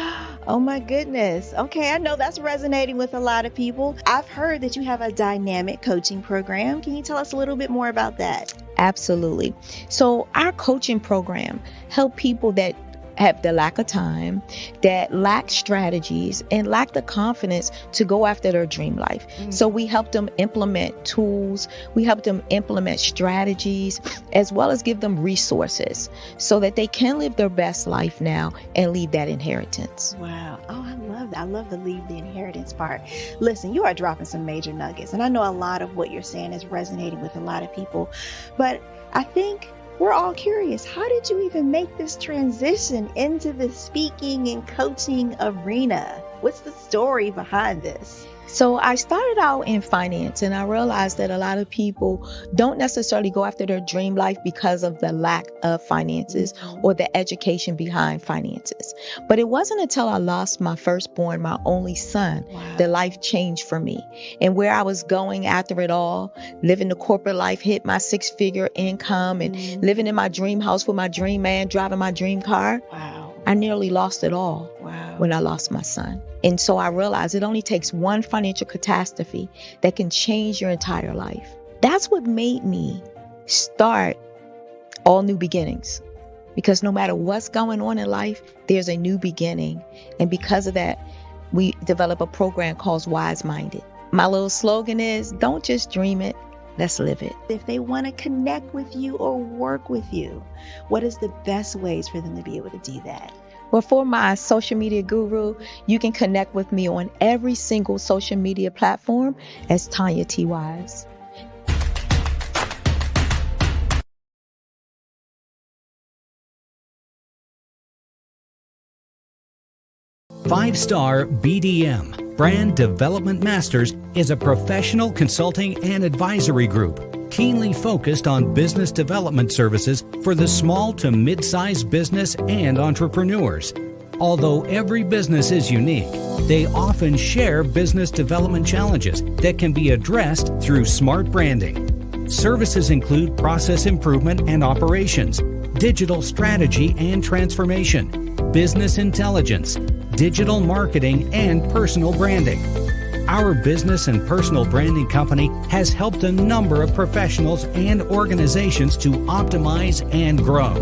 Oh my goodness. Okay, I know that's resonating with a lot of people. I've heard that you have a dynamic coaching program. Can you tell us a little bit more about that? Absolutely. So our coaching program help people that have the lack of time, that lack strategies, and lack the confidence to go after their dream life. So we help them implement tools, we help them implement strategies, as well as give them resources so that they can live their best life now and leave that inheritance. Wow. Oh, I love that. I love the leave the inheritance part. Listen, you are dropping some major nuggets, and I know a lot of what you're saying is resonating with a lot of people, but I think we're all curious. How did you even make this transition into the speaking and coaching arena? What's the story behind this? So I started out in finance, and I realized that a lot of people don't necessarily go after their dream life because of the lack of finances or the education behind finances. But it wasn't until I lost my firstborn, my only son, that life changed for me. And where I was going after it all, living the corporate life, hit my 6-figure income and living in my dream house with my dream man, driving my dream car. I nearly lost it all when I lost my son. And so I realized it only takes one financial catastrophe that can change your entire life. That's what made me start All New Beginnings. Because no matter what's going on in life, there's a new beginning. And because of that, we develop a program called Wise Minded. My little slogan is, don't just dream it, let's live it. If they want to connect with you or work with you, what is the best ways for them to be able to do that? Well, for my social media guru, you can connect with me on every single social media platform as Tanya T. Wise. Five-Star BDM, Brand Development Masters, is a professional consulting and advisory group keenly focused on business development services for the small to mid-sized business and entrepreneurs. Although every business is unique, they often share business development challenges that can be addressed through smart branding. Services include process improvement and operations, digital strategy and transformation, business intelligence, digital marketing, and personal branding. Our business and personal branding company has helped a number of professionals and organizations to optimize and grow.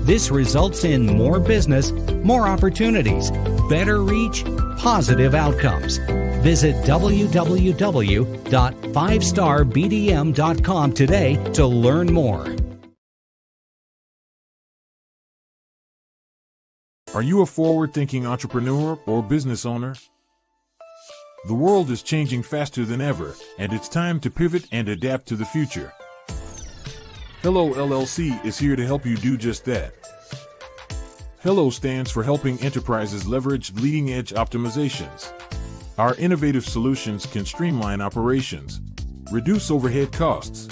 This results in more business, more opportunities, better reach, positive outcomes. Visit www.fivestarbdm.com today to learn more. Are you a forward-thinking entrepreneur or business owner? The world is changing faster than ever, and it's time to pivot and adapt to the future. Hello LLC is here to help you do just that. Hello stands for helping enterprises leverage leading-edge optimizations. Our innovative solutions can streamline operations, reduce overhead costs,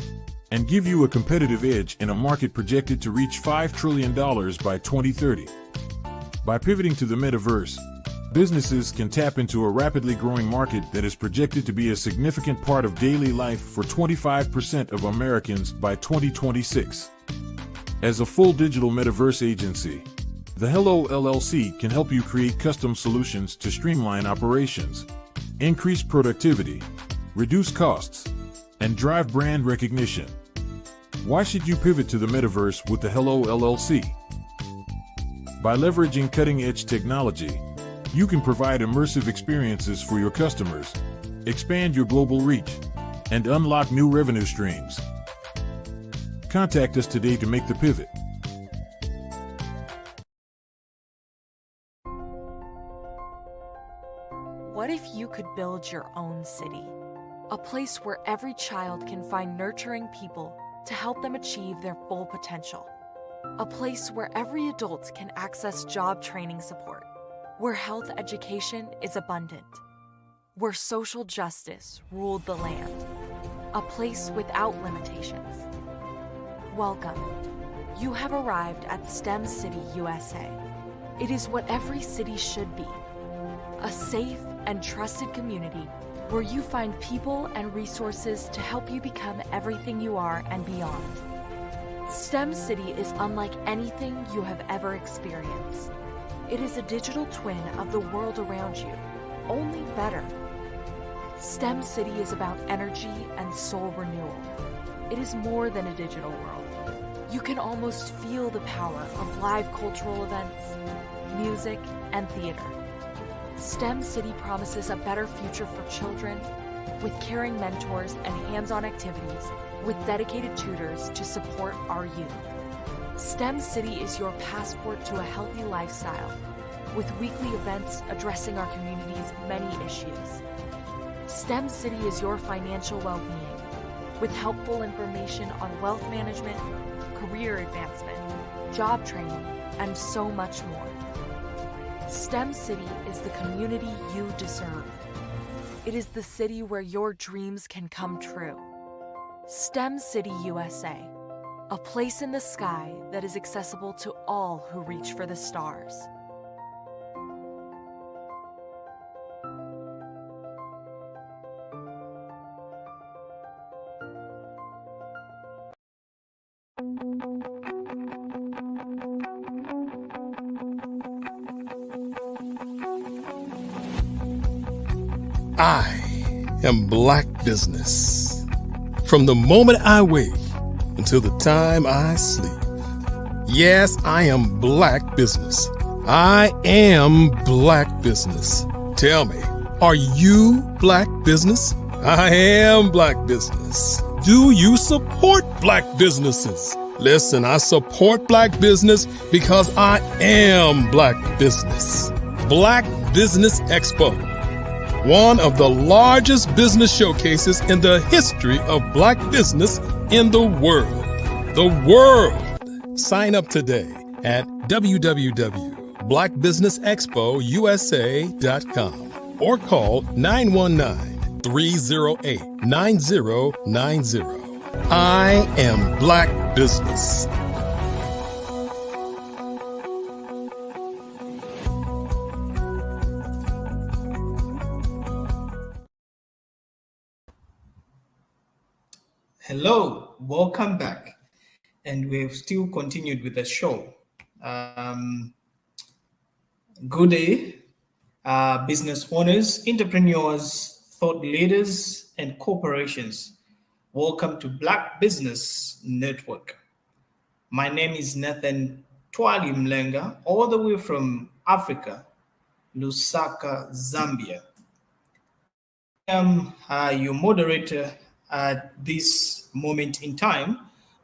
and give you a competitive edge in a market projected to reach $5 trillion by 2030. By pivoting to the metaverse, businesses can tap into a rapidly growing market that is projected to be a significant part of daily life for 25% of Americans by 2026. As a full digital metaverse agency, the Hello LLC can help you create custom solutions to streamline operations, increase productivity, reduce costs, and drive brand recognition. Why should you pivot to the metaverse with the Hello LLC? By leveraging cutting-edge technology, you can provide immersive experiences for your customers, expand your global reach, and unlock new revenue streams. Contact us today to make the pivot. What if you could build your own city? A place where every child can find nurturing people to help them achieve their full potential. A place where every adult can access job training support, where health education is abundant, where social justice ruled the land, a place without limitations. Welcome. You have arrived at STEM City, USA. It is what every city should be, a safe and trusted community where you find people and resources to help you become everything you are and beyond. STEM City is unlike anything you have ever experienced. It is a digital twin of the world around you, only better. STEM City is about energy and soul renewal. It is more than a digital world. You can almost feel the power of live cultural events, music, and theater. STEM City promises a better future for children with caring mentors and hands-on activities with dedicated tutors to support our youth. STEM City is your passport to a healthy lifestyle with weekly events addressing our community's many issues. STEM City is your financial well-being with helpful information on wealth management, career advancement, job training, and so much more. STEM City is the community you deserve. It is the city where your dreams can come true. STEM City USA, a place in the sky that is accessible to all who reach for the stars. I am Black Business. From the moment I wake until the time I sleep. Yes, I am Black Business. I am Black Business. Tell me, are you Black Business? I am Black Business. Do you support Black businesses? Listen, I support Black business because I am Black Business. Black Business Expo, one of the largest business showcases in the history of Black business in the world. The world! Sign up today at www.blackbusinessexpousa.com or call 919-308-9090. I am Black Business. Hello, welcome back. And we've still continued with the show. Good day, business owners, entrepreneurs, thought leaders, and corporations. Welcome to Black Business Network. My name is Nathan Twali Mlenga, all the way from Africa, Lusaka, Zambia. I am your moderator at this moment in time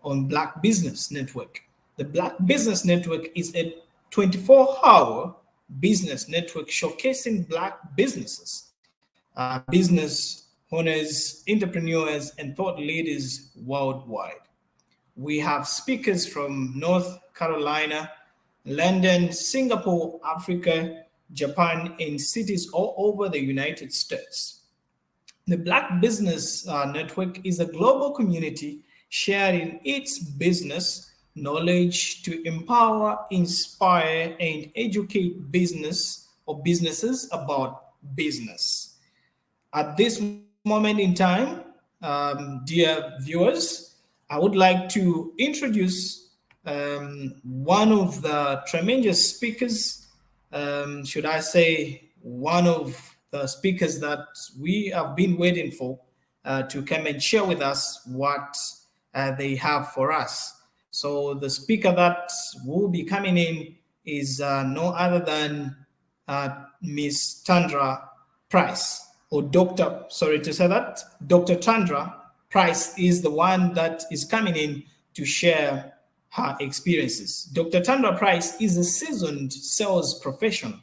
on Black Business Network. The Black Business Network is a 24-hour business network showcasing Black businesses, business owners, entrepreneurs, and thought leaders worldwide. We have speakers from North Carolina, London, Singapore, Africa, Japan, and cities all over the United States. The Black Business Network is a global community sharing its business knowledge to empower, inspire, and educate businesses about business. At this moment in time, dear viewers, I would like to introduce one of the tremendous speakers, should I say one of the speakers that we have been waiting for to come and share with us what they have for us. So the speaker that will be coming in is no other than Miss Tandra Price, or Dr. Sorry to say that, Dr. Tandra Price is the one that is coming in to share her experiences. Dr. Tandra Price is a seasoned sales professional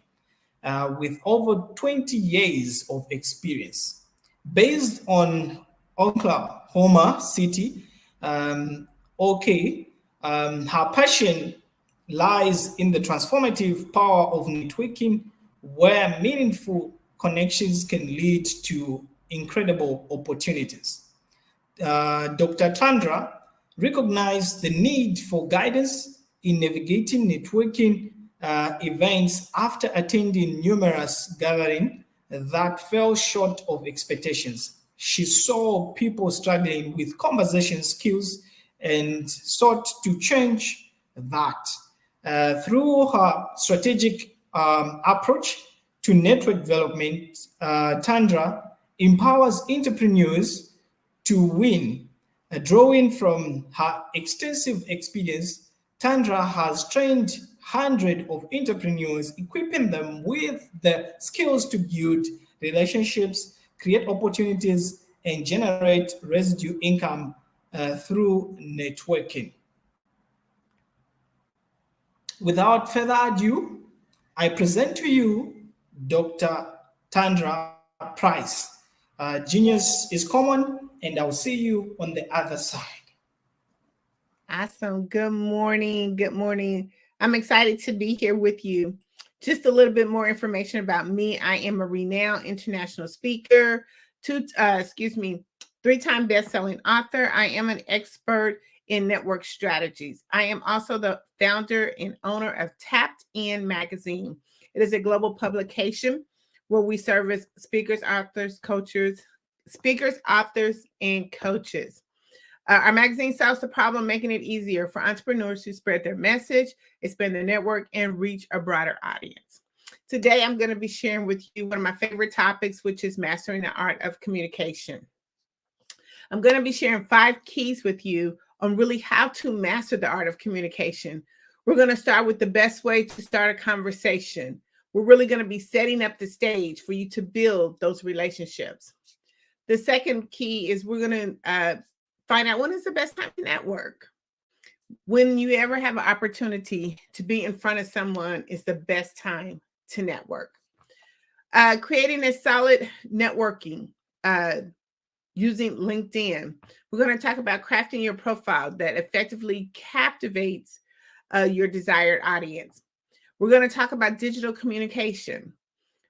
with over 20 years of experience. Based on Oklahoma City, her passion lies in the transformative power of networking, where meaningful connections can lead to incredible opportunities. Dr. Tandra recognized the need for guidance in navigating networking events after attending numerous gatherings that fell short of expectations. She saw people struggling with conversation skills and sought to change that. Through her strategic approach to network development, Tandra empowers entrepreneurs to win. Drawing from her extensive experience, Tandra has trained hundreds of entrepreneurs, equipping them with the skills to build relationships, create opportunities, and generate residual income through networking. Without further ado, I present to you Dr. Tandra Price. Genius is common, and I'll see you on the other side. Awesome. Good morning. Good morning. I'm excited to be here with you. Just a little bit more information about me. I am a renowned international speaker, three-time best-selling author. I am an expert in network strategies. I am also the founder and owner of Tapped In magazine. It is a global publication where we service speakers, authors, and coaches. Our magazine solves the problem, making it easier for entrepreneurs to spread their message, expand their network, and reach a broader audience. Today, I'm going to be sharing with you one of my favorite topics, which is mastering the art of communication. I'm going to be sharing 5 keys with you on really how to master the art of communication. We're going to start with the best way to start a conversation. We're really going to be setting up the stage for you to build those relationships. The second key is we're going to find out when is the best time to network. When you ever have an opportunity to be in front of someone is the best time to network. Creating a solid networking using LinkedIn. We're going to talk about crafting your profile that effectively captivates your desired audience. We're going to talk about digital communication,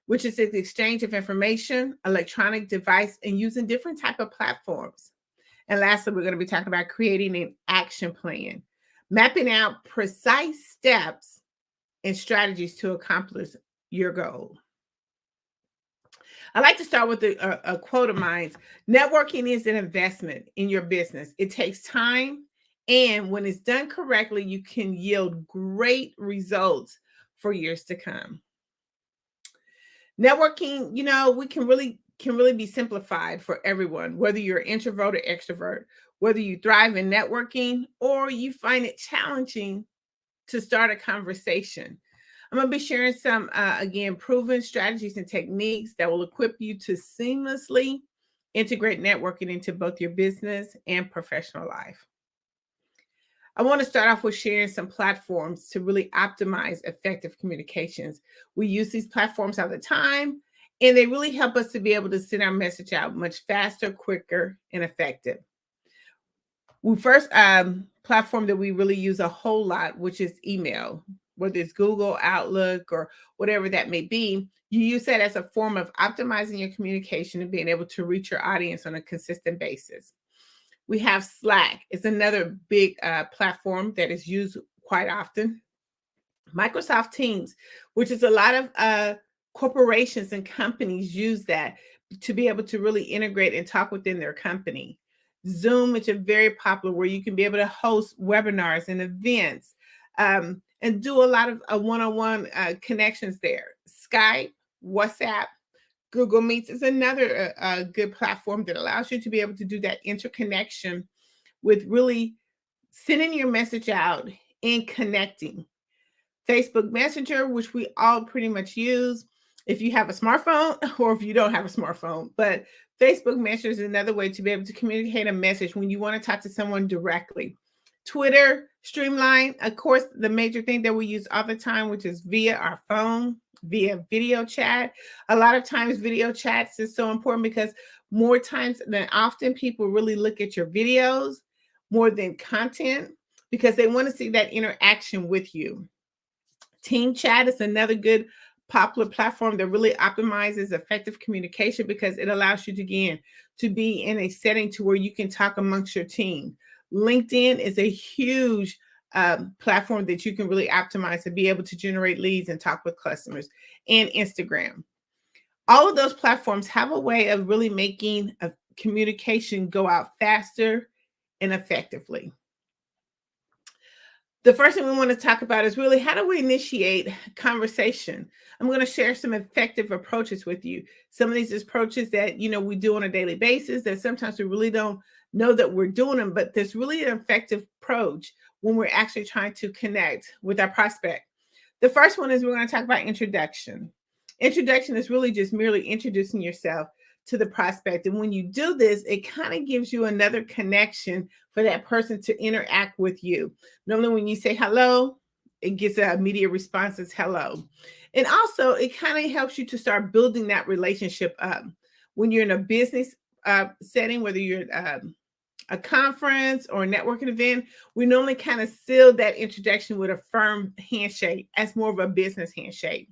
which is the exchange of information, electronic device, and using different type of platforms. And lastly, we're going to be talking about creating an action plan, mapping out precise steps and strategies to accomplish your goal. I like to start with a quote of mine. Networking is an investment in your business. It takes time, and when it's done correctly, you can yield great results for years to come. Networking, we can really be simplified for everyone, whether you're introvert or extrovert, whether you thrive in networking or you find it challenging to start a conversation. I'm going to be sharing some, again, proven strategies and techniques that will equip you to seamlessly integrate networking into both your business and professional life. I want to start off with sharing some platforms to really optimize effective communications. We use these platforms all the time, and they really help us to be able to send our message out much faster, quicker, and effective. We first platform that we really use a whole lot, which is email, whether it's Google, Outlook, or whatever that may be. You use that as a form of optimizing your communication and being able to reach your audience on a consistent basis. We have Slack. It's another big platform that is used quite often. Microsoft Teams, which is a lot of corporations and companies use that to be able to really integrate and talk within their company. Zoom, which is very popular, where you can be able to host webinars and events and do a lot of one-on-one connections there. Skype, WhatsApp, Google Meets is another good platform that allows you to be able to do that interconnection with really sending your message out and connecting. Facebook Messenger, which we all pretty much use if you have a smartphone or if you don't have a smartphone. But Facebook Messenger is another way to be able to communicate a message when you want to talk to someone directly. Twitter, Streamline, of course, the major thing that we use all the time, which is via our phone, via video chat. A lot of times video chats is so important because more times than often, people really look at your videos more than content because they want to see that interaction with you. Team chat is another good popular platform that really optimizes effective communication because it allows you to, again, to be in a setting to where you can talk amongst your team. LinkedIn is a huge platform that you can really optimize to be able to generate leads and talk with customers, and Instagram. All of those platforms have a way of really making a communication go out faster and effectively. The first thing we want to talk about is really how do we initiate conversation? I'm going to share some effective approaches with you. Some of these approaches that, we do on a daily basis that sometimes we really don't know that we're doing them, but there's really an effective approach when we're actually trying to connect with our prospect. The first one is we're going to talk about introduction. Introduction is really just merely introducing yourself to the prospect. And when you do this, it kind of gives you another connection for that person to interact with you. Normally, when you say hello, it gets an immediate response as hello. And also, it kind of helps you to start building that relationship up. When you're in a business setting, whether you're at a conference or a networking event, we normally kind of seal that introduction with a firm handshake as more of a business handshake.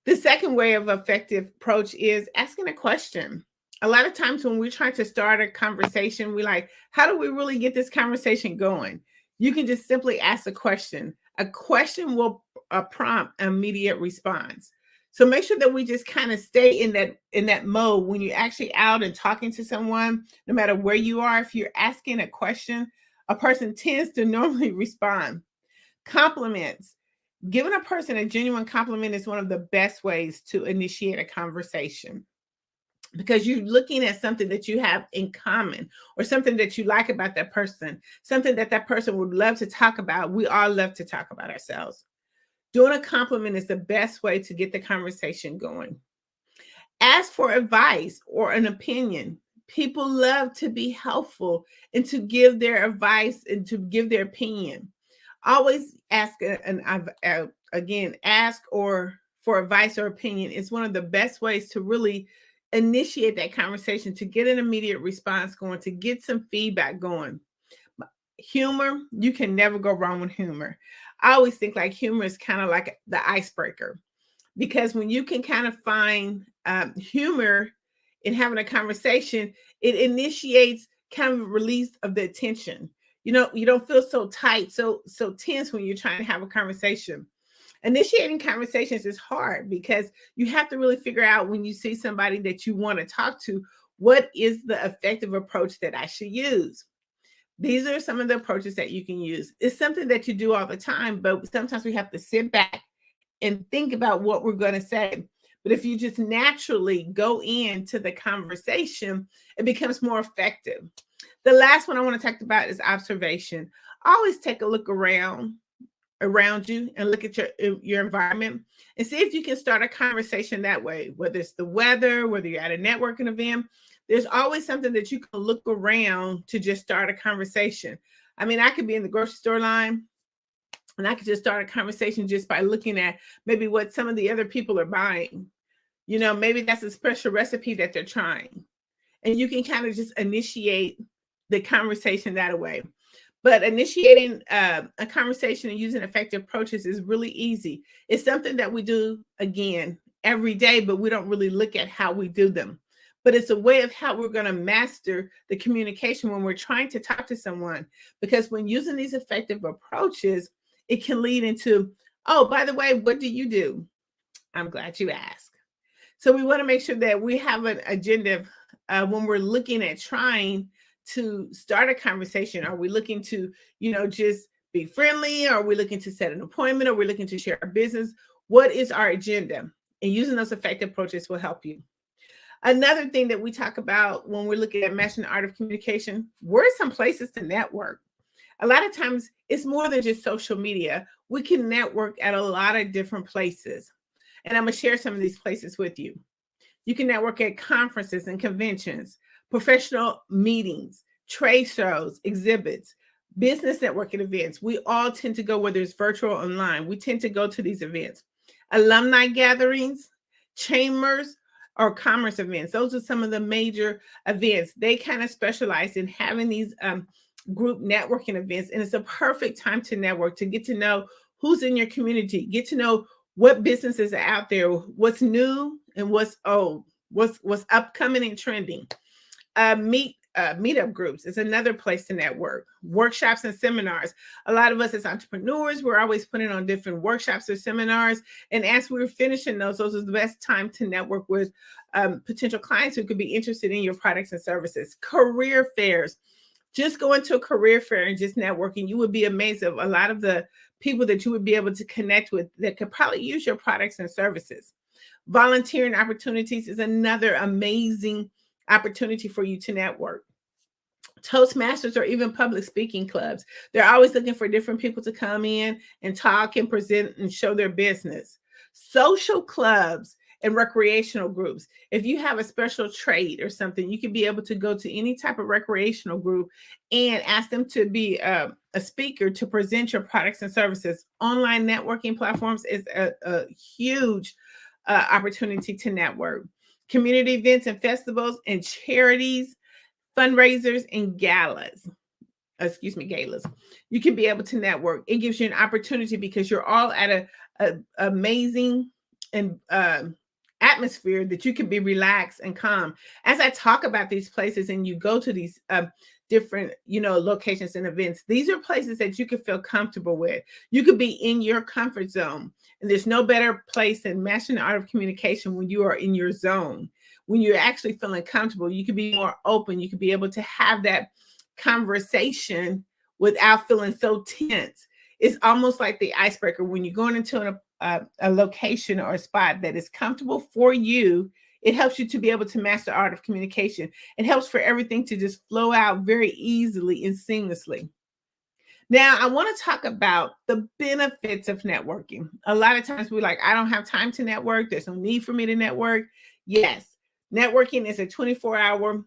The second way of effective approach is asking a question. A lot of times when we're trying to start a conversation, we're like, how do we really get this conversation going? You can just simply ask a question. A question will prompt an immediate response. So make sure that we just kind of stay in that mode when you're actually out and talking to someone, no matter where you are. If you're asking a question, a person tends to normally respond. Compliments. Giving a person a genuine compliment is one of the best ways to initiate a conversation because you're looking at something that you have in common or something that you like about that person, something that that person would love to talk about. We all love to talk about ourselves. Doing a compliment is the best way to get the conversation going. Ask for advice or an opinion. People love to be helpful and to give their advice and to give their opinion. Always ask, ask for advice or opinion. It's one of the best ways to really initiate that conversation, to get an immediate response going, to get some feedback going. Humor, you can never go wrong with humor. I always think like humor is kind of like the icebreaker, because when you can kind of find humor in having a conversation, it initiates kind of a release of the tension. You don't feel so tight, so tense when you're trying to have a conversation. Initiating conversations is hard because you have to really figure out when you see somebody that you want to talk to, what is the effective approach that I should use? These are some of the approaches that you can use. It's something that you do all the time, but sometimes we have to sit back and think about what we're going to say. But if you just naturally go into the conversation, it becomes more effective. The last one I want to talk about is observation. Always take a look around you and look at your environment and see if you can start a conversation that way, whether it's the weather, whether you're at a networking event. There's always something that you can look around to just start a conversation. I mean, I could be in the grocery store line and I could just start a conversation just by looking at maybe what some of the other people are buying. Maybe that's a special recipe that they're trying. And you can kind of just initiate the conversation that way. But initiating a conversation and using effective approaches is really easy. It's something that we do, again, every day, but we don't really look at how we do them. But it's a way of how we're going to master the communication when we're trying to talk to someone. Because when using these effective approaches, it can lead into, oh, by the way, what do you do? I'm glad you asked. So we want to make sure that we have an agenda when we're looking at trying to start a conversation. Are we looking to, just be friendly? Are we looking to set an appointment? Are we looking to share our business? What is our agenda? And using those effective approaches will help you. Another thing that we talk about when we're looking at mastering the art of communication, where are some places to network? A lot of times it's more than just social media. We can network at a lot of different places. And I'm going to share some of these places with you. You can network at conferences and conventions, professional meetings, trade shows, exhibits, business networking events. We all tend to go, whether it's virtual or online, we tend to go to these events. Alumni gatherings, chambers, or commerce events. Those are some of the major events. They kind of specialize in having these group networking events. And it's a perfect time to network, to get to know who's in your community, get to know what businesses are out there, what's new and what's old, what's upcoming and trending. Meetup groups is another place to network. Workshops and seminars. A lot of us as entrepreneurs, we're always putting on different workshops or seminars. And as we're finishing those are the best time to network with potential clients who could be interested in your products and services. Career fairs. Just going to a career fair and just networking, you would be amazed at a lot of the people that you would be able to connect with that could probably use your products and services. Volunteering opportunities is another amazing opportunity for you to network. Toastmasters or even public speaking clubs. They're always looking for different people to come in and talk and present and show their business. Social clubs and recreational groups. If you have a special trade or something, you can be able to go to any type of recreational group and ask them to be a speaker to present your products and services. Online networking platforms is a huge opportunity to network. Community events and festivals and charities, fundraisers and galas. You can be able to network. It gives you an opportunity because you're all at a amazing and atmosphere that you can be relaxed and calm. As I talk about these places and you go to these different, locations and events, these are places that you can feel comfortable with. You could be in your comfort zone. And there's no better place than mastering the art of communication when you are in your zone. When you're actually feeling comfortable, you can be more open. You can be able to have that conversation without feeling so tense. It's almost like the icebreaker. When you're going into a location or a spot that is comfortable for you, it helps you to be able to master the art of communication. It helps for everything to just flow out very easily and seamlessly. Now, I want to talk about the benefits of networking. A lot of times we're like, I don't have time to network. There's no need for me to network. Yes, networking is a 24-hour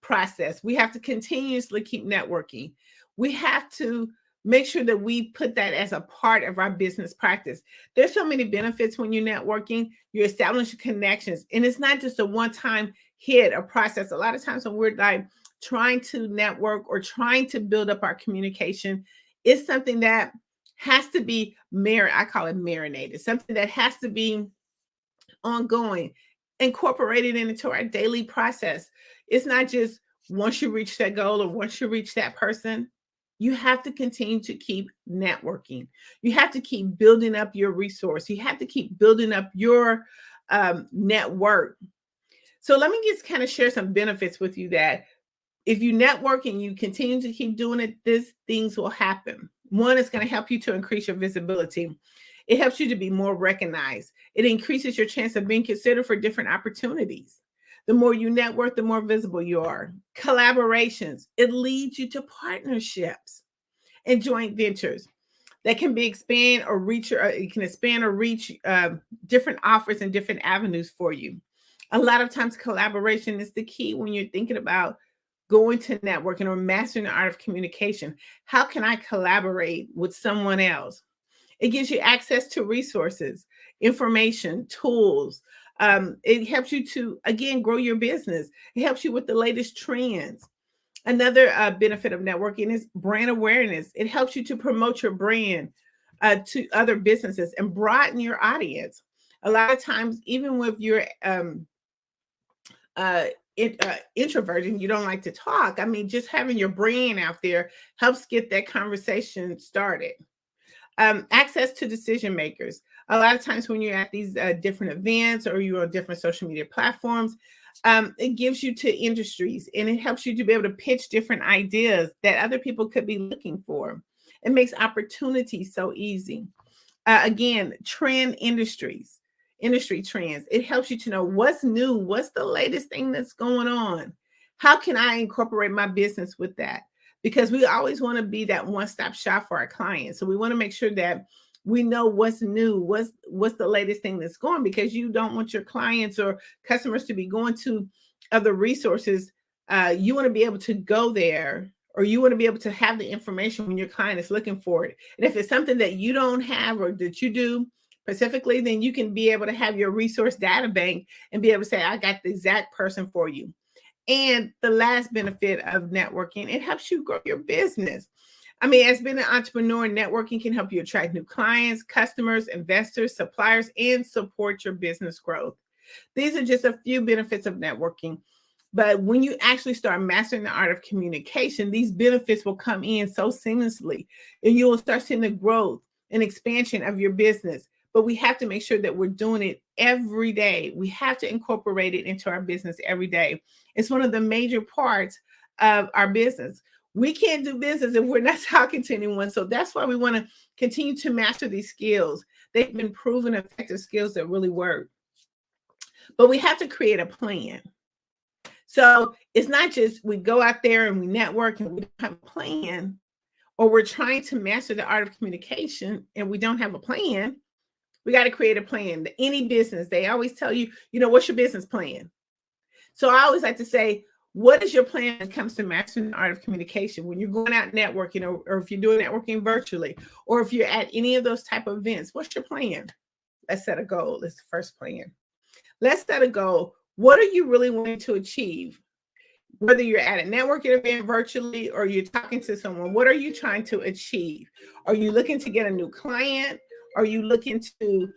process. We have to continuously keep networking. We have to make sure that we put that as a part of our business practice. There's so many benefits when you're networking. You're establishing connections. And it's not just a one-time hit or process. A lot of times when we're like trying to network or trying to build up our communication, it's something that has to be I call it marinated, something that has to be ongoing, incorporated into our daily process. It's not just once you reach that goal or once you reach that person. You have to continue to keep networking. You have to keep building up your resource. You have to keep building up your network. So let me just kind of share some benefits with you that if you network and you continue to keep doing it, these things will happen. One, is going to help you to increase your visibility. It helps you to be more recognized. It increases your chance of being considered for different opportunities. The more you network, the more visible you are. Collaborations. It leads you to partnerships and joint ventures that can be expand or reach, or it can expand or reach different offers and different avenues for you. A lot of times collaboration is the key when you're thinking about going to networking or mastering the art of communication. How can I collaborate with someone else? It gives you access to resources, information, tools. It helps you to, again, grow your business. It helps you with the latest trends. Another benefit of networking is brand awareness. It helps you to promote your brand to other businesses and broaden your audience. A lot of times, even with your introverted and you don't like to talk, just having your brand out there helps get that conversation started. Access to decision makers. A lot of times when you're at these different events or you're on different social media platforms, it gives you to industries and it helps you to be able to pitch different ideas that other people could be looking for. It makes opportunities so easy. Again, industry trends. It helps you to know what's new, what's the latest thing that's going on. How can I incorporate my business with that? Because we always want to be that one-stop shop for our clients. So we want to make sure that we know what's new, what's the latest thing that's going, because you don't want your clients or customers to be going to other resources. You want to be able to go there, or you want to be able to have the information when your client is looking for it. And if it's something that you don't have or that you do specifically, then you can be able to have your resource data bank and be able to say, I got the exact person for you. And the last benefit of networking, it helps you grow your business. I mean, as being an entrepreneur, networking can help you attract new clients, customers, investors, suppliers, and support your business growth. These are just a few benefits of networking. But when you actually start mastering the art of communication, these benefits will come in so seamlessly, and you will start seeing the growth and expansion of your business. But we have to make sure that we're doing it every day. We have to incorporate it into our business every day. It's one of the major parts of our business. We can't do business if we're not talking to anyone. So that's why we want to continue to master these skills. They've been proven effective skills that really work. But we have to create a plan. So it's not just we go out there and we network and we don't have a plan, or we're trying to master the art of communication and we don't have a plan. We got to create a plan. Any business, they always tell you, what's your business plan? So I always like to say, what is your plan when it comes to mastering the art of communication? When you're going out networking, or if you're doing networking virtually, or if you're at any of those type of events, what's your plan? Let's set a goal. That's the first plan. Let's set a goal. What are you really wanting to achieve? Whether you're at a networking event virtually or you're talking to someone, what are you trying to achieve? Are you looking to get a new client? Are you looking to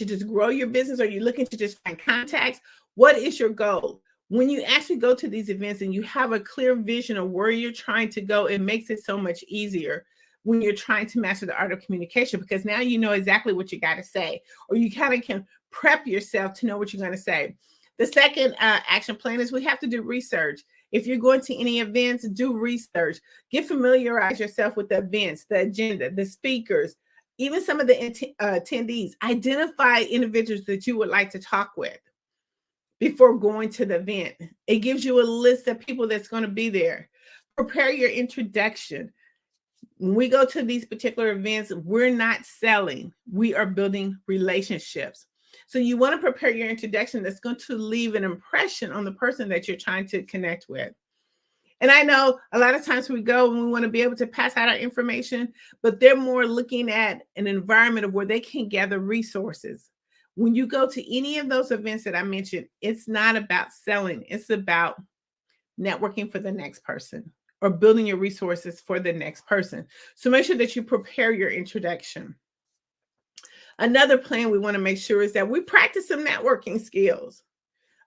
just grow your business? Are you looking to just find contacts? What is your goal? When you actually go to these events and you have a clear vision of where you're trying to go, it makes it so much easier when you're trying to master the art of communication, because now you know exactly what you got to say, or you kind of can prep yourself to know what you're going to say. The second action plan is we have to do research. If you're going to any events, do research. Familiarize yourself with the events, the agenda, the speakers, even some of the attendees. Identify individuals that you would like to talk with before going to the event. It gives you a list of people that's going to be there. Prepare your introduction. When we go to these particular events, we're not selling. We are building relationships. So you want to prepare your introduction that's going to leave an impression on the person that you're trying to connect with. And I know a lot of times we go and we want to be able to pass out our information, but they're more looking at an environment of where they can gather resources. When you go to any of those events that I mentioned, it's not about selling. It's about networking for the next person or building your resources for the next person. So make sure that you prepare your introduction. Another plan we want to make sure is that we practice some networking skills.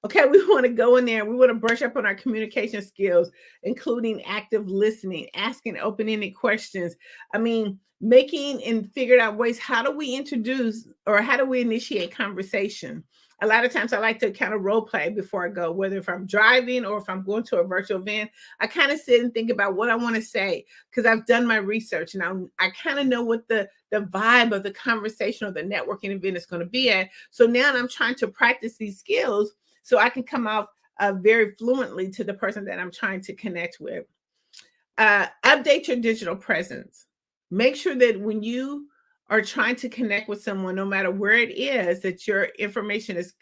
Okay, we want to go in there. We want to brush up on our communication skills, including active listening, asking open-ended questions. I mean, making and figured out ways, how do we introduce or how do we initiate conversation? A lot of times I like to kind of role play before I go, whether if I'm driving or if I'm going to a virtual event, I kind of sit and think about what I want to say because I've done my research and I kind of know what the vibe of the conversation or the networking event is going to be at. So now I'm trying to practice these skills so I can come off very fluently to the person that I'm trying to connect with. Update your digital presence. Make sure that when you are trying to connect with someone, no matter where it is, that your information is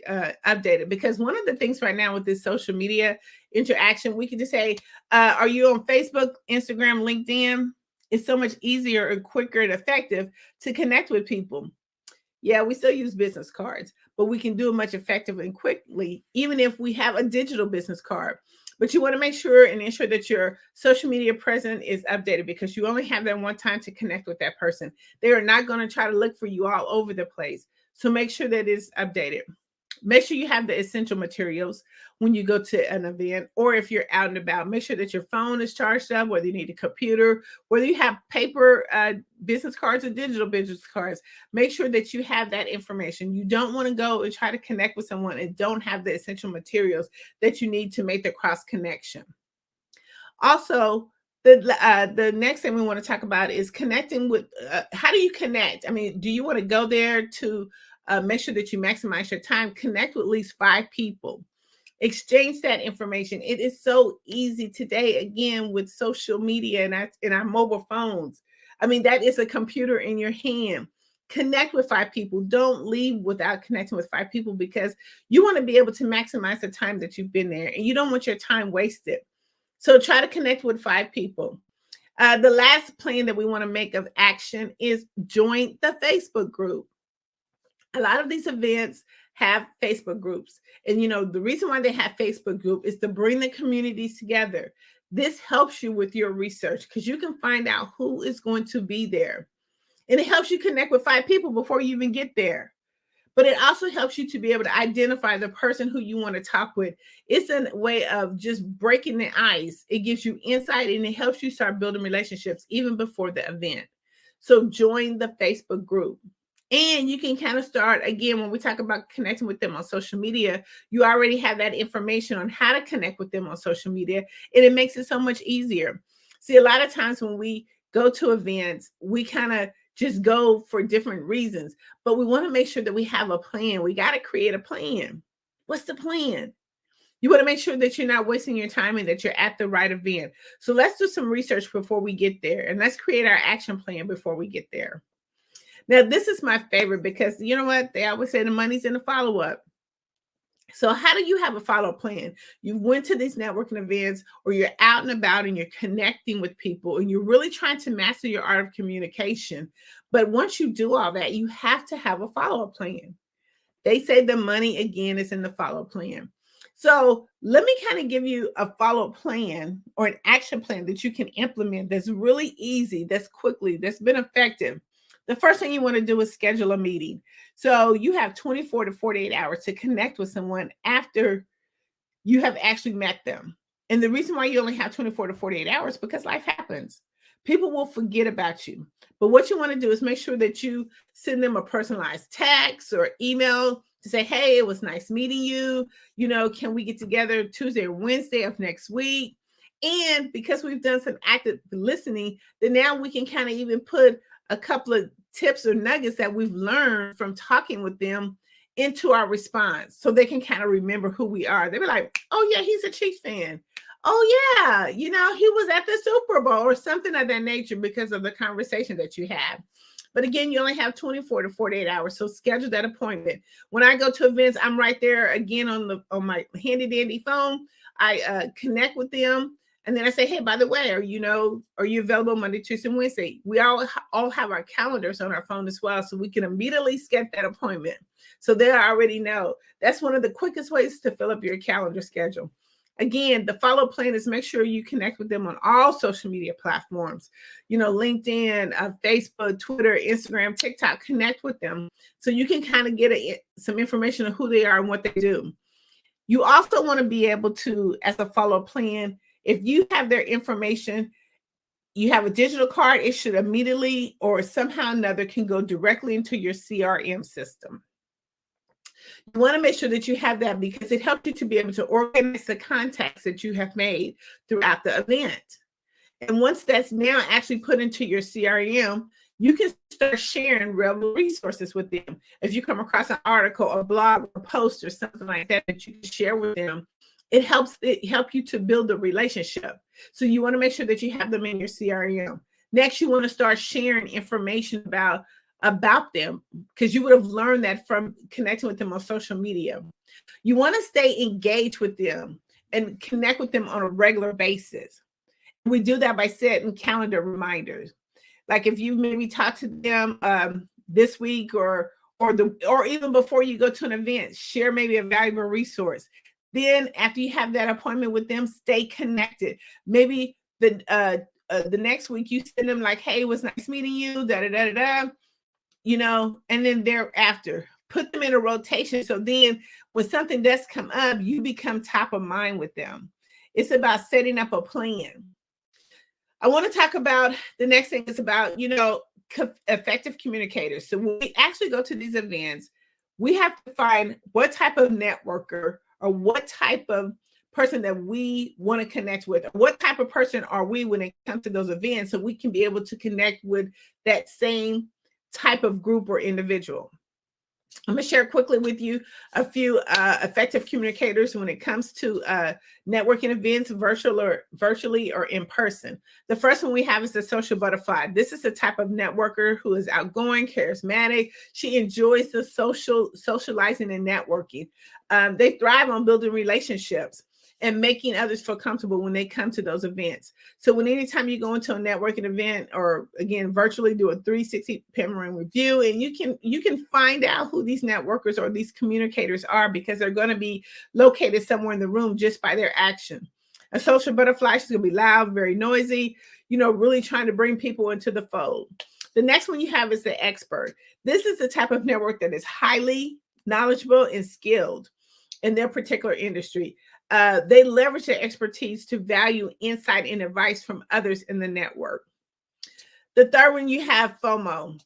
updated. Because one of the things right now with this social media interaction, we can just say, are you on Facebook, Instagram, LinkedIn? It's so much easier and quicker and effective to connect with people. Yeah, we still use business cards, but we can do it much effectively and quickly, even if we have a digital business card. But you want to make sure and ensure that your social media presence is updated because you only have that one time to connect with that person. They are not going to try to look for you all over the place. So make sure that it's updated. Make sure you have the essential materials when you go to an event, or if you're out and about, make sure that your phone is charged up, whether you need a computer, whether you have paper business cards or digital business cards. Make sure that you have that information. You don't want to go and try to connect with someone and don't have the essential materials that you need to make the cross connection. Also, the next thing we want to talk about is connecting with, how do you connect? I mean, do you want to go there to make sure that you maximize your time? Connect with at least 5 people. Exchange that information. It is so easy today, again, with social media and our mobile phones. I mean, that is a computer in your hand. Connect with 5 people. Don't leave without connecting with 5 people because you want to be able to maximize the time that you've been there and you don't want your time wasted. So try to connect with 5 people. The last plan that we want to make of action is join the Facebook group. A lot of these events have Facebook groups. And, you know, the reason why they have Facebook group is to bring the communities together. This helps you with your research because you can find out who is going to be there. And it helps you connect with 5 people before you even get there. But it also helps you to be able to identify the person who you want to talk with. It's a way of just breaking the ice. It gives you insight and it helps you start building relationships even before the event. So join the Facebook group. And you can kind of start, again, when we talk about connecting with them on social media, you already have that information on how to connect with them on social media. And it makes it so much easier. See, a lot of times when we go to events, we kind of just go for different reasons, but we want to make sure that we have a plan. We got to create a plan. What's the plan? You want to make sure that you're not wasting your time and that you're at the right event. So let's do some research before we get there, and let's create our action plan before we get there. Now, this is my favorite because you know what? They always say the money's in the follow-up. So how do you have a follow-up plan? You went to these networking events or you're out and about and you're connecting with people and you're really trying to master your art of communication. But once you do all that, you have to have a follow-up plan. They say the money, again, is in the follow-up plan. So let me kind of give you a follow-up plan or an action plan that you can implement that's really easy, that's been effective. The first thing you want to do is schedule a meeting. So you have 24 to 48 hours to connect with someone after you have actually met them. And the reason why you only have 24 to 48 hours, because life happens. People will forget about you. But what you want to do is make sure that you send them a personalized text or email to say, hey, it was nice meeting you. You know, can we get together Tuesday or Wednesday of next week? And because we've done some active listening, then now we can kind of even put a couple of tips or nuggets that we've learned from talking with them into our response so they can kind of remember who we are. They'll be like, oh yeah, he's a Chiefs fan. Oh yeah, you know, he was at the Super Bowl or something of that nature because of the conversation that you have. But again, you only have 24 to 48 hours. So schedule that appointment. When I go to events, I'm right there again on my handy dandy phone. I connect with them. And then I say, hey, by the way, are you available Monday, Tuesday, and Wednesday? We all have our calendars on our phone as well, so we can immediately schedule that appointment. So they already know. That's one of the quickest ways to fill up your calendar schedule. Again, the follow plan is make sure you connect with them on all social media platforms. You know, LinkedIn, Facebook, Twitter, Instagram, TikTok. Connect with them so you can kind of get some information on who they are and what they do. You also want to be able to, as a follow plan, if you have their information, you have a digital card, it should immediately or somehow or another can go directly into your CRM system. You want to make sure that you have that because it helps you to be able to organize the contacts that you have made throughout the event. And once that's now actually put into your CRM, you can start sharing relevant resources with them. If you come across an article, a blog, or a post, or something like that that you can share with them, it helps you to build a relationship. So you want to make sure that you have them in your CRM. Next, you want to start sharing information about them because you would have learned that from connecting with them on social media. You want to stay engaged with them and connect with them on a regular basis. We do that by setting calendar reminders. Like if you maybe talk to them this week or even before you go to an event, share maybe a valuable resource. Then after you have that appointment with them, stay connected. Maybe the next week you send them like, hey, it was nice meeting you, you know, and then thereafter, put them in a rotation. So then when something does come up, you become top of mind with them. It's about setting up a plan. I want to talk about the next thing is about, you know, effective communicators. So when we actually go to these events, we have to find what type of networker or what type of person that we want to connect with. What type of person are we when it comes to those events so we can be able to connect with that same type of group or individual. I'm going to share quickly with you a few effective communicators when it comes to networking events, virtually or in person. The first one we have is the social butterfly. This is the type of networker who is outgoing, charismatic. She enjoys the socializing and networking. They thrive on building relationships and making others feel comfortable when they come to those events. So anytime you go into a networking event or again, virtually do a 360 Pemarin review, and you can find out who these networkers or these communicators are because they're going to be located somewhere in the room just by their action. A social butterfly, she's going to be loud, very noisy, really trying to bring people into the fold. The next one you have is the expert. This is the type of network that is highly knowledgeable and skilled in their particular industry. They leverage their expertise to value insight and advice from others in the network. The third one you have FOMO,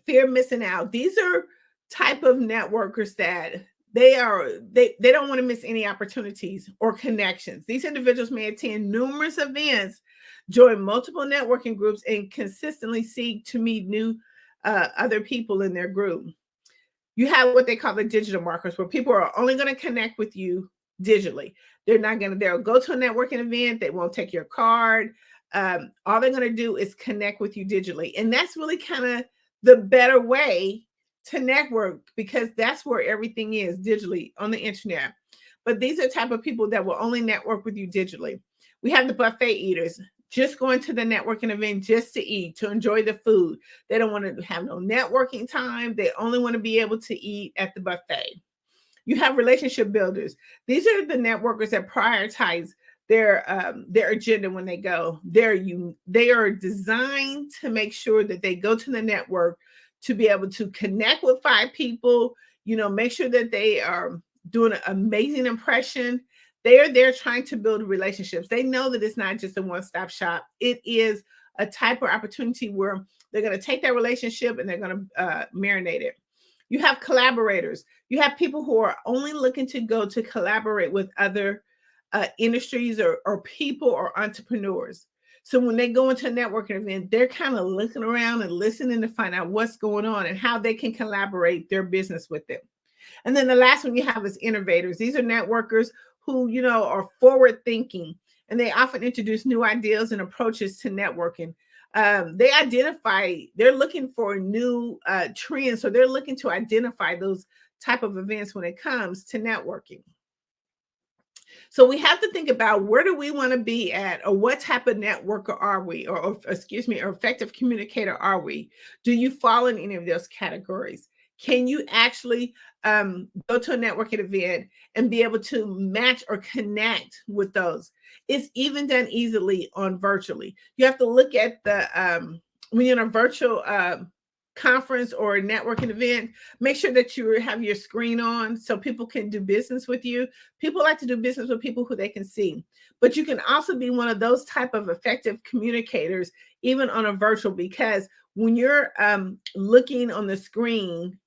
fear of missing out. These are type of networkers that they don't want to miss any opportunities or connections. These individuals may attend numerous events, join multiple networking groups, and consistently seek to meet new other people in their group. You have what they call the digital markers, where people are only going to connect with you digitally. They'll go to a networking event. They won't take your card. All they're going to do is connect with you digitally. And that's really kind of the better way to network, because that's where everything is, digitally on the internet. But these are the type of people that will only network with you digitally. We have the buffet eaters, just going to the networking event just to eat, to enjoy the food. They don't want to have no networking time. They only want to be able to eat at the buffet. You have relationship builders. These are the networkers that prioritize their agenda when they go. They are designed to make sure that they go to the network to be able to connect with 5 people, make sure that they are doing an amazing impression. They are there trying to build relationships. They know that it's not just a one-stop shop. It is a type of opportunity where they're going to take that relationship and they're going to marinate it. You have collaborators. You have people who are only looking to go to collaborate with other industries or people or entrepreneurs. So when they go into a networking event, they're kind of looking around and listening to find out what's going on and how they can collaborate their business with them. And then the last one you have is innovators. These are networkers who, are forward thinking, and they often introduce new ideas and approaches to networking. They're looking for new trends. So they're looking to identify those type of events when it comes to networking. So we have to think about, where do we want to be at, or what type of networker are we, or effective communicator are we? Do you fall in any of those categories? Can you actually go to a networking event and be able to match or connect with those? It's even done easily on virtually. You have to look at when you're in a virtual conference or a networking event, make sure that you have your screen on so people can do business with you. People like to do business with people who they can see. But you can also be one of those type of effective communicators, even on a virtual, because when you're looking on the screen,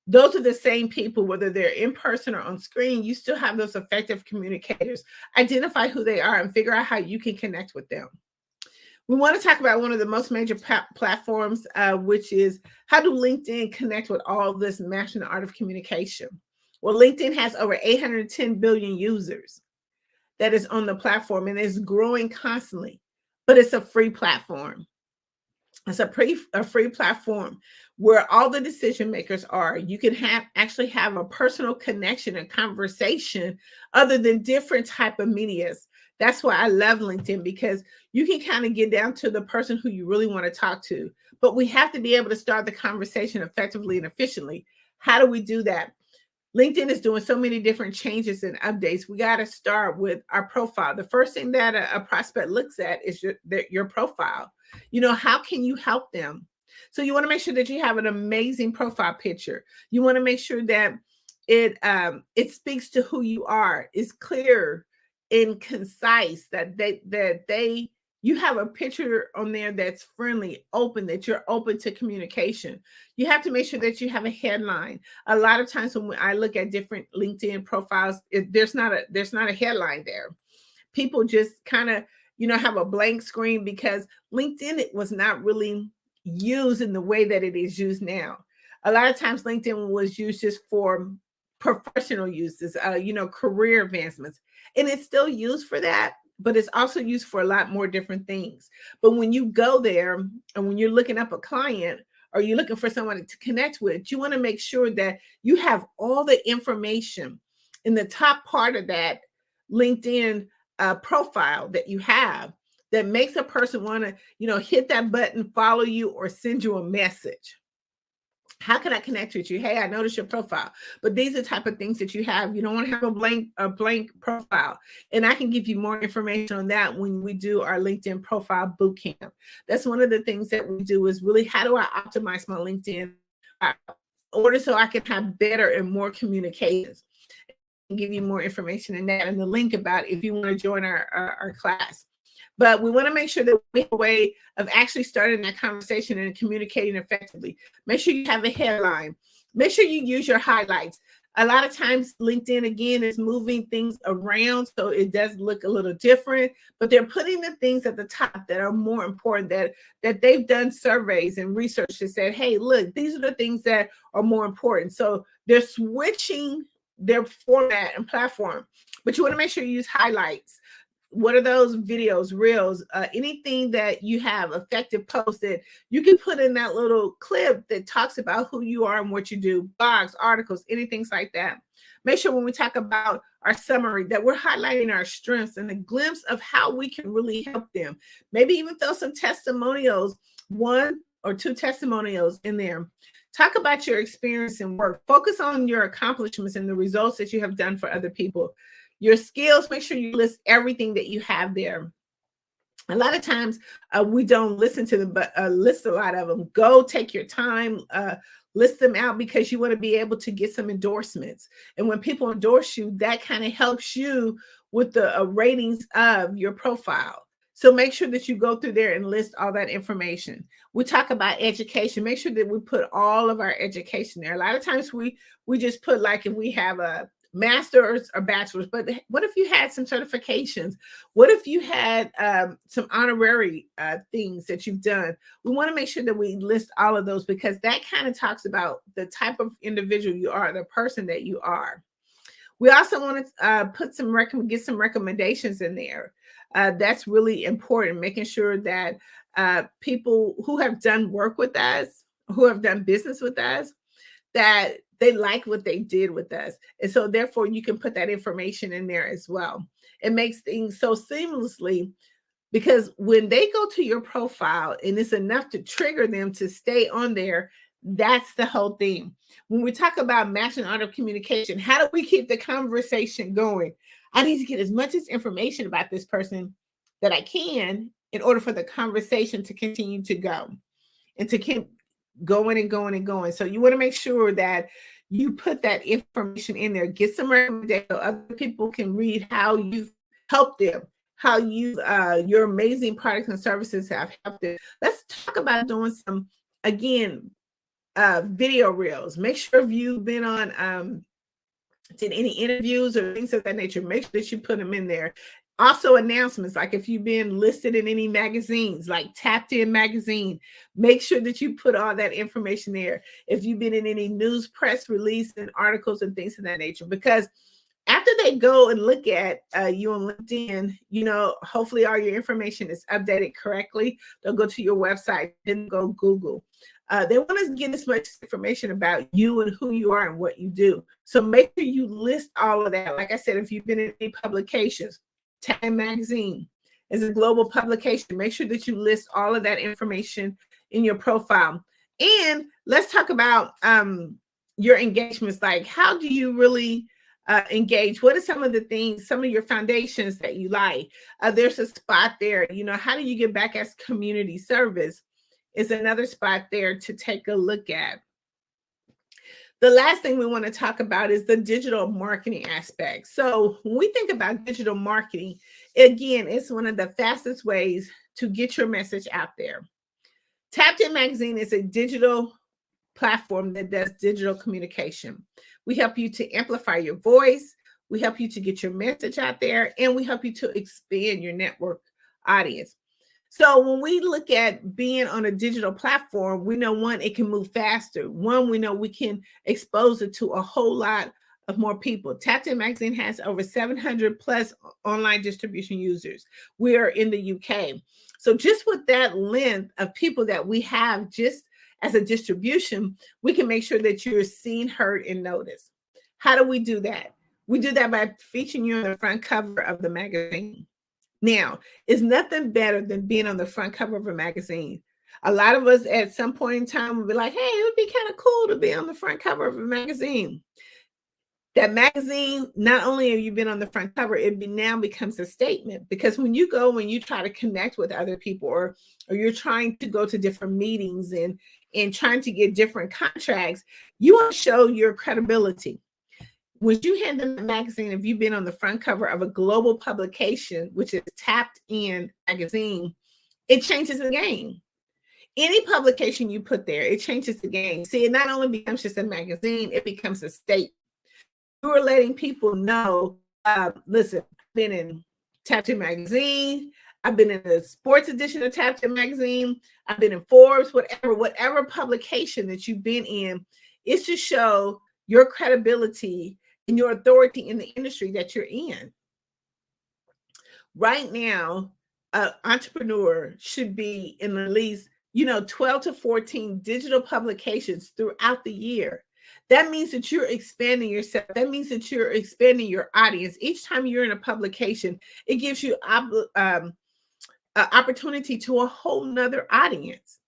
those are the same people, whether they're in person or on screen. You still have those effective communicators. Identify who they are and figure out how you can connect with them. We want to talk about one of the most major platforms, which is, how do LinkedIn connect with all of this mastering the art of communication? Well, LinkedIn has over 810 billion users that is on the platform, and it's growing constantly, but it's a free platform. It's a free platform where all the decision makers are. You can actually have a personal connection and conversation other than different type of medias. That's why I love LinkedIn, because you can kind of get down to the person who you really want to talk to. But we have to be able to start the conversation effectively and efficiently. How do we do that? LinkedIn is doing so many different changes and updates. We got to start with our profile. The first thing that a prospect looks at is your profile. How can you help them? So you want to make sure that you have an amazing profile picture. You want to make sure that it speaks to who you are. It's clear and concise, that you have a picture on there that's friendly, open, that you're open to communication. You have to make sure that you have a headline. A lot of times when I look at different LinkedIn profiles, there's not a headline there. People just kind of, have a blank screen, because LinkedIn was not really used in the way that it is used now. A lot of times LinkedIn was used just for professional uses, career advancements. And it's still used for that, but it's also used for a lot more different things. But when you go there and when you're looking up a client, or you're looking for someone to connect with, you want to make sure that you have all the information in the top part of that LinkedIn profile that you have, that makes a person want to, hit that button, follow you, or send you a message. How can I connect with you? Hey, I noticed your profile, but these are the type of things that you have. You don't want to have a blank profile. And I can give you more information on that when we do our LinkedIn profile boot camp. That's one of the things that we do is really, how do I optimize my LinkedIn in order so I can have better and more communications? And give you more information in that and the link about if you want to join our class. But we want to make sure that we have a way of actually starting that conversation and communicating effectively. Make sure you have a headline. Make sure you use your highlights. A lot of times LinkedIn, again, is moving things around, so it does look a little different, but they're putting the things at the top that are more important, that they've done surveys and research that said, hey, look, these are the things that are more important. So they're switching their format and platform, but you want to make sure you use highlights. What are those videos, reels, anything that you have effective posts that you can put in that little clip that talks about who you are and what you do, blogs, articles, anything like that. Make sure when we talk about our summary that we're highlighting our strengths and a glimpse of how we can really help them. Maybe even throw some testimonials, 1 or 2 testimonials in there. Talk about your experience and work. Focus on your accomplishments and the results that you have done for other people. Your skills, make sure you list everything that you have there. A lot of times we don't listen to them, but list a lot of them. Go take your time, list them out because you want to be able to get some endorsements. And when people endorse you, that kind of helps you with the ratings of your profile. So make sure that you go through there and list all that information. We talk about education. Make sure that we put all of our education there. A lot of times we just put, like, if we have a master's or bachelor's, but what if you had some certifications? What if you had some honorary things that you've done? We want to make sure that we list all of those because that kind of talks about the type of individual you are, the person that you are. We also want to put some get some recommendations in there. That's really important, making sure that people who have done work with us, who have done business with us, that they like what they did with us. And so therefore you can put that information in there as well. It makes things so seamlessly because when they go to your profile and it's enough to trigger them to stay on there, that's the whole thing. When we talk about matching art of communication, how do we keep the conversation going? I need to get as much information about this person that I can in order for the conversation to continue to go and to keep going and going and going. So you want to make sure that you put that information in there, get some recommendations so other people can read how you've helped them, how you your amazing products and services have helped them. Let's talk about doing some, again, video reels. Make sure if you've been on did any interviews or things of that nature, make sure that you put them in there. Also announcements, like if you've been listed in any magazines, like Tapped In magazine, make sure that you put all that information there. If you've been in any news, press release and articles and things of that nature, because after they go and look at you on LinkedIn, you know, hopefully all your information is updated correctly. They'll go to your website, then go Google. They want to get as much information about you and who you are and what you do. So make sure you list all of that. Like I said, if you've been in any publications, Time Magazine is a global publication. Make sure that you list all of that information in your profile. And let's talk about your engagements. Like, how do you really engage? What are some of the things, some of your foundations that you like? There's a spot there, you know, how do you get back as community service is another spot there to take a look at. The last thing we want to talk about is the digital marketing aspect. So when we think about digital marketing, again, it's one of the fastest ways to get your message out there. Tapped In Magazine is a digital platform that does digital communication. We help you to amplify your voice. We help you to get your message out there, and we help you to expand your network audience. So when we look at being on a digital platform, we know, one, it can move faster. One, we know we can expose it to a whole lot of more people. Tapped In Magazine has over 700 plus online distribution users. We are in the UK. So just with that length of people that we have just as a distribution, we can make sure that you're seen, heard, and noticed. How do we do that? We do that by featuring you on the front cover of the magazine. Now, it's nothing better than being on the front cover of a magazine. A lot of us at some point in time will be like, hey, it would be kind of cool to be on the front cover of a magazine. That magazine, not only have you been on the front cover, now becomes a statement, because when you try to connect with other people, or you're trying to go to different meetings and trying to get different contracts, you want to show your credibility. When you hand them the magazine, if you've been on the front cover of a global publication, which is Tapped In magazine, it changes the game. Any publication you put there, it changes the game. See, it not only becomes just a magazine, it becomes a statement. You are letting people know, listen, I've been in Tapped In magazine, I've been in the sports edition of Tapped In magazine, I've been in Forbes, whatever publication that you've been in. It's to show your credibility and your authority in the industry that you're in. Right now, an entrepreneur should be in at least 12 to 14 digital publications throughout the year. That means that you're expanding yourself. That means that you're expanding your audience. Each time you're in a publication, it gives you opportunity to a whole nother audience.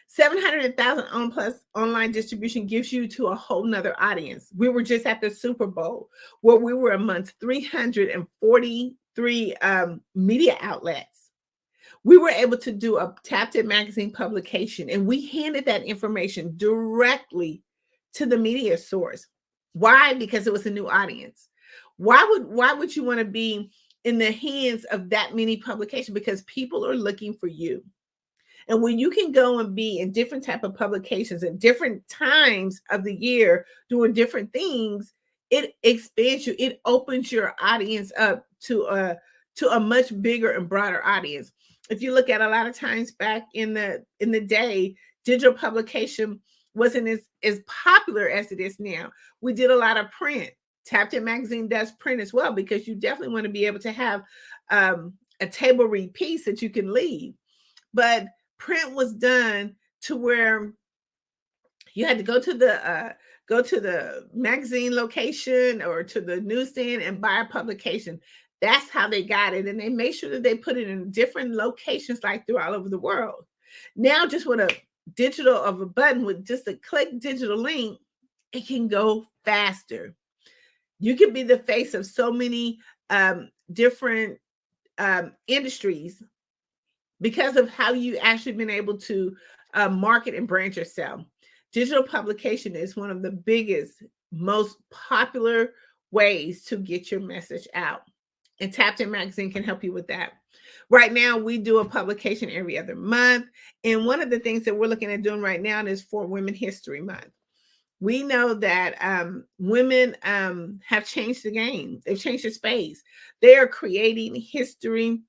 700,000 plus online distribution gives you to a whole nother audience. We were just at the Super Bowl, where we were amongst 343 media outlets. We were able to do a Tapped In magazine publication, and we handed that information directly to the media source. Why? Because it was a new audience. Why would you want to be in the hands of that many publications? Because people are looking for you. And when you can go and be in different type of publications at different times of the year doing different things, it expands you. It opens your audience up to a much bigger and broader audience. If you look at a lot of times back in the day, digital publication wasn't as popular as it is now. We did a lot of print. Tapped In magazine does print as well, because you definitely want to be able to have a table read piece that you can leave. But print was done to where you had to go to the magazine location or to the newsstand and buy a publication. That's how they got it. And they made sure that they put it in different locations, like through all over the world. Now, just with a digital of a button, with just a click digital link, it can go faster. You can be the face of so many different industries because of how you actually been able to market and brand yourself. Digital publication is one of the biggest, most popular ways to get your message out. And Tapped In magazine can help you with that. Right now, we do a publication every other month. And one of the things that we're looking at doing right now is for Women History Month. We know that women have changed the game. They've changed the space. They are creating history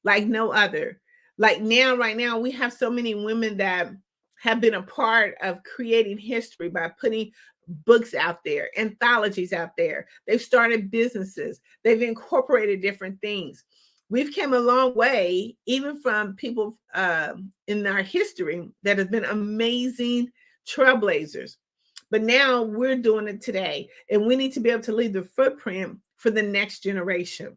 like no other. Like now, right now, we have so many women that have been a part of creating history by putting books out there, anthologies out there. They've started businesses. They've incorporated different things. We've come a long way, even from people in our history that have been amazing trailblazers. But now we're doing it today, and we need to be able to leave the footprint for the next generation.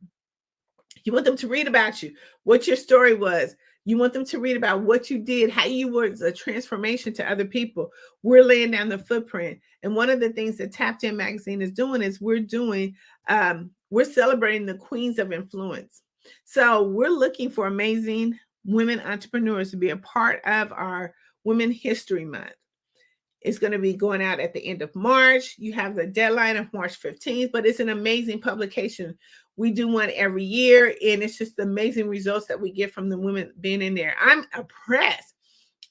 You want them to read about you, what your story was. You want them to read about what you did, how you were a transformation to other people. We're laying down the footprint. And one of the things that Tapped In magazine is doing is we're celebrating the queens of influence. So we're looking for amazing women entrepreneurs to be a part of our Women History Month. It's going to be going out at the end of March. You have the deadline of March 15th, but it's an amazing publication. We do one every year, and it's just amazing results that we get from the women being in there. I'm impressed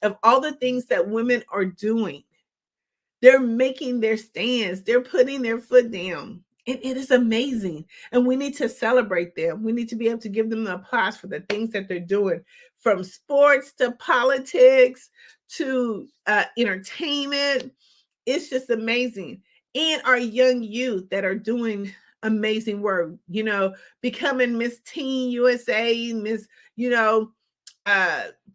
of all the things that women are doing. They're making their stands. They're putting their foot down. It is amazing. And we need to celebrate them. We need to be able to give them the applause for the things that they're doing, from sports to politics to entertainment. It's just amazing. And our young youth that are doing amazing work, becoming Miss Teen USA, Miss,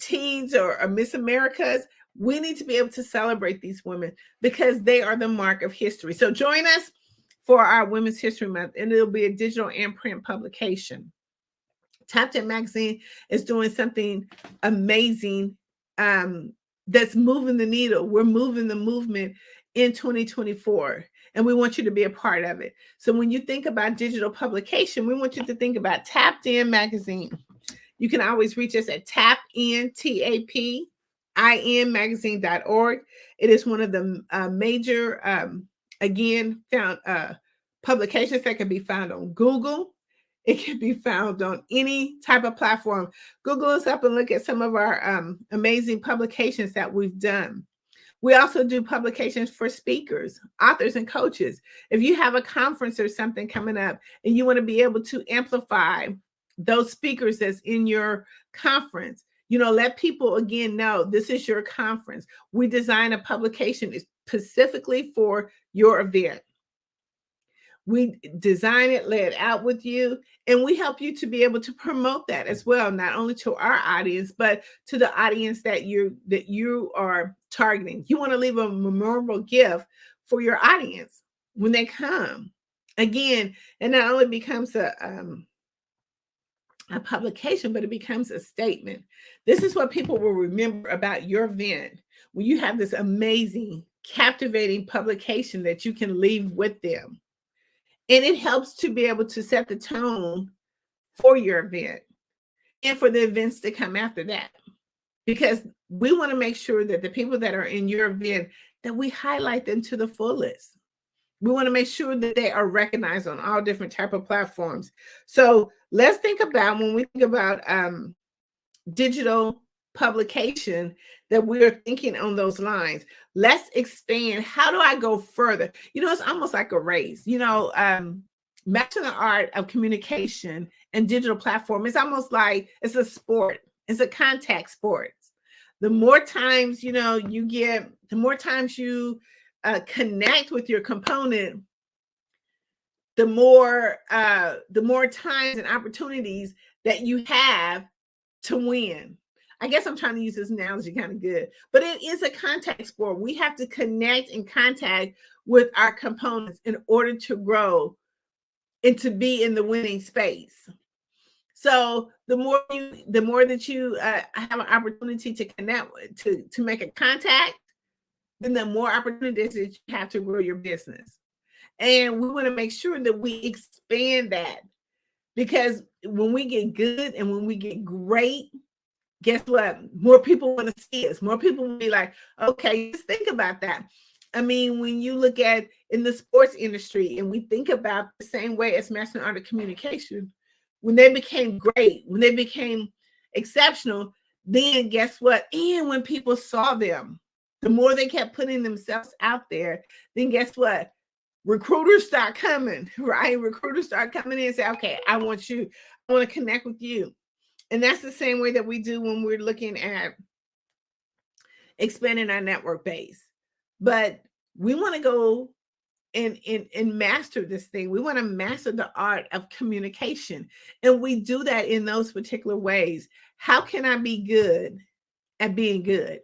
Teens or Miss Americas. We need to be able to celebrate these women because they are the mark of history. So join us for our Women's History Month, and it'll be a digital and print publication. Tapped In magazine is doing something amazing that's moving the needle. We're moving the movement in 2024, and we want you to be a part of it. So when you think about digital publication, we want you to think about Tapped In Magazine. You can always reach us at tapinmagazine.org. It is one of the major, again, found publications that can be found on Google. It can be found on any type of platform. Google us up and look at some of our amazing publications that we've done. We also do publications for speakers, authors, and coaches. If you have a conference or something coming up and you want to be able to amplify those speakers that's in your conference, let people again know this is your conference. We design a publication specifically for your event. We design it, lay it out with you, and we help you to be able to promote that as well, not only to our audience, but to the audience that you are targeting. You want to leave a memorable gift for your audience when they come. Again, it not only becomes a publication, but it becomes a statement. This is what people will remember about your event when you have this amazing, captivating publication that you can leave with them. And it helps to be able to set the tone for your event and for the events to come after that. Because we want to make sure that the people that are in your event, that we highlight them to the fullest. We want to make sure that they are recognized on all different type of platforms. So let's think about, when we think about digital publication, that we're thinking on those lines. Let's expand. How do I go further? It's almost like a race. Mastering the art of communication and digital platform, it's almost like it's a sport. It's a contact sport. The more times you get, the more times you connect with your component, the more times and opportunities that you have to win. I guess I'm trying to use this analogy kind of good, but it is a contact sport. We have to connect and contact with our components in order to grow and to be in the winning space. So the more that you have an opportunity to connect, to make a contact, then the more opportunities that you have to grow your business. And we want to make sure that we expand that, because when we get good and when we get great, guess what? More people want to see us. More people will be like, okay, just think about that. I mean, when you look at in the sports industry and we think about the same way as Mastering Art of Communication, when they became great, when they became exceptional, then guess what? And when people saw them, the more they kept putting themselves out there, then guess what? Recruiters start coming, right? Recruiters start coming in and say, okay, I want to connect with you. And that's the same way that we do when we're looking at expanding our network base. But we want to go and master this thing. We want to master the art of communication. And we do that in those particular ways. How can I be good at being good?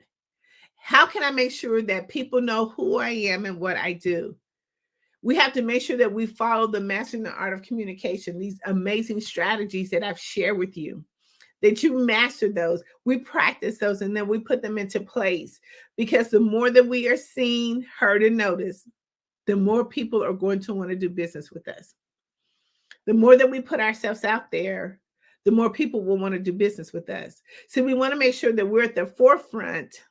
How can I make sure that people know who I am and what I do? We have to make sure that we follow the Mastering the Art of Communication, these amazing strategies that I've shared with you, that you master those. We practice those and then we put them into place, because the more that we are seen, heard, and noticed, the more people are going to want to do business with us. The more that we put ourselves out there, the more people will want to do business with us. So we want to make sure that we're at the forefront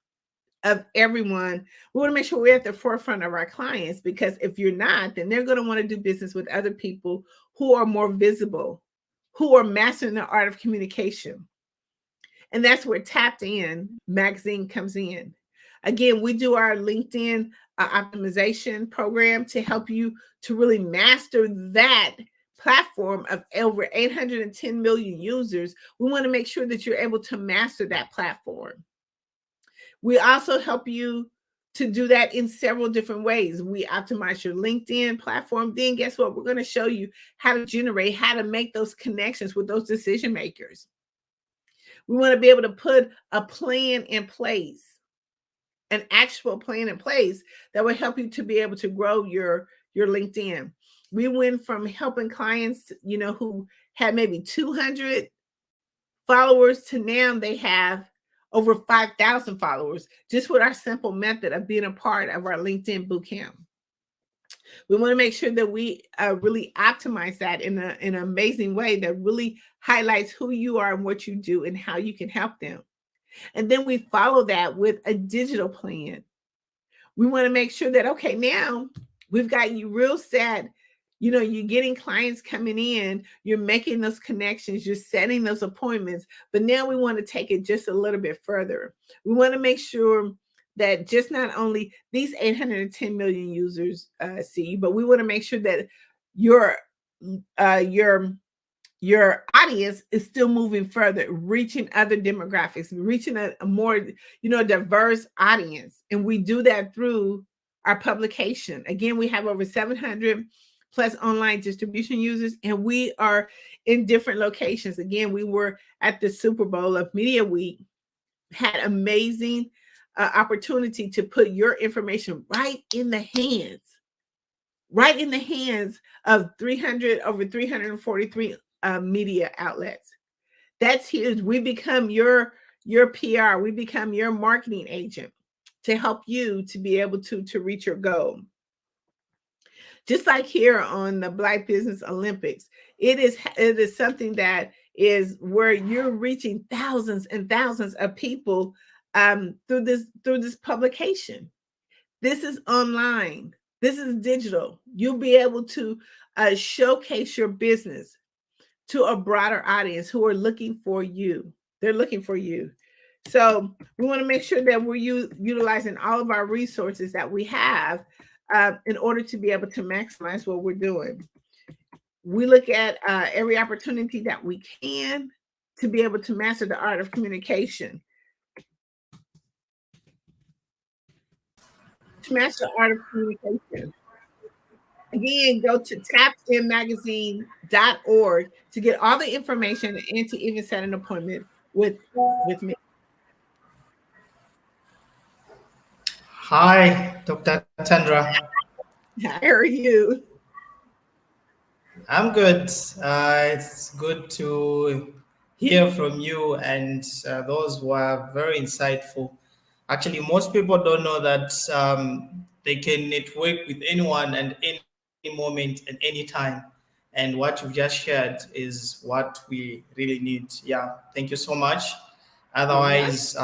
of everyone. We want to make sure we're at the forefront of our clients, because if you're not, then they're going to want to do business with other people who are more visible, who are mastering the art of communication. And that's where Tapped In Magazine comes in. Again, we do our LinkedIn optimization program to help you to really master that platform of over 810 million users. We want to make sure that you're able to master that platform. We also help you to do that in several different ways. We optimize your LinkedIn platform. Then guess what? We're going to show you how to generate, how to make those connections with those decision makers. We want to be able to put a plan in place, an actual plan in place that will help you to be able to grow your LinkedIn. We went from helping clients, who had maybe 200 followers to now they have over 5,000 followers just with our simple method of being a part of our LinkedIn bootcamp. We want to make sure that we really optimize that in an amazing way that really highlights who you are and what you do and how you can help them. And then we follow that with a digital plan. We want to make sure that, okay, now we've got you real set. You know, you're getting clients coming in, you're making those connections, you're setting those appointments. But now we want to take it just a little bit further. We want to make sure that just not only these 810 million users see you, but we want to make sure that your audience is still moving further, reaching other demographics, reaching a more, diverse audience. And we do that through our publication. Again, we have over 700 plus online distribution users, and we are in different locations. Again, we were at the Super Bowl of Media Week, had amazing opportunity to put your information right in the hands of over 343 media outlets. That's huge. We become your PR. We become your marketing agent to help you to be able to reach your goal. Just like here on the Black Business Olympics, it is something that is where you're reaching thousands and thousands of people through this publication. This is online. This is digital. You'll be able to showcase your business to a broader audience who are looking for you. They're looking for you. So we want to make sure that we're utilizing all of our resources that we have in order to be able to maximize what we're doing. We look at every opportunity that we can to be able to master the art of communication. To master the art of communication. Again, go to tapinmagazine.org to get all the information and to even set an appointment with me. Hi, Dr. Tendra. How are you? I'm good. It's good to hear from you and those who are very insightful. Actually, most people don't know that they can network with anyone and any moment and any time. And what you've just shared is what we really need. Yeah, thank you so much. Otherwise,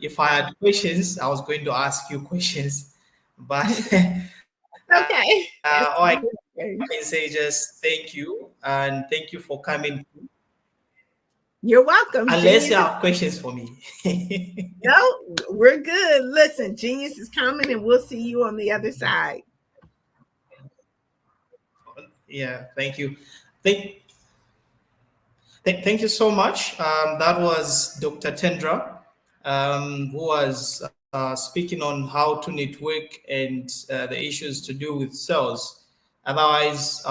if I had questions, I was going to ask you questions. But okay. All I can say just thank you and thank you for coming. You're welcome. Unless you have questions for me. No, we're good. Listen, Genius is coming and we'll see you on the other side. Yeah, thank you. Thank you so much. That was Dr. Tendra, who was speaking on how to network and the issues to do with sales. Otherwise,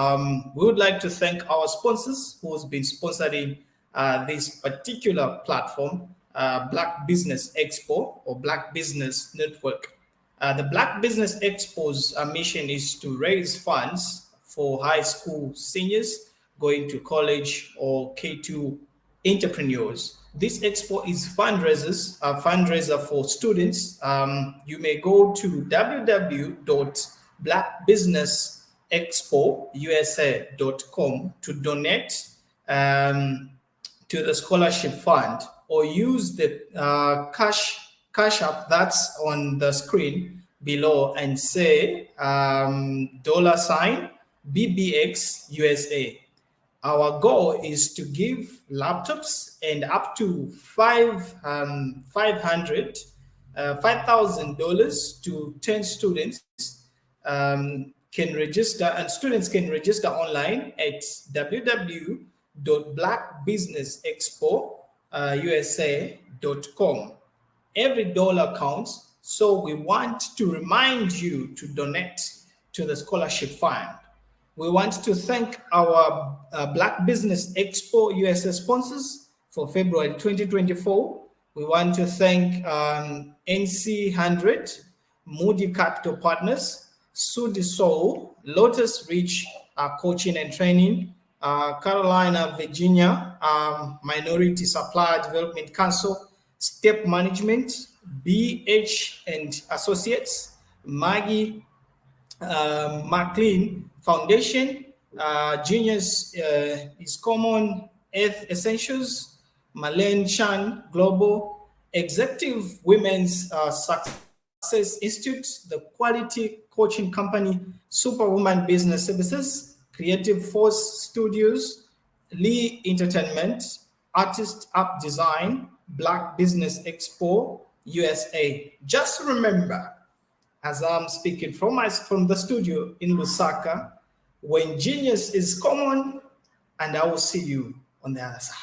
we would like to thank our sponsors who's been sponsoring this particular platform, Black Business Expo or Black Business Network. The Black Business Expo's mission is to raise funds for high school seniors going to college or K2 entrepreneurs. This expo is a fundraiser for students. You may go to www.blackbusinessexpousa.com to donate to the scholarship fund, or use the cash app that's on the screen below and say $BBX USA. Our goal is to give laptops and up to $5,000 to 10 students can register, and students can register online at www.blackbusinessexpousa.com. Every dollar counts, so we want to remind you to donate to the scholarship fund. We want to thank our Black Business Expo USA sponsors for February 2024. We want to thank NC100, Moody Capital Partners, Sudi Soul, Lotus Reach Coaching and Training, Carolina, Virginia, Minority Supplier Development Council, Step Management, BH and Associates, Maggie McLean Foundation, Genius is Common, Earth Essentials, Marlene Chan Global, Executive Women's Success Institute, the Quality Coaching Company, Superwoman Business Services, Creative Force Studios, Lee Entertainment, Artist App Design, Black Business Expo USA. Just remember, as I'm speaking from the studio in Lusaka, when genius is common, and I will see you on the other side.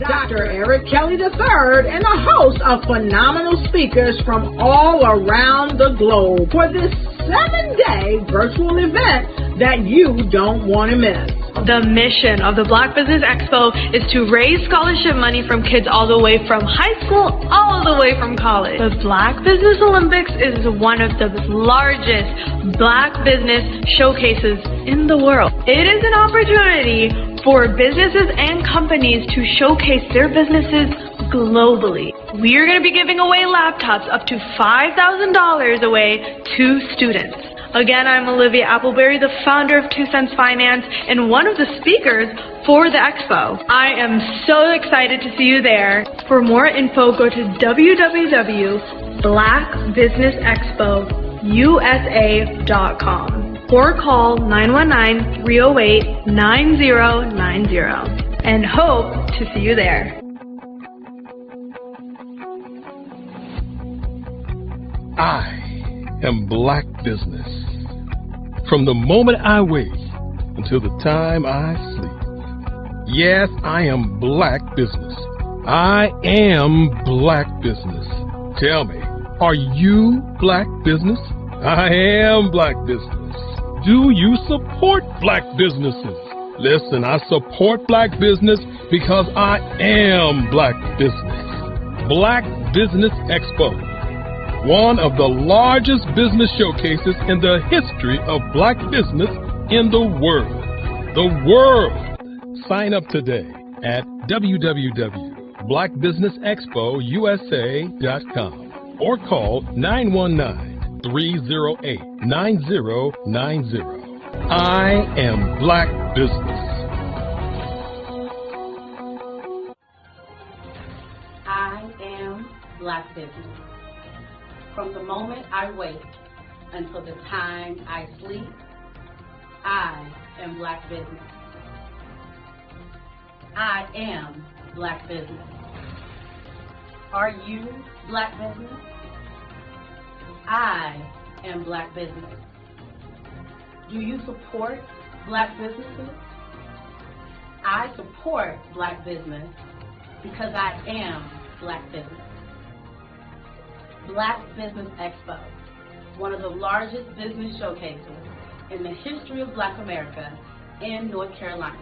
Dr. Eric Kelly III and a host of phenomenal speakers from all around the globe for this 7-day virtual event that you don't want to miss. The mission of the Black Business Expo is to raise scholarship money from kids all the way from high school, all the way from college. The Black Business Olympics is one of the largest Black business showcases in the world. It is an opportunity for businesses and companies to showcase their businesses globally. We are going to be giving away laptops up to $5,000 away to students. Again, I'm Olivia Appleberry, the founder of 2 Cents Finance and one of the speakers for the expo. I am so excited to see you there. For more info, go to www.blackbusinessexpousa.com or call 919-308-9090 and hope to see you there. I am Black Business. From the moment I wake until the time I sleep. Yes, I am Black Business. I am Black Business. Tell me, are you Black Business? I am Black Business. Do you support Black businesses? Listen, I support Black business because I am Black Business. Black Business Expo, one of the largest business showcases in the history of Black business in the world. The world! Sign up today at www.blackbusinessexpousa.com or call 919-308-9090. I am Black Business. I am Black Business. From the moment I wake until the time I sleep, I am Black Business. I am Black Business. Are you Black Business? I am Black Business. Do you support Black businesses? I support Black business because I am Black Business. Black Business Expo, one of the largest business showcases in the history of Black America in North Carolina.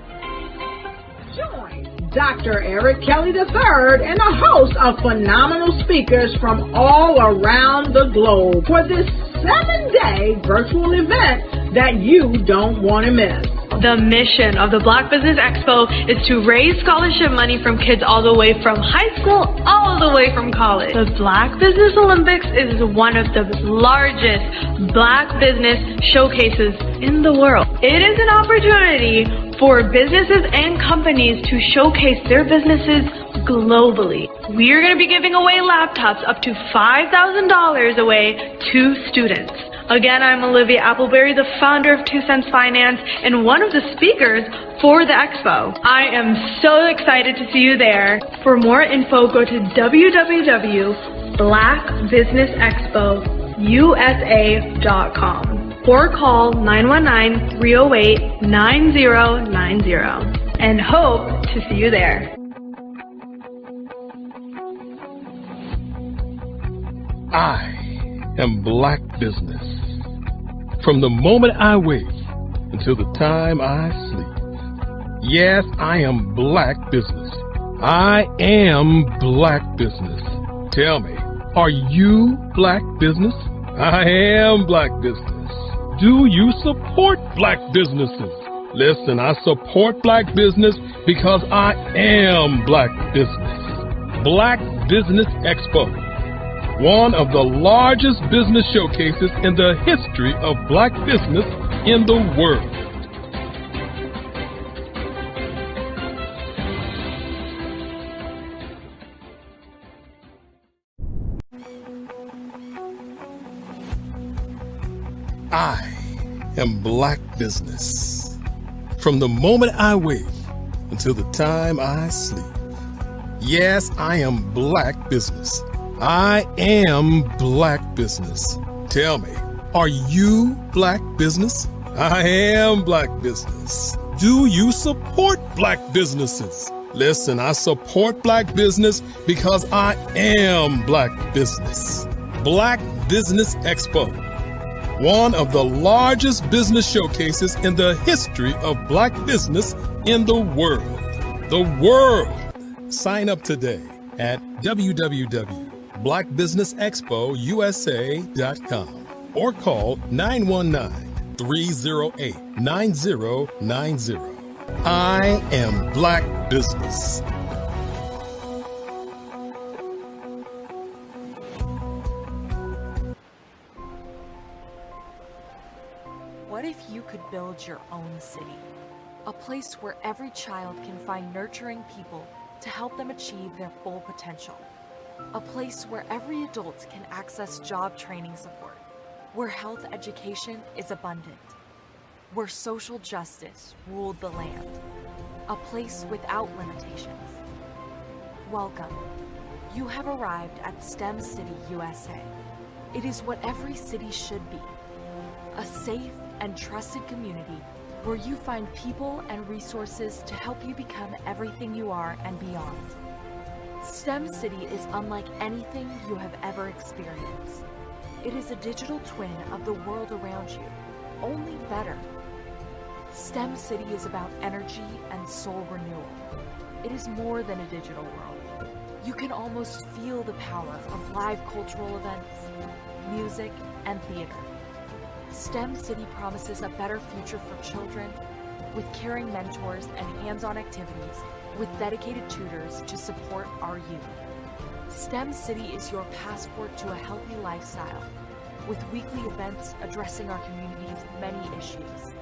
Join Dr. Eric Kelly III and a host of phenomenal speakers from all around the globe for this 7-day virtual event that you don't want to miss. The mission of the Black Business Expo is to raise scholarship money from kids all the way from high school, all the way from college. The Black Business Olympics is one of the largest Black business showcases in the world. It is an opportunity for businesses and companies to showcase their businesses globally. We are going to be giving away laptops up to $5,000 away to students. Again, I'm Olivia Appleberry, the founder of 2 Cents Finance and one of the speakers for the expo. I am so excited to see you there. For more info, go to www.blackbusinessexpousa.com or call 919-308-9090 and hope to see you there. I am Black Business. From the moment I wake until the time I sleep. Yes, I am Black Business. I am Black Business. Tell me, are you Black Business? I am Black Business. Do you support Black businesses? Listen, I support Black business because I am Black Business. Black Business Expo, one of the largest business showcases in the history of Black business in the world. I am Black Business. From the moment I wake until the time I sleep. Yes, I am Black Business. I am Black Business. Tell me, are you Black Business? I am Black Business. Do you support Black businesses? Listen, I support Black business because I am Black Business. Black Business Expo, one of the largest business showcases in the history of Black business in the world. The world! Sign up today at www.blackbusinessexpousa.com or call 919-308-9090. I am Black Business. What if you could build your own city? A place where every child can find nurturing people to help them achieve their full potential. A place where every adult can access job training support, where health education is abundant, where social justice ruled the land. A place without limitations. Welcome. You have arrived at STEM City, USA. It is what every city should be. A safe and trusted community where you find people and resources to help you become everything you are and beyond. STEM City is unlike anything you have ever experienced. It is a digital twin of the world around you, only better. STEM City is about energy and soul renewal. It is more than a digital world. You can almost feel the power of live cultural events, music, and theater. STEM City promises a better future for children with caring mentors and hands-on activities with dedicated tutors to support our youth. STEM City is your passport to a healthy lifestyle with weekly events addressing our community's many issues.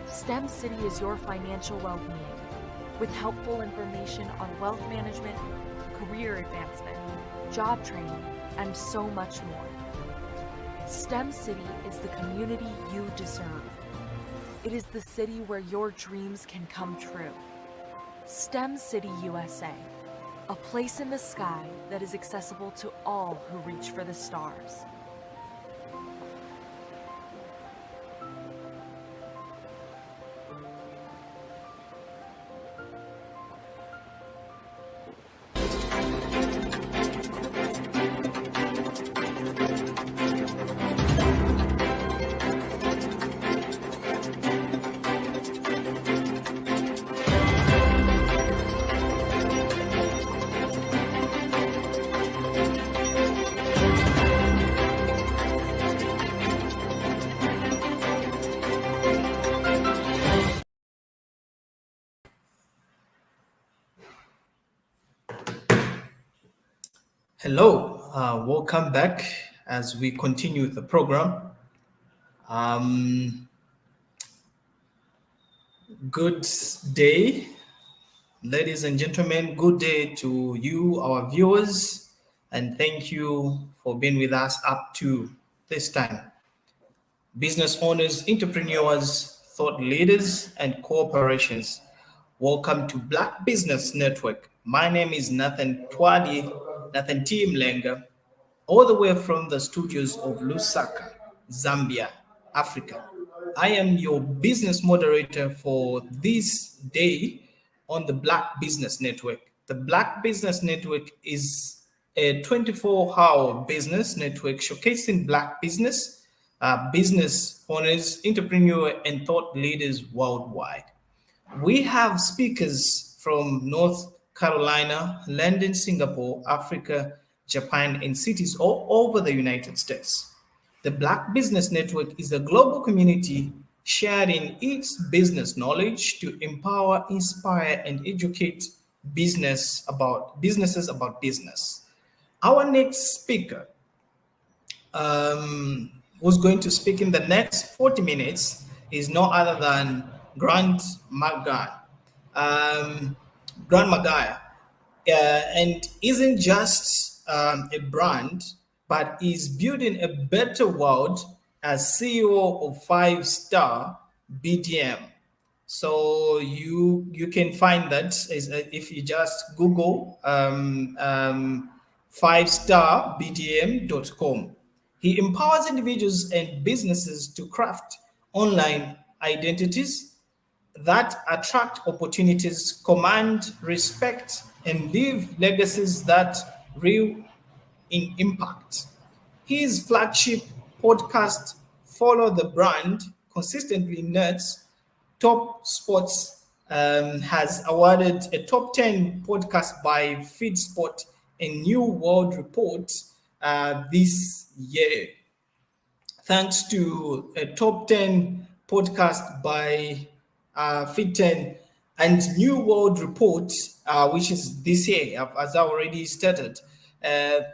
STEM City is your financial well-being with helpful information on wealth management, career advancement, job training, and so much more. STEM City is the community you deserve. It is the city where your dreams can come true. STEM City USA, a place in the sky that is accessible to all who reach for the stars. Hello, welcome back as we continue with the program. Good day, ladies and gentlemen. Good day to you, our viewers, and thank you for being with us up to this time. Business owners, entrepreneurs, thought leaders, and corporations. Welcome to Black Business Network. My name is Nathan Nathan T. Mlenga, all the way from the studios of Lusaka, Zambia, Africa. I am your business moderator for this day on the Black Business Network. The Black Business Network is a 24-hour business network showcasing Black business owners, entrepreneurs, and thought leaders worldwide. We have speakers from North Carolina, London, Singapore, Africa, Japan, and cities all over the United States. The Black Business Network is a global community sharing its business knowledge to empower, inspire, and educate businesses about business. Our next speaker who's going to speak in the next 40 minutes is no other than Grant McGuire. Grant McGuire and isn't just a brand, but is building a better world as CEO of 5-Star BDM. So you can find that if you just Google 5starbdm.com. He empowers individuals and businesses to craft online identities that attract opportunities, command respect, and leave legacies that real in impact. His flagship podcast, Follow the Brand, consistently nerds top sports, has awarded a top 10 podcast by FeedSpot and New World Report this year. Thanks to a top 10 podcast by Fit10 and New World Report, which is this year, as I already stated.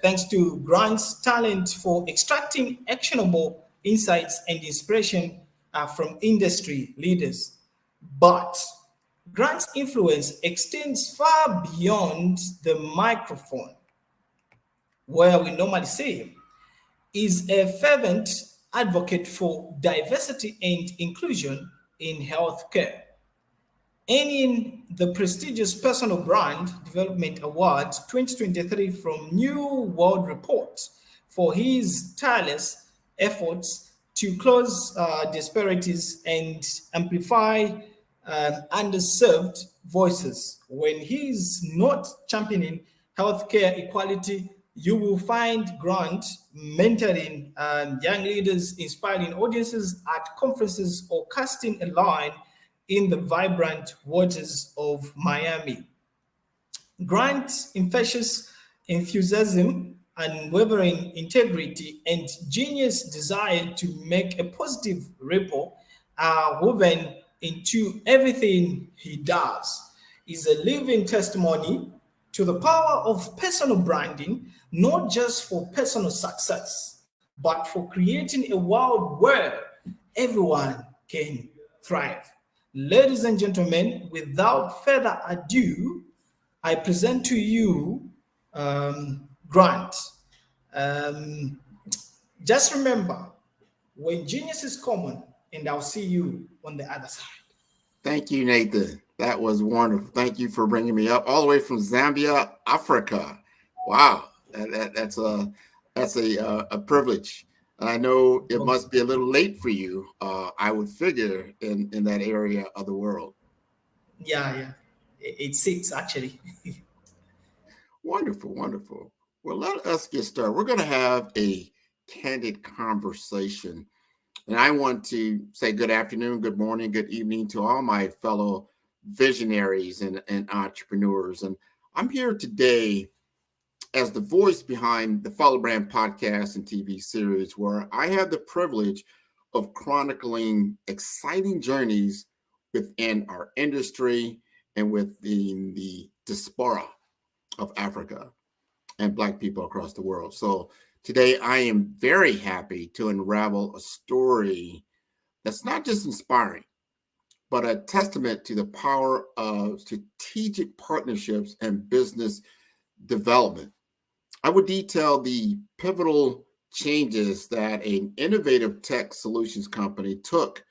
Thanks to Grant's talent for extracting actionable insights and inspiration from industry leaders. But Grant's influence extends far beyond the microphone, where we normally see him. Is a fervent advocate for diversity and inclusion in healthcare, earning the prestigious Personal Brand Development Award 2023 from New World Report for his tireless efforts to close disparities and amplify underserved voices. When he's not championing healthcare equality, you will find Grant mentoring young leaders, inspiring audiences at conferences, or casting a line in the vibrant waters of Miami. Grant's infectious enthusiasm, unwavering integrity, and genius desire to make a positive ripple are woven into everything he does. Is a living testimony to the power of personal branding, not just for personal success, but for creating a world where everyone can thrive. Ladies and gentlemen, without further ado, I present to you Grant. Just remember, when genius is common, and I'll see you on the other side. Thank you, Nathan. That was wonderful. Thank you for bringing me up all the way from Zambia, Africa. Wow, that's a privilege. I know it must be a little late for you. I would figure in that area of the world. Yeah, it's 6 actually. Wonderful, wonderful. Well, let us get started. We're going to have a candid conversation. And I want to say good afternoon, good morning, good evening to all my fellow visionaries and entrepreneurs. And I'm here today as the voice behind the Follow Brand podcast and TV series, where I have the privilege of chronicling exciting journeys within our industry and within the diaspora of Africa and Black people across the world. So today, I am very happy to unravel a story that's not just inspiring, but a testament to the power of strategic partnerships and business development. I would detail the pivotal changes that an innovative tech solutions company took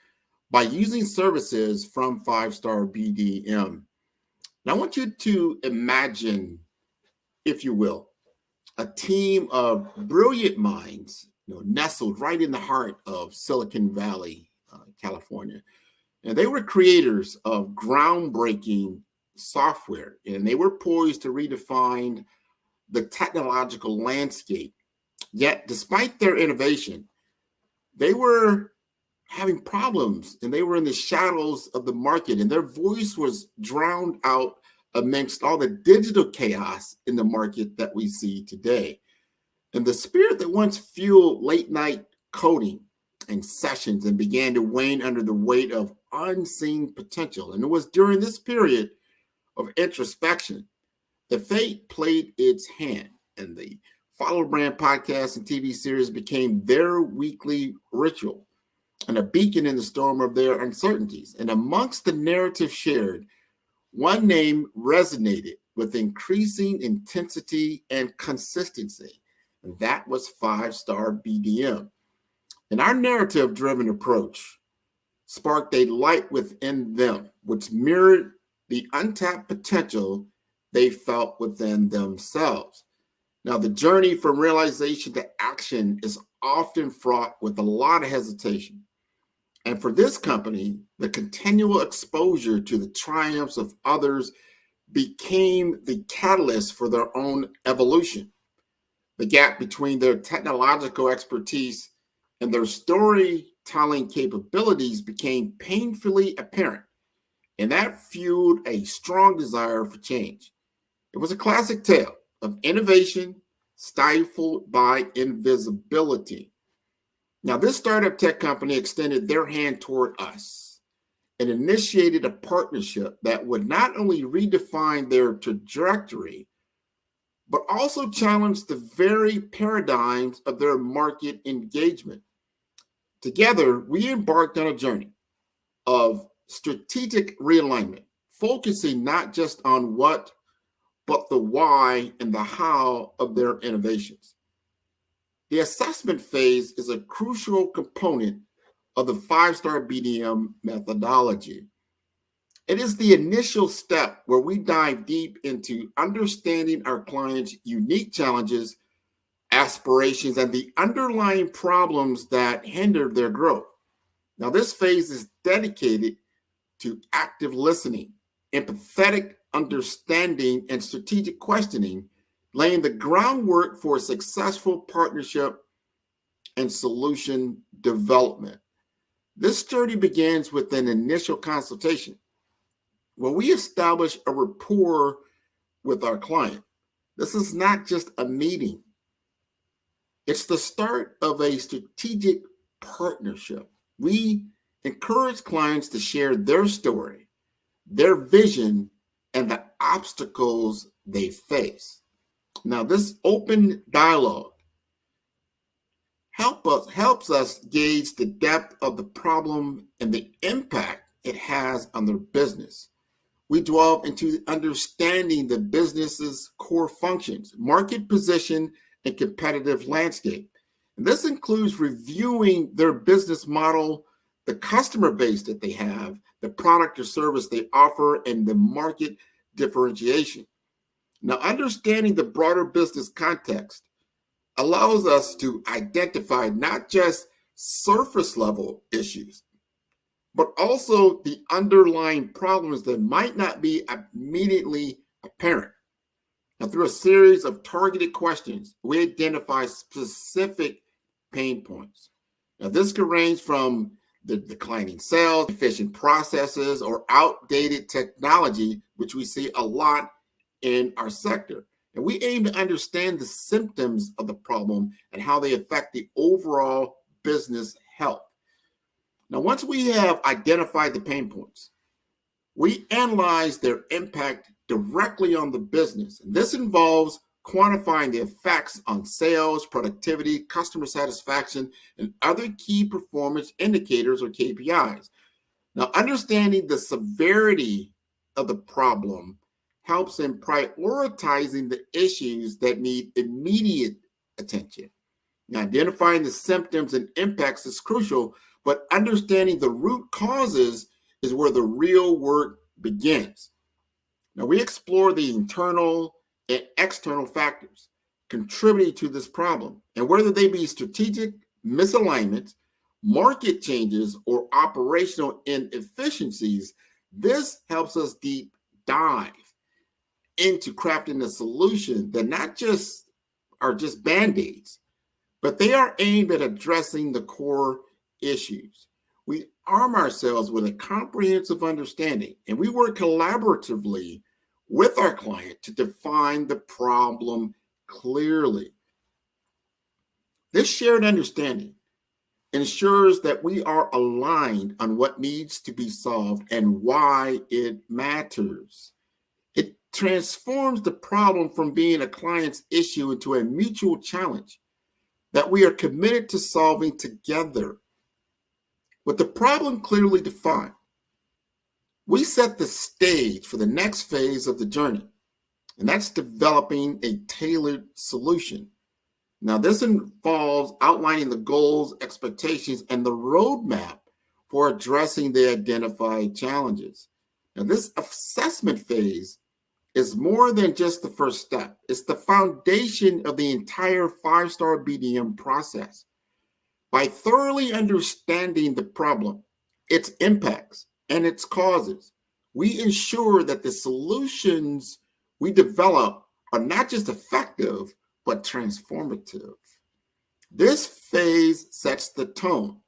by using services from 5-Star BDM. Now, I want you to imagine, if you will, a team of brilliant minds, nestled right in the heart of Silicon Valley, California. And they were creators of groundbreaking software, and they were poised to redefine the technological landscape. Yet, despite their innovation, they were having problems, and they were in the shadows of the market, and their voice was drowned out amongst all the digital chaos in the market that we see today. And the spirit that once fueled late night coding and sessions and began to wane under the weight of unseen potential. And it was during this period of introspection that fate played its hand, and the Follow Brand podcast and TV series became their weekly ritual and a beacon in the storm of their uncertainties. And amongst the narrative shared, one name resonated with increasing intensity and consistency, and that was 5-Star BDM. And our narrative-driven approach sparked a light within them, which mirrored the untapped potential they felt within themselves. Now, the journey from realization to action is often fraught with a lot of hesitation. And for this company, the continual exposure to the triumphs of others became the catalyst for their own evolution. The gap between their technological expertise and their storytelling capabilities became painfully apparent, and that fueled a strong desire for change. It was a classic tale of innovation stifled by invisibility. Now, this startup tech company extended their hand toward us and initiated a partnership that would not only redefine their trajectory, but also challenge the very paradigms of their market engagement. Together, we embarked on a journey of strategic realignment, focusing not just on what, but the why and the how of their innovations. The assessment phase is a crucial component of the 5-Star BDM methodology. It is the initial step where we dive deep into understanding our clients' unique challenges, aspirations, and the underlying problems that hinder their growth. Now, this phase is dedicated to active listening, empathetic understanding, and strategic questioning, laying the groundwork for successful partnership and solution development. This journey begins with an initial consultation, where we establish a rapport with our client. This is not just a meeting. It's the start of a strategic partnership. We encourage clients to share their story, their vision, and the obstacles they face. Now, this open dialogue helps us gauge the depth of the problem and the impact it has on their business. We delve into understanding the business's core functions, market position, and competitive landscape. And this includes reviewing their business model, the customer base that they have, the product or service they offer, and the market differentiation. Now, understanding the broader business context allows us to identify not just surface level issues, but also the underlying problems that might not be immediately apparent. Now, through a series of targeted questions, we identify specific pain points. Now, this could range from the declining sales, efficient processes, or outdated technology, which we see a lot in our sector. And we aim to understand the symptoms of the problem and how they affect the overall business health. Now, once we have identified the pain points, we analyze their impact directly on the business. And this involves quantifying the effects on sales, productivity, customer satisfaction, and other key performance indicators or KPIs. Now, understanding the severity of the problem helps in prioritizing the issues that need immediate attention. Now, identifying the symptoms and impacts is crucial, but understanding the root causes is where the real work begins. Now, we explore the internal and external factors contributing to this problem, and whether they be strategic misalignments, market changes, or operational inefficiencies, this helps us deep dive into crafting a solution that not just are just band-aids, but they are aimed at addressing the core issues. We arm ourselves with a comprehensive understanding, and we work collaboratively with our client to define the problem clearly. This shared understanding ensures that we are aligned on what needs to be solved and why it matters. It transforms the problem from being a client's issue into a mutual challenge that we are committed to solving together. With the problem clearly defined, we set the stage for the next phase of the journey, and that's developing a tailored solution. Now, this involves outlining the goals, expectations, and the roadmap for addressing the identified challenges. Now, this assessment phase is more than just the first step. It's the foundation of the entire 5-star BDM process. By thoroughly understanding the problem, its impacts, and its causes, we ensure that the solutions we develop are not just effective, but transformative. This phase sets the tone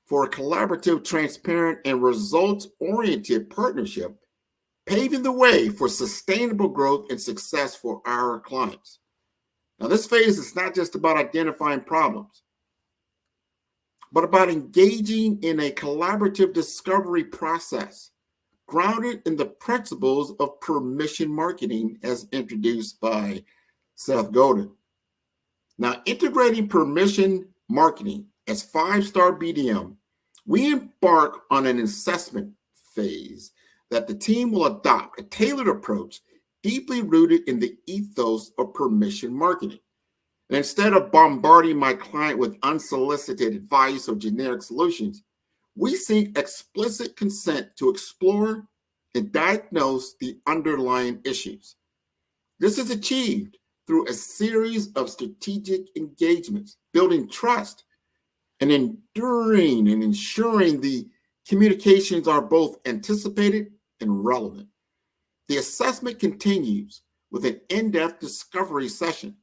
for a collaborative, transparent, and results-oriented partnership, paving the way for sustainable growth and success for our clients. Now, this phase is not just about identifying problems, but about engaging in a collaborative discovery process grounded in the principles of permission marketing as introduced by Seth Godin. Now, integrating permission marketing as 5-star BDM, we embark on an assessment phase that the team will adopt a tailored approach deeply rooted in the ethos of permission marketing. And instead of bombarding my client with unsolicited advice or generic solutions, we seek explicit consent to explore and diagnose the underlying issues. This is achieved through a series of strategic engagements, building trust and enduring and ensuring the communications are both anticipated and relevant. The assessment continues with an in-depth discovery session.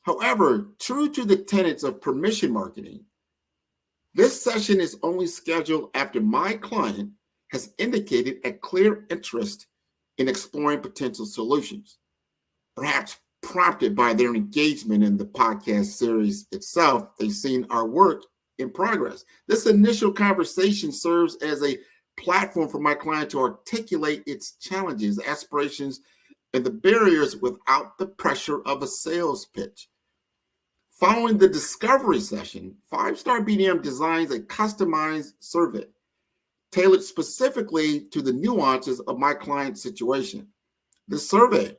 However, true to the tenets of permission marketing, this session is only scheduled after my client has indicated a clear interest in exploring potential solutions, perhaps prompted by their engagement in the podcast series itself. They've seen our work in progress. This initial conversation serves as a platform for my client to articulate its challenges, aspirations, and the barriers without the pressure of a sales pitch. Following the discovery session, 5-star BDM designs a customized survey tailored specifically to the nuances of my client's situation. The survey,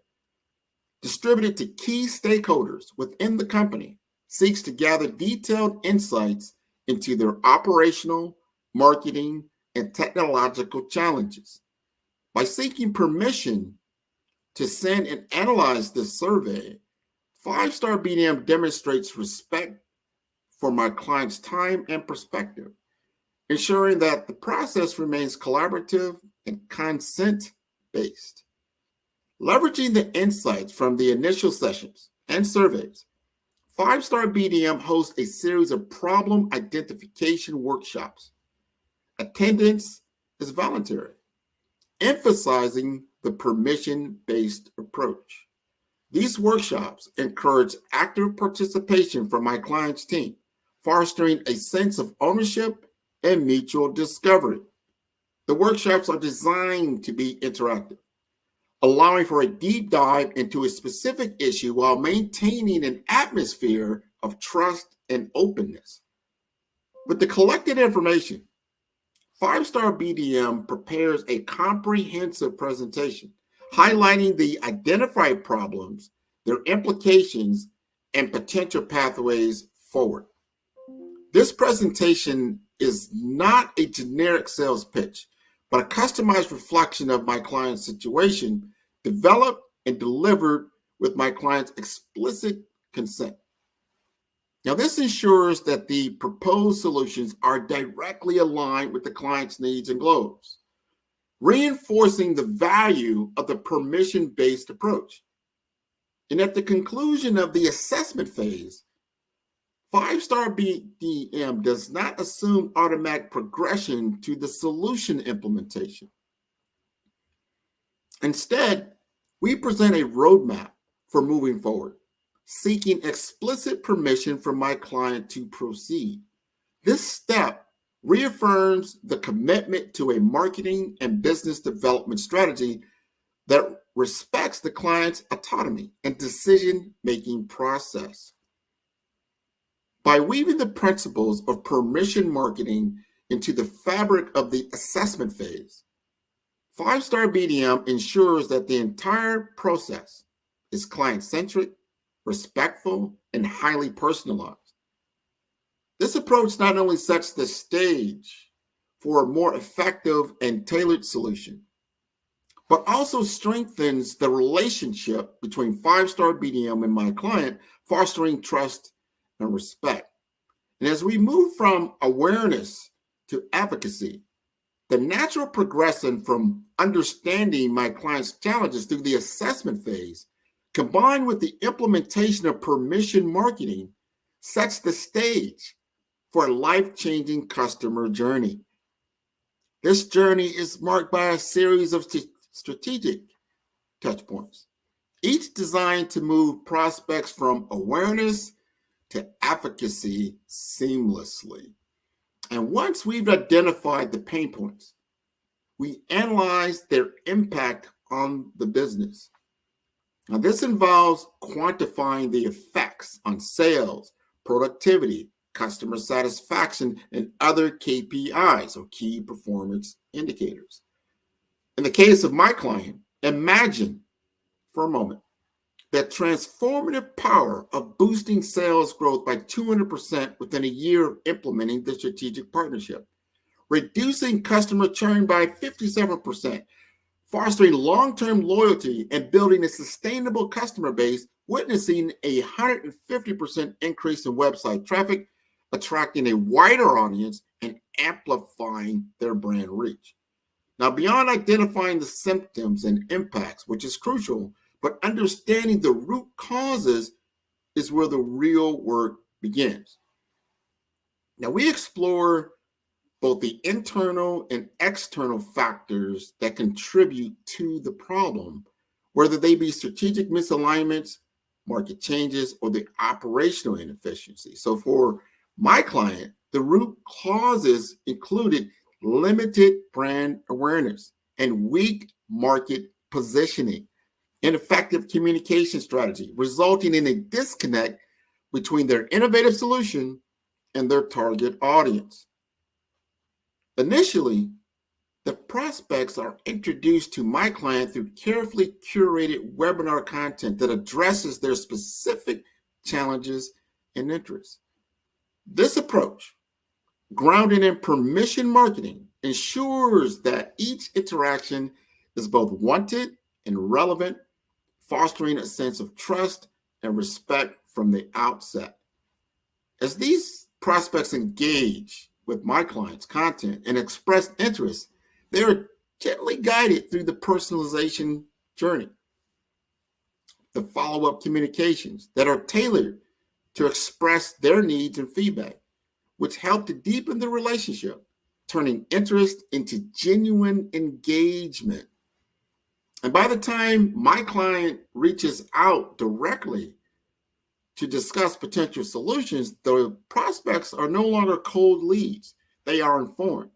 distributed to key stakeholders within the company, seeks to gather detailed insights into their operational, marketing, and technological challenges. By seeking permission to send and analyze this survey, 5-star BDM demonstrates respect for my client's time and perspective, ensuring that the process remains collaborative and consent-based. Leveraging the insights from the initial sessions and surveys, 5-star BDM hosts a series of problem identification workshops. Attendance is voluntary, emphasizing the permission-based approach. These workshops encourage active participation from my client's team, fostering a sense of ownership and mutual discovery. The workshops are designed to be interactive, allowing for a deep dive into a specific issue while maintaining an atmosphere of trust and openness. With the collected information, 5-Star BDM prepares a comprehensive presentation highlighting the identified problems, their implications, and potential pathways forward. This presentation is not a generic sales pitch, but a customized reflection of my client's situation, developed and delivered with my client's explicit consent. Now, this ensures that the proposed solutions are directly aligned with the client's needs and goals, reinforcing the value of the permission-based approach. And at the conclusion of the assessment phase, 5-Star BDM does not assume automatic progression to the solution implementation. Instead, we present a roadmap for moving forward, seeking explicit permission from my client to proceed. This step reaffirms the commitment to a marketing and business development strategy that respects the client's autonomy and decision-making process. By weaving the principles of permission marketing into the fabric of the assessment phase, 5-Star BDM ensures that the entire process is client-centric, respectful, and highly personalized. This approach not only sets the stage for a more effective and tailored solution, but also strengthens the relationship between 5-Star BDM and my client, fostering trust and respect. And as we move from awareness to advocacy, the natural progression from understanding my client's challenges through the assessment phase, combined with the implementation of permission marketing, sets the stage for a life-changing customer journey. This journey is marked by a series of strategic touchpoints, each designed to move prospects from awareness to advocacy seamlessly. And once we've identified the pain points, we analyze their impact on the business. Now, this involves quantifying the effects on sales, productivity, customer satisfaction, and other KPIs, or key performance indicators. In the case of my client, imagine for a moment that transformative power of boosting sales growth by 200% within a year of implementing the strategic partnership, reducing customer churn by 57%, fostering long-term loyalty, and building a sustainable customer base, witnessing a 150% increase in website traffic, attracting a wider audience, and amplifying their brand reach. Now, beyond identifying the symptoms and impacts, which is crucial, but understanding the root causes is where the real work begins. Now, we explore both the internal and external factors that contribute to the problem, whether they be strategic misalignments, market changes, or the operational inefficiency. So for my client, the root causes included limited brand awareness and weak market positioning, ineffective communication strategy, resulting in a disconnect between their innovative solution and their target audience. Initially, the prospects are introduced to my client through carefully curated webinar content that addresses their specific challenges and interests. This approach, grounded in permission marketing, ensures that each interaction is both wanted and relevant, fostering a sense of trust and respect from the outset. As these prospects engage with my client's content and express interest, they are gently guided through the personalization journey, the follow-up communications that are tailored to express their needs and feedback, which help to deepen the relationship, turning interest into genuine engagement. And by the time my client reaches out directly to discuss potential solutions, the prospects are no longer cold leads. They are informed,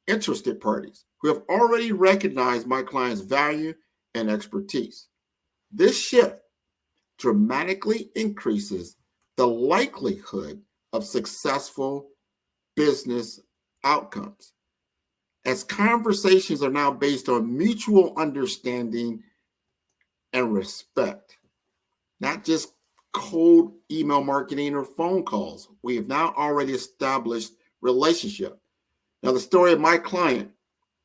interested parties who have already recognized my client's value and expertise. This shift dramatically increases the likelihood of successful business outcomes. as conversations are now based on mutual understanding and respect, not just cold email marketing or phone calls. We have now already established relationship. Now, the story of my client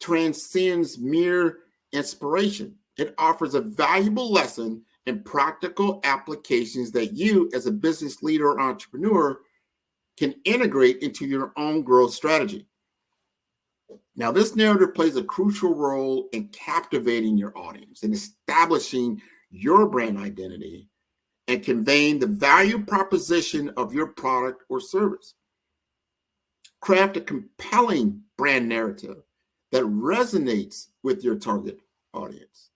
transcends mere inspiration. It offers a valuable lesson and practical applications that you, as a business leader or entrepreneur, can integrate into your own growth strategy. Now, this narrative plays a crucial role in captivating your audience and establishing your brand identity and conveying the value proposition of your product or service. Craft a compelling brand narrative that resonates with your target audience.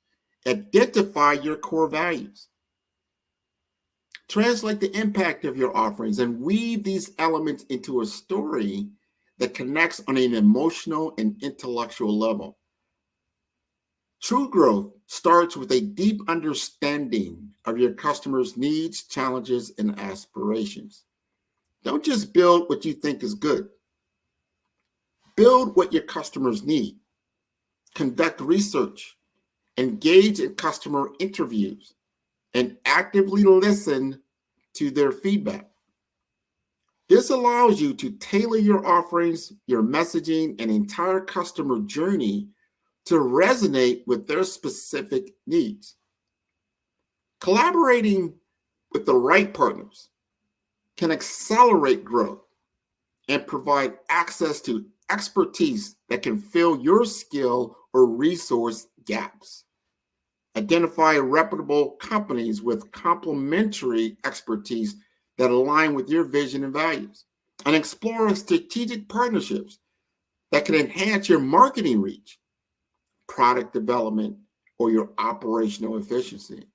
Identify your core values. Translate the impact of your offerings and weave these elements into a story that connects on an emotional and intellectual level. True growth starts with a deep understanding of your customers' needs, challenges, and aspirations. Don't just build what you think is good. Build what your customers need. Conduct research, engage in customer interviews, and actively listen to their feedback. This allows you to tailor your offerings, your messaging, and entire customer journey to resonate with their specific needs. Collaborating with the right partners can accelerate growth and provide access to expertise that can fill your skill or resource gaps. Identify reputable companies with complementary expertise that align with your vision and values, and explore strategic partnerships that can enhance your marketing reach, product development, or your operational efficiency.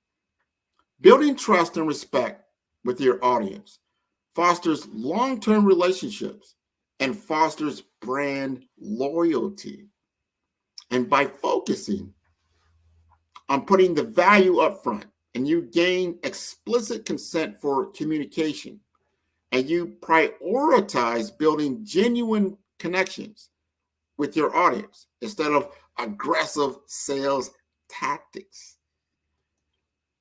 Building trust and respect with your audience fosters long-term relationships and fosters brand loyalty. And by focusing on putting the value up front, and you gain explicit consent for communication, and you prioritize building genuine connections with your audience instead of aggressive sales tactics.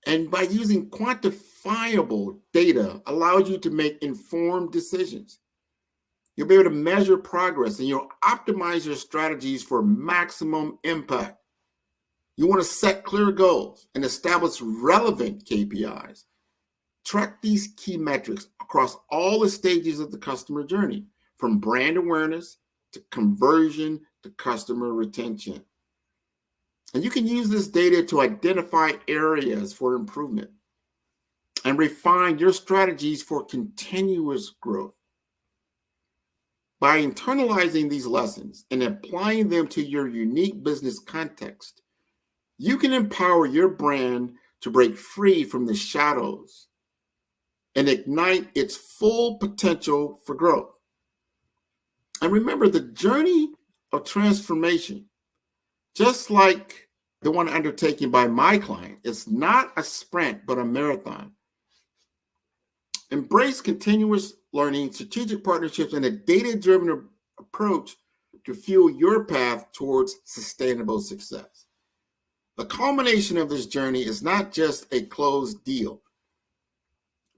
And by using quantifiable data allows you to make informed decisions. You'll be able to measure progress and you'll optimize your strategies for maximum impact. You want to set clear goals and establish relevant KPIs. Track these key metrics across all the stages of the customer journey, from brand awareness to conversion to customer retention. And you can use this data to identify areas for improvement and refine your strategies for continuous growth. By internalizing these lessons and applying them to your unique business context, you can empower your brand to break free from the shadows and ignite its full potential for growth. And remember, the journey of transformation, just like the one undertaken by my client, is not a sprint, but a marathon. Embrace continuous learning, strategic partnerships, and a data-driven approach to fuel your path towards sustainable success. The culmination of this journey is not just a closed deal,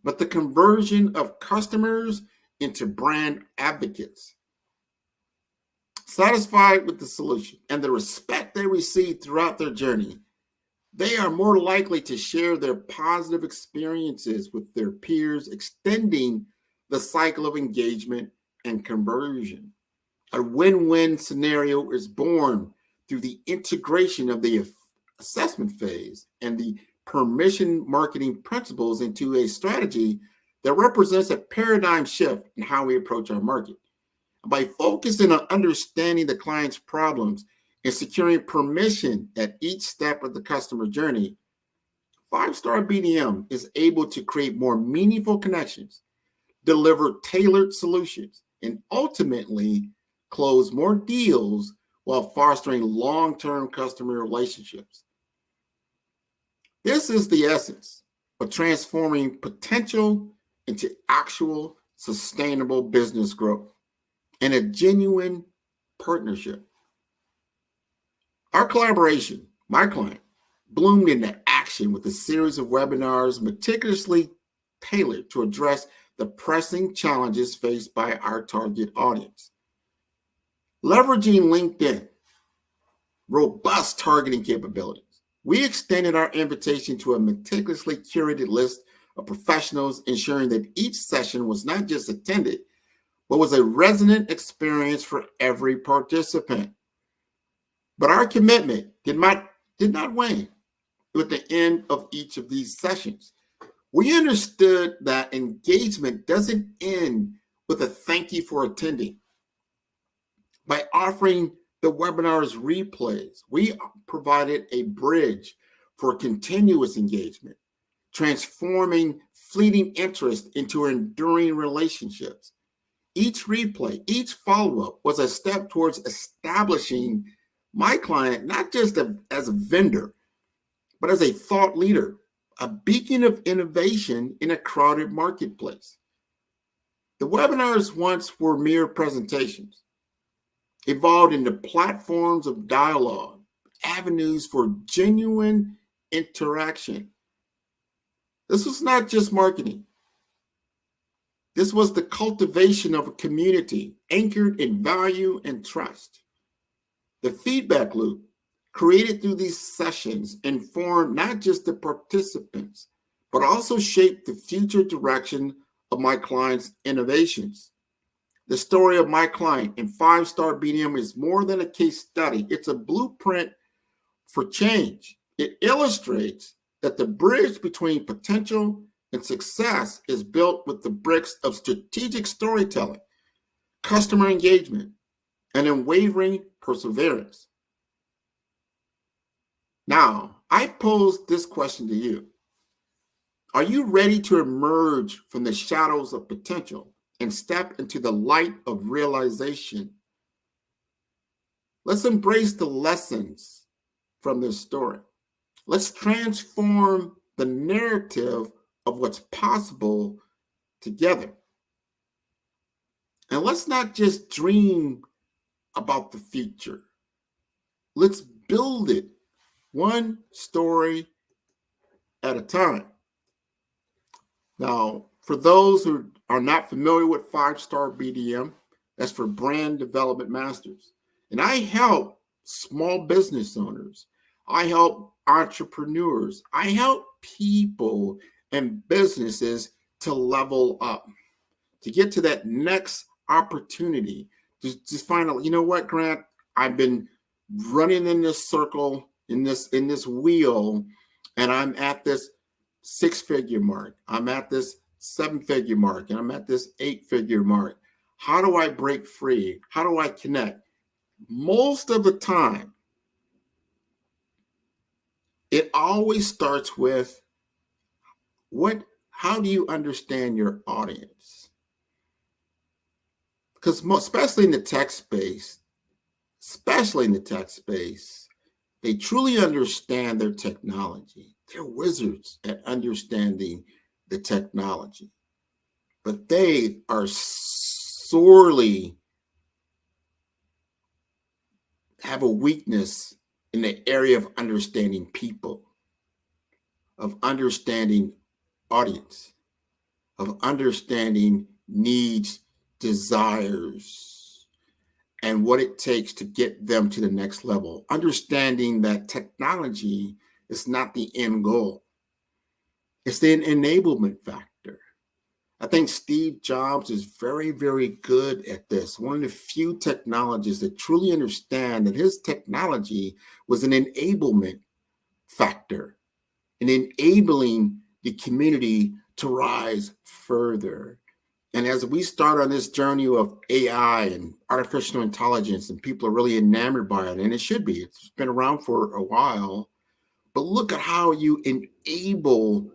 but the conversion of customers into brand advocates. Satisfied with the solution and the respect they receive throughout their journey, they are more likely to share their positive experiences with their peers, extending the cycle of engagement and conversion. A win-win scenario is born through the integration of the assessment phase and the permission marketing principles into a strategy that represents a paradigm shift in how we approach our market. By focusing on understanding the client's problems and securing permission at each step of the customer journey, 5-Star BDM is able to create more meaningful connections, deliver tailored solutions, and ultimately close more deals while fostering long-term customer relationships. This is the essence of transforming potential into actual sustainable business growth and a genuine partnership. Our collaboration, my client, bloomed into action with a series of webinars meticulously tailored to address the pressing challenges faced by our target audience. Leveraging LinkedIn, robust targeting capabilities, we extended our invitation to a meticulously curated list of professionals, ensuring that each session was not just attended, but was a resonant experience for every participant. But our commitment did not wane with the end of each of these sessions. We understood that engagement doesn't end with a thank you for attending. By offering the webinar's replays, we provided a bridge for continuous engagement, transforming fleeting interest into enduring relationships. Each replay, each follow-up was a step towards establishing my client not just as a vendor, but as a thought leader, a beacon of innovation in a crowded marketplace. The webinars once were mere presentations, evolved into platforms of dialogue, avenues for genuine interaction. This was not just marketing. This was the cultivation of a community anchored in value and trust. The feedback loop created through these sessions informed not just the participants, but also shaped the future direction of my client's innovations. The story of my client in 5-Star BDM is more than a case study. It's a blueprint for change. It illustrates that the bridge between potential and success is built with the bricks of strategic storytelling, customer engagement, and unwavering perseverance. Now, I pose this question to you. Are you ready to emerge from the shadows of potential and step into the light of realization? Let's embrace the lessons from this story. Let's transform the narrative of what's possible together. And let's not just dream about the future. Let's build it one story at a time. Now, for those who are not familiar with 5-Star BDM, that's for Brand Development Masters. And I help small business owners. I help entrepreneurs. I help people and businesses to level up, to get to that next opportunity, to just find out, you know what, Grant, I've been running in this circle, in this wheel, and I'm at this 6-figure mark. I'm at this 7-figure mark, and I'm at this 8-figure mark. How do I break free? How do I connect? Most of the time, it always starts with how do you understand your audience? Because especially in the tech space, they truly understand their technology. They're wizards at understanding the technology, but they are sorely have a weakness in the area of understanding people, of understanding audience, of understanding needs, desires, and what it takes to get them to the next level. Understanding that technology is not the end goal. It's the enablement factor. I think Steve Jobs is very, very good at this. One of the few technologists that truly understand that his technology was an enablement factor, in enabling the community to rise further. And as we start on this journey of AI and artificial intelligence, and people are really enamored by it, and it should be, it's been around for a while, but look at how you enable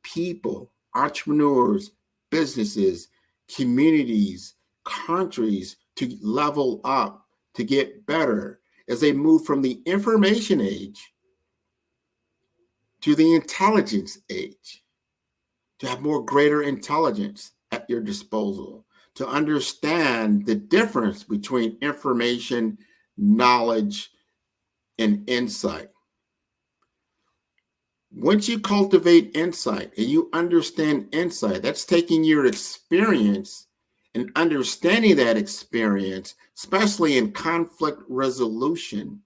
people, entrepreneurs, businesses, communities, countries to level up, to get better as they move from the information age to the intelligence age, to have more greater intelligence at your disposal, to understand the difference between information, knowledge, and insight. Once you cultivate insight and you understand insight, that's taking your experience and understanding that experience, especially in conflict resolution.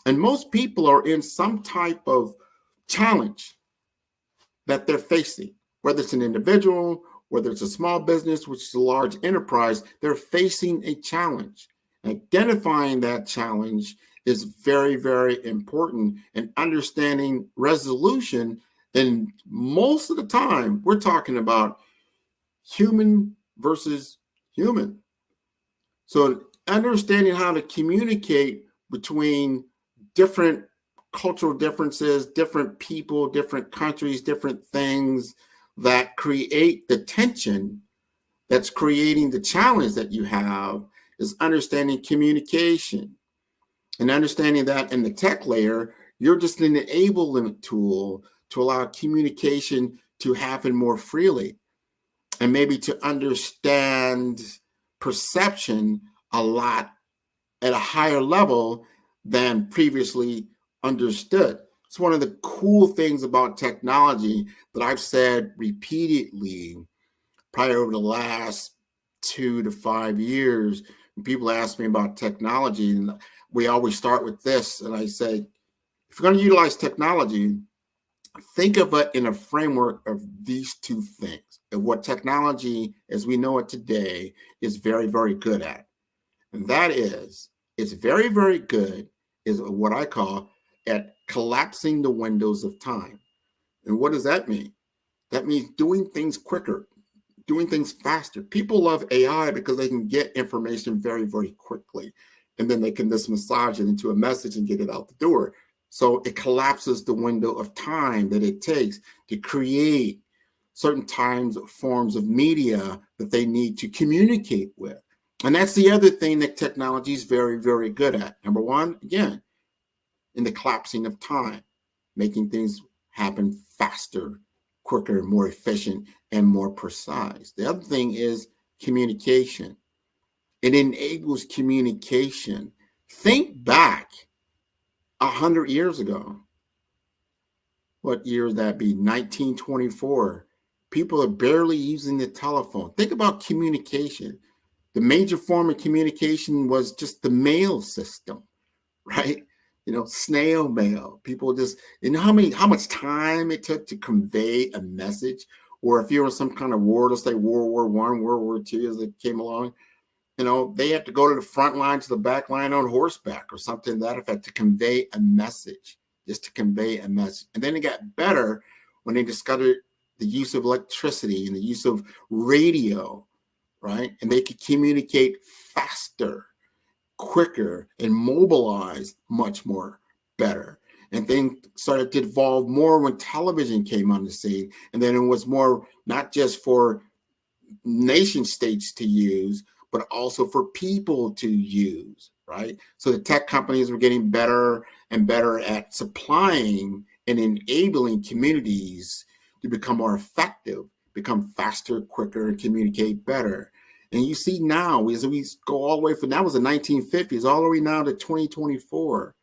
And most people are in some type of challenge that they're facing, whether it's an individual, whether it's a small business, which is a large enterprise, they're facing a challenge. Identifying that challenge is very, very important, and understanding resolution. And most of the time, we're talking about human versus human. So understanding how to communicate between different cultural differences, different people, different countries, different things that create the tension that's creating the challenge that you have is understanding communication. And understanding that in the tech layer, you're just an enablement tool to allow communication to happen more freely, and maybe to understand perception a lot at a higher level than previously understood. It's one of the cool things about technology that I've said repeatedly, probably over the last 2 to 5 years. When people ask me about technology, and we always start with this, and I say, if you're going to utilize technology, think of it in a framework of these two things, of what technology as we know it today is very, very good at. And that is, it's very, very good is what I call at collapsing the windows of time. And what does that mean? That means doing things quicker, doing things faster. People love AI because they can get information very, very quickly. And then they can just massage it into a message and get it out the door. So it collapses the window of time that it takes to create certain forms of media that they need to communicate with. And that's the other thing that technology is very, very good at. Number one, again, in the collapsing of time, making things happen faster, quicker, more efficient, and more precise. The other thing is communication. It enables communication. Think back 100 years ago. What year would that be? 1924. People are barely using the telephone. Think about communication. The major form of communication was just the mail system, right? Snail mail. People just, how much time it took to convey a message? Or if you were in some kind of war, let's say World War I, World War II as it came along, they have to go to the front line to the back line on horseback or something to that effect to convey a message, just to convey a message. And then it got better when they discovered the use of electricity and the use of radio, right? And they could communicate faster, quicker, and mobilize much more better. And things started to evolve more when television came on the scene. And then it was more not just for nation states to use, but also for people to use, right? So the tech companies were getting better and better at supplying and enabling communities to become more effective, become faster, quicker, and communicate better. And you see now, as we go all the way from, that was the 1950s, all the way now to 2024.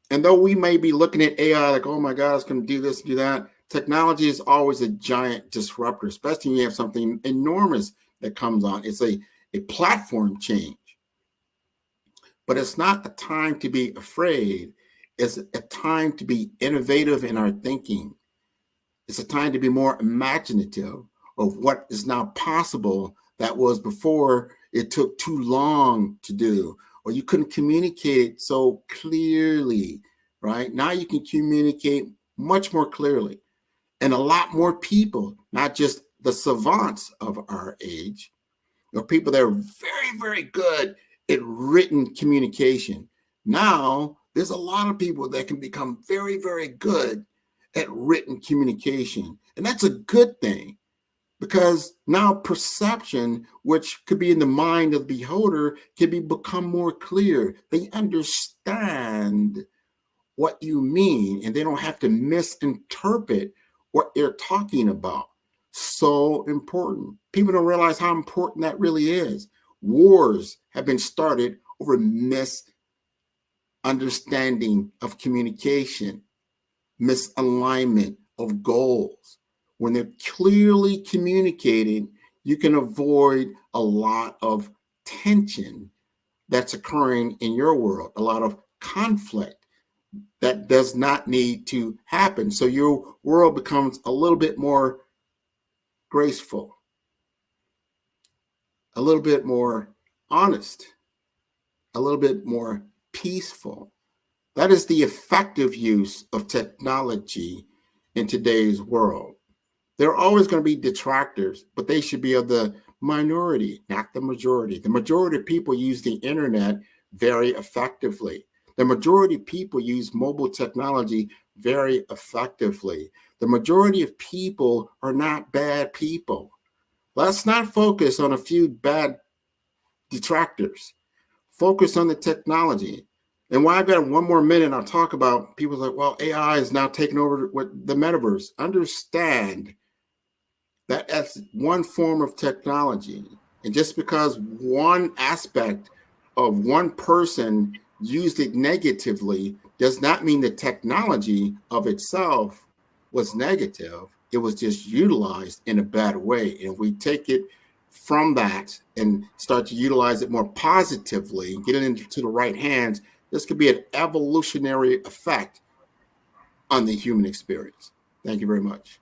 And though we may be looking at AI like, oh my God, it's going to do this, do that, technology is always a giant disruptor, especially when you have something enormous that comes on. It's a platform change. But it's not a time to be afraid. It's a time to be innovative in our thinking. It's a time to be more imaginative of what is now possible that was before it took too long to do, or you couldn't communicate it so clearly, right? Now you can communicate much more clearly. And a lot more people, not just the savants of our age, or people that are very, very good at written communication. Now, there's a lot of people that can become very, very good at written communication. And that's a good thing, because now perception, which could be in the mind of the beholder, can become more clear. They understand what you mean, and they don't have to misinterpret what they're talking about. So important. People don't realize how important that really is. Wars have been started over misunderstanding understanding of communication, misalignment of goals. When they're clearly communicated, you can avoid a lot of tension that's occurring in your world, a lot of conflict that does not need to happen. So your world becomes a little bit more graceful, a little bit more honest, a little bit more peaceful. That is the effective use of technology in today's world. There are always going to be detractors, but they should be of the minority, not the majority. The majority of people use the internet very effectively. The majority of people use mobile technology very effectively. The majority of people are not bad people. Let's not focus on a few bad detractors. Focus on the technology. And while I've got one more minute, I'll talk about people like, well, AI is now taking over the metaverse. Understand that that's one form of technology. And just because one aspect of one person used it negatively does not mean the technology of itself was negative. It was just utilized in a bad way. And if we take it from that and start to utilize it more positively and get it into the right hands, this could be an evolutionary effect on the human experience. Thank you very much.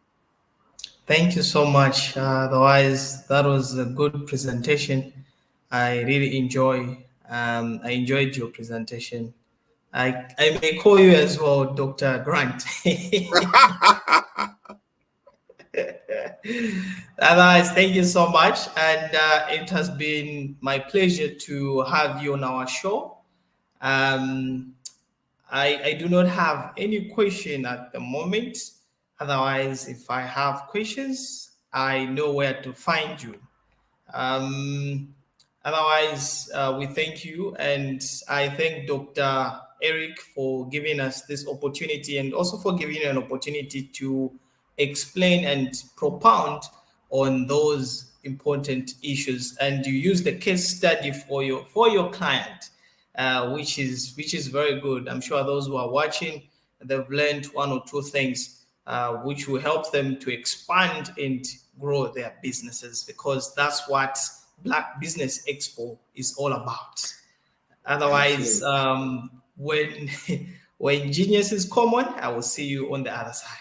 Thank you so much. Otherwise, that was a good presentation. I really I enjoyed your presentation. I may call you as well, Dr. Grant. Otherwise, thank you so much. And it has been my pleasure to have you on our show. I do not have any question at the moment. Otherwise, if I have questions, I know where to find you. Otherwise, we thank you. And I thank Dr. Eric for giving us this opportunity and also for giving you an opportunity to explain and propound on those important issues. And you use the case study for your client, which is very good. I'm sure those who are watching, they've learned one or two things which will help them to expand and grow their businesses, because that's what Black Business Expo is all about. Otherwise, when genius is common, I will see you on the other side.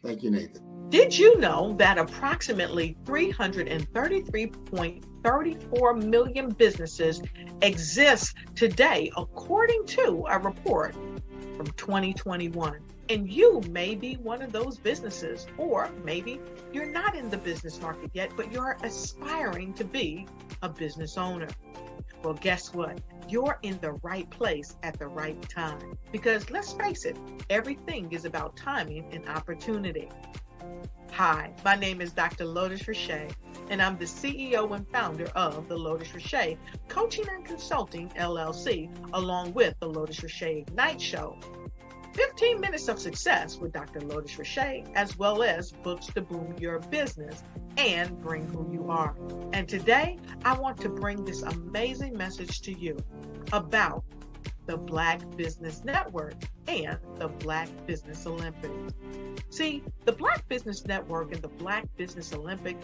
Thank you, Nathan. Did you know that approximately 333.34 million businesses exist today, according to a report from 2021? And you may be one of those businesses, or maybe you're not in the business market yet, but you're aspiring to be a business owner. Well, guess what? You're in the right place at the right time. Because let's face it, everything is about timing and opportunity. Hi, my name is Dr. Lotus Richey, and I'm the CEO and founder of the Lotus Richey Coaching and Consulting LLC, along with the Lotus Richey Ignite Show. 15 minutes of success with Dr. Lotus Richey, as well as books to boom your business and bring who you are. And today, I want to bring this amazing message to you about the Black Business Network and the Black Business Olympics. See, the Black Business Network and the Black Business Olympic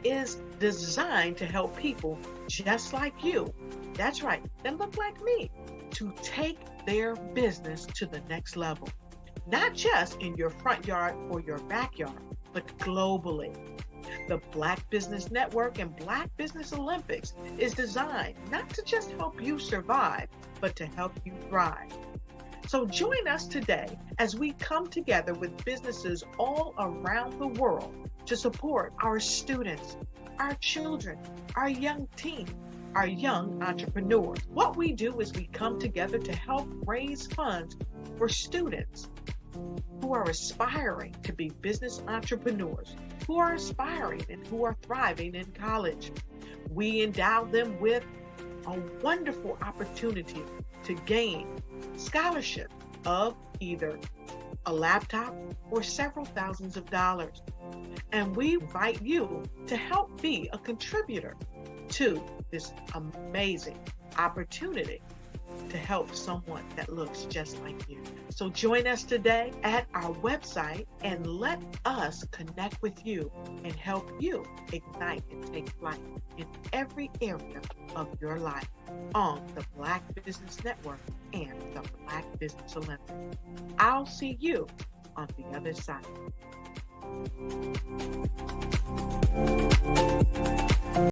is designed to help people just like you, that's right, that look like me, to take their business to the next level. Not just in your front yard or your backyard, but globally. The Black Business Network and Black Business Olympics is designed not to just help you survive, but to help you thrive. So join us today as we come together with businesses all around the world to support our students, our children, our young teens, our young entrepreneurs. What we do is we come together to help raise funds for students who are aspiring to be business entrepreneurs, who are aspiring and who are thriving in college. We endow them with a wonderful opportunity to gain scholarship of either a laptop or several thousands of dollars. And we invite you to help be a contributor to this amazing opportunity to help someone that looks just like you. So join us today at our website and let us connect with you and help you ignite and take flight in every area of your life on the Black Business Network and the Black Business Olympics. I'll see you on the other side.